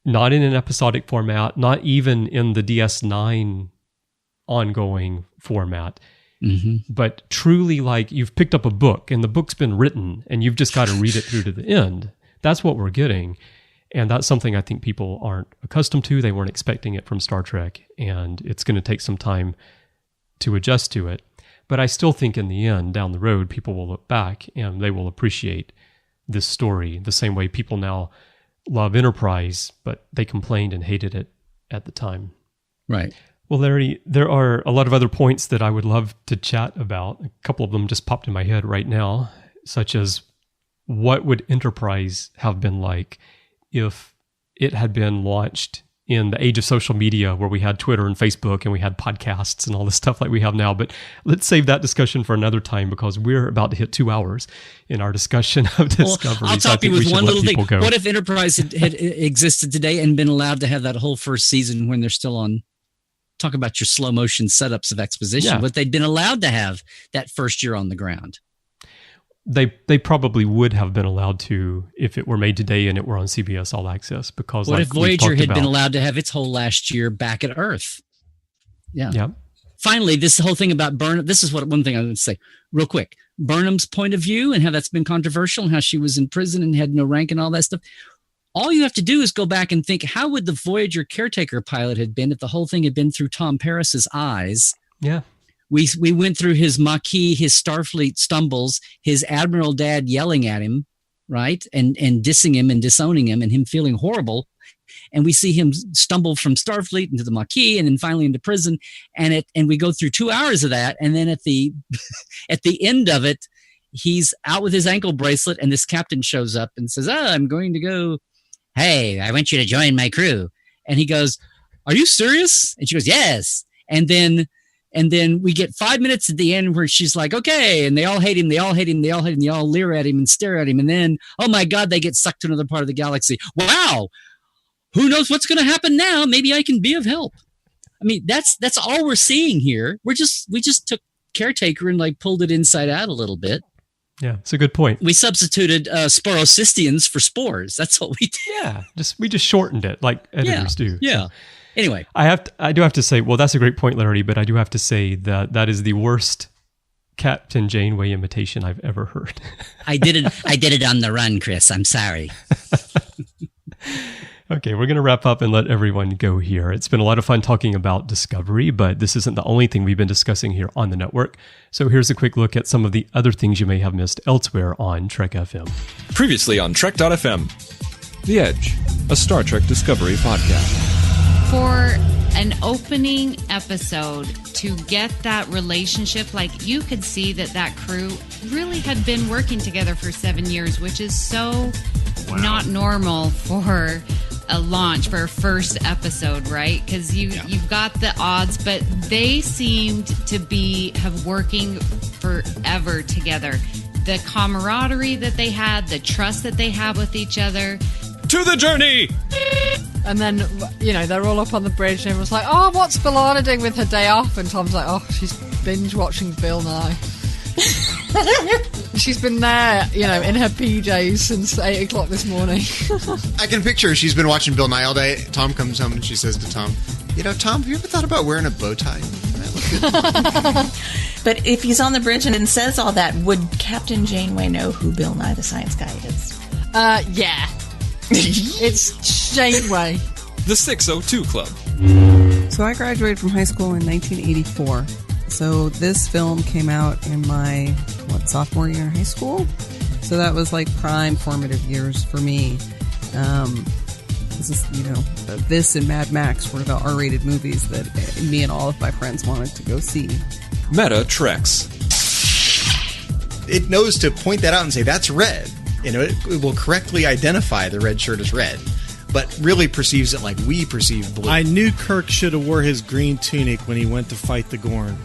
Speaker 1: not in an episodic format, not even in the DS9 ongoing format, but truly like you've picked up a book and the book's been written and you've just got to read it through to the end. That's what we're getting. And that's something I think people aren't accustomed to. They weren't expecting it from Star Trek, and it's going to take some time to adjust to it. But I still think in the end, down the road, people will look back and they will appreciate this story the same way people now love Enterprise, but they complained and hated it at the time.
Speaker 3: Right.
Speaker 1: Well, Larry, there are a lot of other points that I would love to chat about. A couple of them just popped in my head right now, such as what would Enterprise have been like if it had been launched in the age of social media where we had Twitter and Facebook and we had podcasts and all this stuff like we have now. But let's save that discussion for another time because we're about to hit 2 hours in our discussion of Discovery.
Speaker 3: I'll top you with one little thing. What if Enterprise had existed today and been allowed to have that whole first season when they're still on? Talk about your slow motion setups of exposition. But they'd been allowed to have that first year on the ground.
Speaker 1: They probably would have been allowed to if it were made today and it were on CBS All Access. Because
Speaker 3: what if Voyager had been allowed to have its whole last year back at Earth? Yeah. Finally, this whole thing about Burnham. This is one thing I would say real quick. Burnham's point of view and how that's been controversial and how she was in prison and had no rank and all that stuff. All you have to do is go back and think, how would the Voyager caretaker pilot have been if the whole thing had been through Tom Paris's eyes?
Speaker 1: Yeah.
Speaker 3: We went through his Maquis, his Starfleet stumbles, his Admiral Dad yelling at him, right? And dissing him and disowning him and him feeling horrible. And we see him stumble from Starfleet into the Maquis and then finally into prison. And we go through 2 hours of that. And then at the end of it, he's out with his ankle bracelet and this captain shows up and says, I'm going to go. Hey, I want you to join my crew. And he goes, are you serious? And she goes, yes. And then we get 5 minutes at the end where she's like, okay. And they all hate him. They all hate him. They all hate him. They all leer at him and stare at him. And then, oh my God, they get sucked to another part of the galaxy. Wow. Who knows what's going to happen now? Maybe I can be of help. I mean, that's all we're seeing here. We just took caretaker and like pulled it inside out a little bit.
Speaker 1: Yeah, it's a good point.
Speaker 3: We substituted sporocystians for spores. That's what we did.
Speaker 1: Yeah, we just shortened it like editors do.
Speaker 3: Yeah. So. Anyway,
Speaker 1: I do have to say, well, that's a great point, Larry, but I do have to say that is the worst Captain Janeway imitation I've ever heard.
Speaker 3: I did it on the run, Chris. I'm sorry.
Speaker 1: Okay, we're going to wrap up and let everyone go here. It's been a lot of fun talking about Discovery, but this isn't the only thing we've been discussing here on the network. So here's a quick look at some of the other things you may have missed elsewhere on Trek FM.
Speaker 4: Previously on Trek.fm, The Edge, a Star Trek Discovery podcast.
Speaker 5: For an opening episode to get that relationship, like you could see that crew really had been working together for 7 years, which is so not normal for a launch for a first episode, right? Because you've got the odds, but they seemed to have working forever together. The camaraderie that they had, the trust that they have with each other.
Speaker 4: To the journey!
Speaker 6: And then, they're all up on the bridge and everyone's like, oh, what's B'Elanna doing with her day off? And Tom's like, oh, she's binge watching Bill Nye. She's been there, in her PJs since 8 o'clock this morning.
Speaker 7: I can picture her. She's been watching Bill Nye all day. Tom comes home and she says to Tom, Tom, have you ever thought about wearing a bow tie? That look good.
Speaker 8: But if he's on the bridge and says all that, would Captain Janeway know who Bill Nye the Science Guy is?
Speaker 6: Yeah. It's Janeway.
Speaker 4: The 602 Club.
Speaker 9: So I graduated from high school in 1984. So this film came out in my, sophomore year in high school? So that was like prime formative years for me. This is, this and Mad Max were the R-rated movies that me and all of my friends wanted to go see.
Speaker 4: Meta Treks.
Speaker 7: It knows to point that out and say, that's red. It will correctly identify the red shirt as red, but really perceives it like we perceive blue.
Speaker 10: I knew Kirk should have wore his green tunic when he went to fight the Gorn.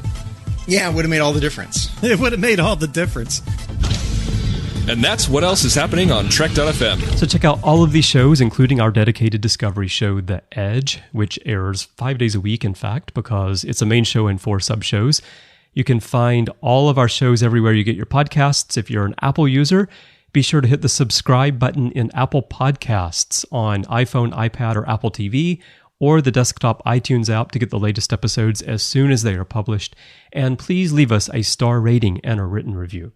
Speaker 7: Yeah, it would have made all the difference.
Speaker 10: It would have made all the difference.
Speaker 4: And that's what else is happening on Trek.fm.
Speaker 1: So check out all of these shows, including our dedicated Discovery show, The Edge, which airs 5 days a week, in fact, because it's a main show and 4 sub-shows. You can find all of our shows everywhere you get your podcasts if you're an Apple user. Be sure to hit the subscribe button in Apple Podcasts on iPhone, iPad, or Apple TV, or the desktop iTunes app to get the latest episodes as soon as they are published. And please leave us a star rating and a written review.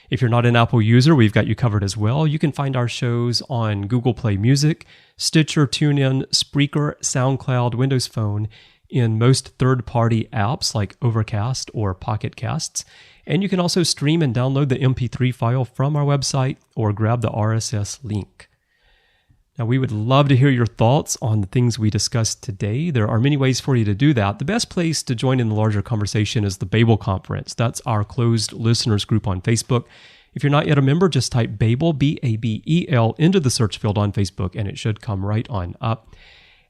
Speaker 1: If you're not an Apple user, we've got you covered as well. You can find our shows on Google Play Music, Stitcher, TuneIn, Spreaker, SoundCloud, Windows Phone, in most third-party apps like Overcast or Pocket Casts. And you can also stream and download the MP3 file from our website or grab the RSS link. Now, we would love to hear your thoughts on the things we discussed today. There are many ways for you to do that. The best place to join in the larger conversation is the Babel Conference. That's our closed listeners group on Facebook. If you're not yet a member, just type Babel, B-A-B-E-L, into the search field on Facebook, and it should come right on up.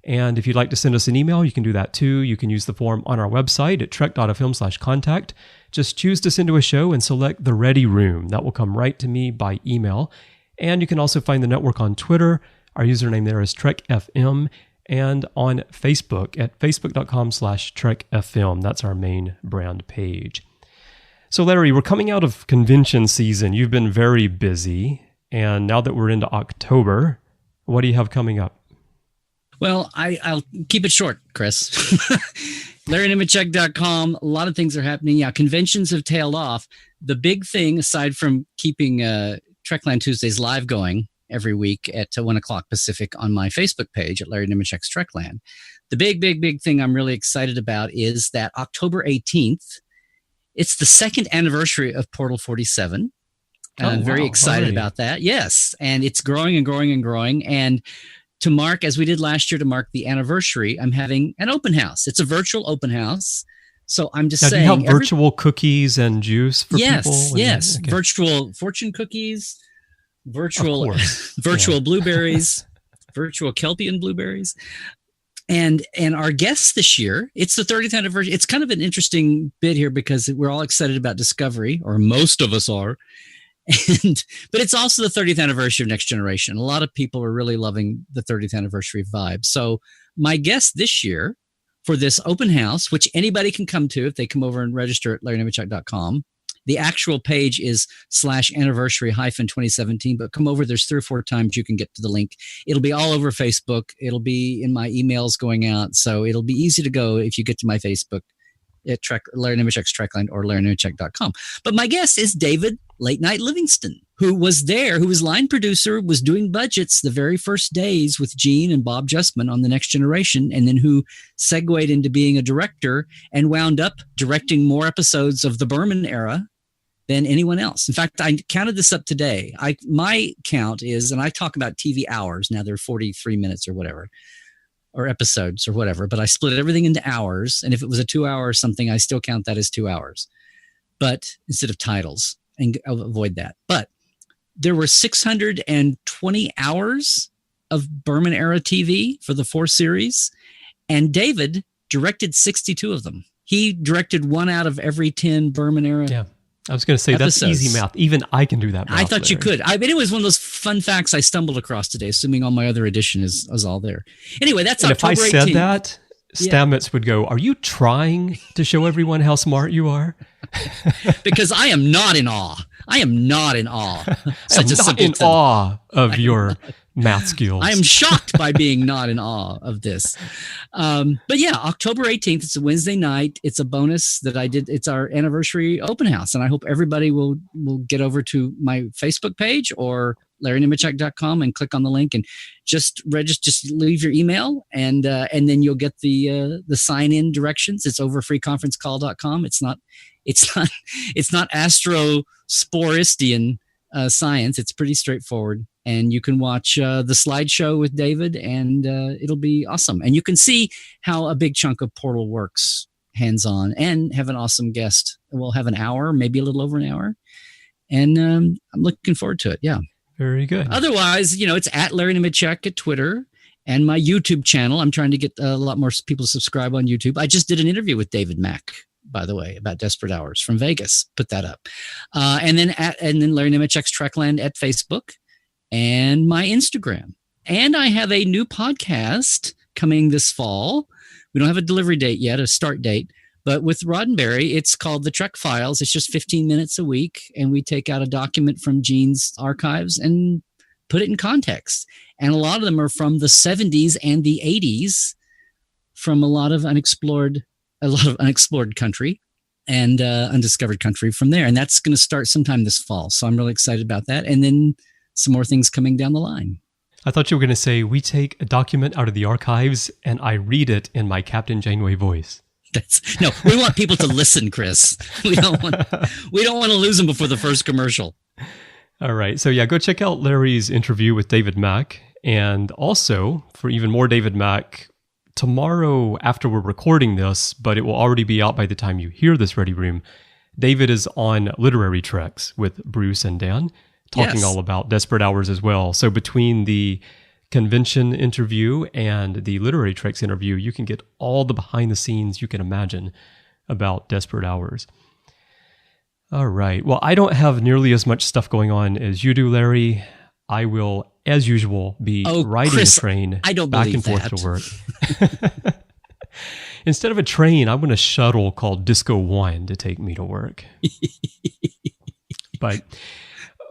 Speaker 1: And if you'd like to send us an email, you can do that too. You can use the form on our website at trek.fm/contact. Just choose to send to a show and select the Ready Room. That will come right to me by email. And you can also find the network on Twitter. Our username there is TrekFM, and on Facebook at facebook.com/TrekFM. That's our main brand page. So Larry, we're coming out of convention season. You've been very busy. And now that we're into October, what do you have coming up?
Speaker 3: Well, I'll keep it short, Chris. LarryNemecek.com. A lot of things are happening. Yeah, conventions have tailed off. The big thing, aside from keeping Trekland Tuesdays live going every week at 1 o'clock Pacific on my Facebook page at Larry Nemecek's Trekland, the big thing I'm really excited about is that October 18th, it's the second anniversary of Portal 47. I'm very excited about that. Yes, and it's growing and growing and growing. And to mark, as we did last year, to mark the anniversary, I'm having an open house. It's a virtual open house. So I'm just saying.
Speaker 1: Do you have virtual cookies and juice for people?
Speaker 3: Yes. Okay. Virtual fortune cookies, virtual blueberries, virtual Kelpian blueberries. And our guests this year, it's the 30th anniversary. It's kind of an interesting bit here because we're all excited about Discovery, or most of us are. But it's also the 30th anniversary of Next Generation. A lot of people are really loving the 30th anniversary vibe. So my guest this year for this open house, which anybody can come to if they come over and register at LarryNemecek.com. The actual page is /anniversary-2017, but come over. There's 3 or 4 times you can get to the link. It'll be all over Facebook. It'll be in my emails going out. So it'll be easy to go if you get to my Facebook at Larry Nemecek's Trekland or LarryNemecek.com. But my guest is David Late Night Livingston, who was there, who was line producer, was doing budgets the very first days with Gene and Bob Justman on The Next Generation, and then who segued into being a director and wound up directing more episodes of the Berman era than anyone else. In fact, I counted this up today. My count is, and I talk about TV hours, now they're 43 minutes or whatever, or episodes or whatever, but I split everything into hours. And if it was a 2-hour or something, I still count that as 2 hours, but instead of titles, and avoid that. But there were 620 hours of Berman era TV for the 4 series. And David directed 62 of them. He directed 1 out of every 10 Berman era.
Speaker 1: Yeah. I was going to say,
Speaker 3: episodes.
Speaker 1: That's easy math. Even I can do that math.
Speaker 3: I thought you could. It was one of those fun facts I stumbled across today, assuming all my other edition is all there. Anyway, that's October 18th.
Speaker 1: If I said that, Stamets would go, "Are you trying to show everyone how smart you are?"
Speaker 3: Because I am not in awe. I am not in awe.
Speaker 1: Such a simple in awe of your math skills.
Speaker 3: I am shocked by being not in awe of this. But yeah, October 18th, it's a Wednesday night. It's a bonus that I did. It's our anniversary open house. And I hope everybody will get over to my Facebook page or LarryNemecek.com and click on the link and just register, just leave your email and then you'll get the sign-in directions. It's over freeconferencecall.com. It's not Astro Sporistian science. It's pretty straightforward. And you can watch the slideshow with David, and it'll be awesome. And you can see how a big chunk of Portal works hands-on and have an awesome guest. We'll have an hour, maybe a little over an hour. And I'm looking forward to it. Yeah.
Speaker 1: Very good.
Speaker 3: Otherwise, it's at Larry Nemecek at Twitter and my YouTube channel. I'm trying to get a lot more people to subscribe on YouTube. I just did an interview with David Mack, by the way, about Desperate Hours from Vegas. Put that up. And then Larry Nemecek's Trekland at Facebook and my Instagram. And I have a new podcast coming this fall. We don't have a delivery date yet, a start date, But with Roddenberry, it's called the Trek Files. It's just 15 minutes a week, and we take out a document from Gene's archives and put it in context. And a lot of them are from the 70s and the 80s, from a lot of unexplored country and undiscovered country from there. And that's going to start sometime this fall. So I'm really excited about that. And then some more things coming down the line.
Speaker 1: I thought you were going to say, we take a document out of the archives and I read it in my Captain Janeway voice.
Speaker 3: No, we want people to listen, Chris. We don't want to lose them before the first commercial.
Speaker 1: All right. So yeah, go check out Larry's interview with David Mack. And also, for even more David Mack, tomorrow after we're recording this, but it will already be out by the time you hear this Ready Room, David is on Literary Treks with Bruce and Dan, talking all about Desperate Hours as well. So between the convention interview and the Literary Treks interview, you can get all the behind the scenes you can imagine about Desperate Hours. All right. Well, I don't have nearly as much stuff going on as you do, Larry. I will, as usual, be riding
Speaker 3: Chris,
Speaker 1: a train
Speaker 3: back
Speaker 1: and forth to work. Instead of a train, I want a shuttle called Disco One to take me to work. But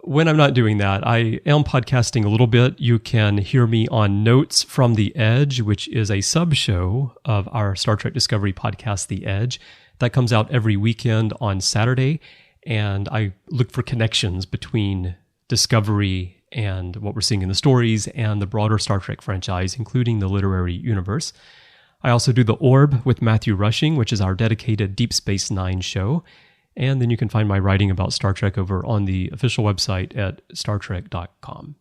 Speaker 1: when I'm not doing that, I am podcasting a little bit. You can hear me on Notes from the Edge, which is a sub-show of our Star Trek Discovery podcast, The Edge. That comes out every weekend on Saturday, and I look for connections between Discovery and what we're seeing in the stories and the broader Star Trek franchise, including the literary universe. I also do The Orb with Matthew Rushing, which is our dedicated Deep Space Nine show. And then you can find my writing about Star Trek over on the official website at startrek.com.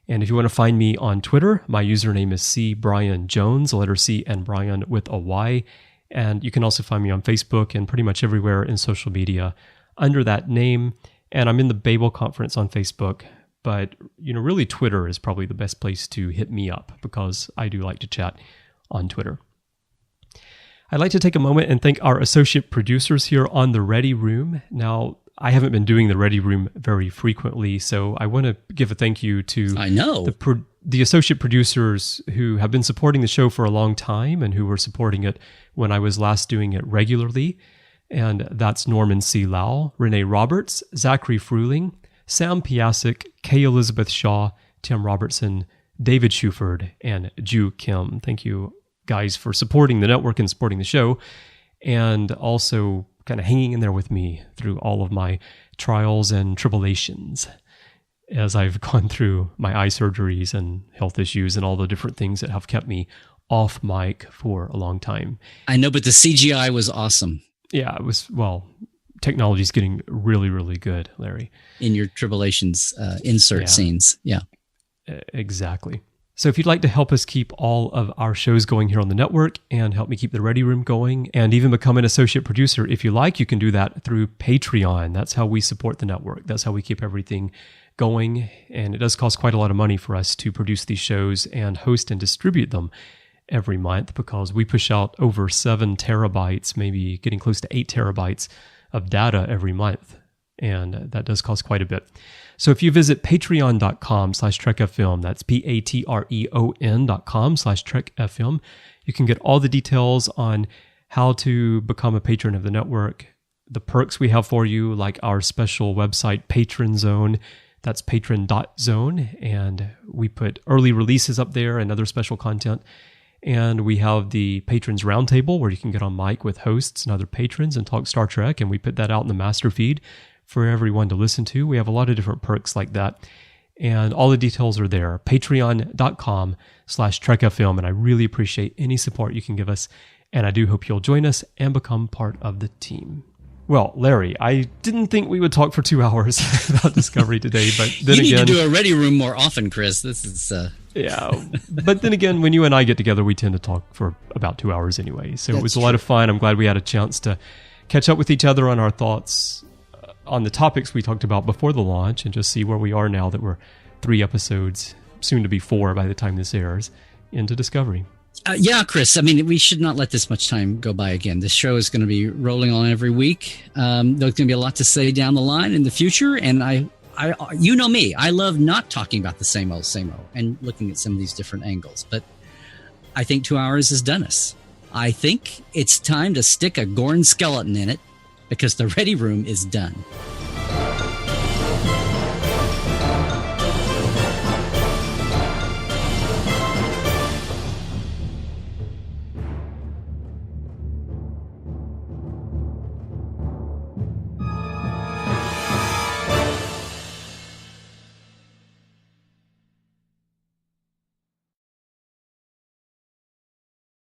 Speaker 1: And if you want to find me on Twitter, my username is CBryanJones, the letter C and Bryan with a Y. And you can also find me on Facebook and pretty much everywhere in social media under that name. And I'm in the Babel Conference on Facebook. But, really Twitter is probably the best place to hit me up because I do like to chat on Twitter. I'd like to take a moment and thank our associate producers here on the Ready Room. Now, I haven't been doing the Ready Room very frequently, so I want to give a thank you to the associate producers who have been supporting the show for a long time and who were supporting it when I was last doing it regularly. And that's Norman C. Lau, Renee Roberts, Zachary Fruling, Sam Piasek, Kay Elizabeth Shaw, Tim Robertson, David Shuford, and Ju Kim. Thank you, guys, for supporting the network and supporting the show, and also kind of hanging in there with me through all of my trials and tribulations as I've gone through my eye surgeries and health issues and all the different things that have kept me off mic for a long time.
Speaker 3: I know, but the CGI was awesome.
Speaker 1: Yeah, it was, technology's getting really, really good, Larry.
Speaker 3: In your tribulations insert scenes. Yeah.
Speaker 1: Exactly. So if you'd like to help us keep all of our shows going here on the network and help me keep the Ready Room going and even become an associate producer, if you like, you can do that through Patreon. That's how we support the network. That's how we keep everything going. And it does cost quite a lot of money for us to produce these shows and host and distribute them every month because we push out over 7 terabytes, maybe getting close to 8 terabytes of data every month. And that does cost quite a bit. So if you visit patreon.com/trekfm, that's patreon.com/trekfm, you can get all the details on how to become a patron of the network, the perks we have for you, like our special website, Patron Zone. That's patron.zone. And we put early releases up there and other special content. And we have the Patrons Roundtable where you can get on mic with hosts and other patrons and talk Star Trek. And we put that out in the master feed for everyone to listen to. We have a lot of different perks like that. And all the details are there. Patreon.com/TrekFM. And I really appreciate any support you can give us. And I do hope you'll join us and become part of the team. Well, Larry, I didn't think we would talk for 2 hours about Discovery today, but then
Speaker 3: you
Speaker 1: again...
Speaker 3: need to do a Ready Room more often, Chris. This is...
Speaker 1: Yeah, but then again, when you and I get together, we tend to talk for about 2 hours anyway. So it was a lot of fun. I'm glad we had a chance to catch up with each other on our thoughts on the topics we talked about before the launch and just see where we are now that we're 3 episodes, soon to be 4 by the time this airs, into Discovery.
Speaker 3: Yeah, Chris, I mean, we should not let this much time go by again. This show is going to be rolling on every week. There's going to be a lot to say down the line in the future. And I you know me, I love not talking about the same old, and looking at some of these different angles. But I think 2 hours has done us. I think it's time to stick a Gorn skeleton in it because the ready room is done.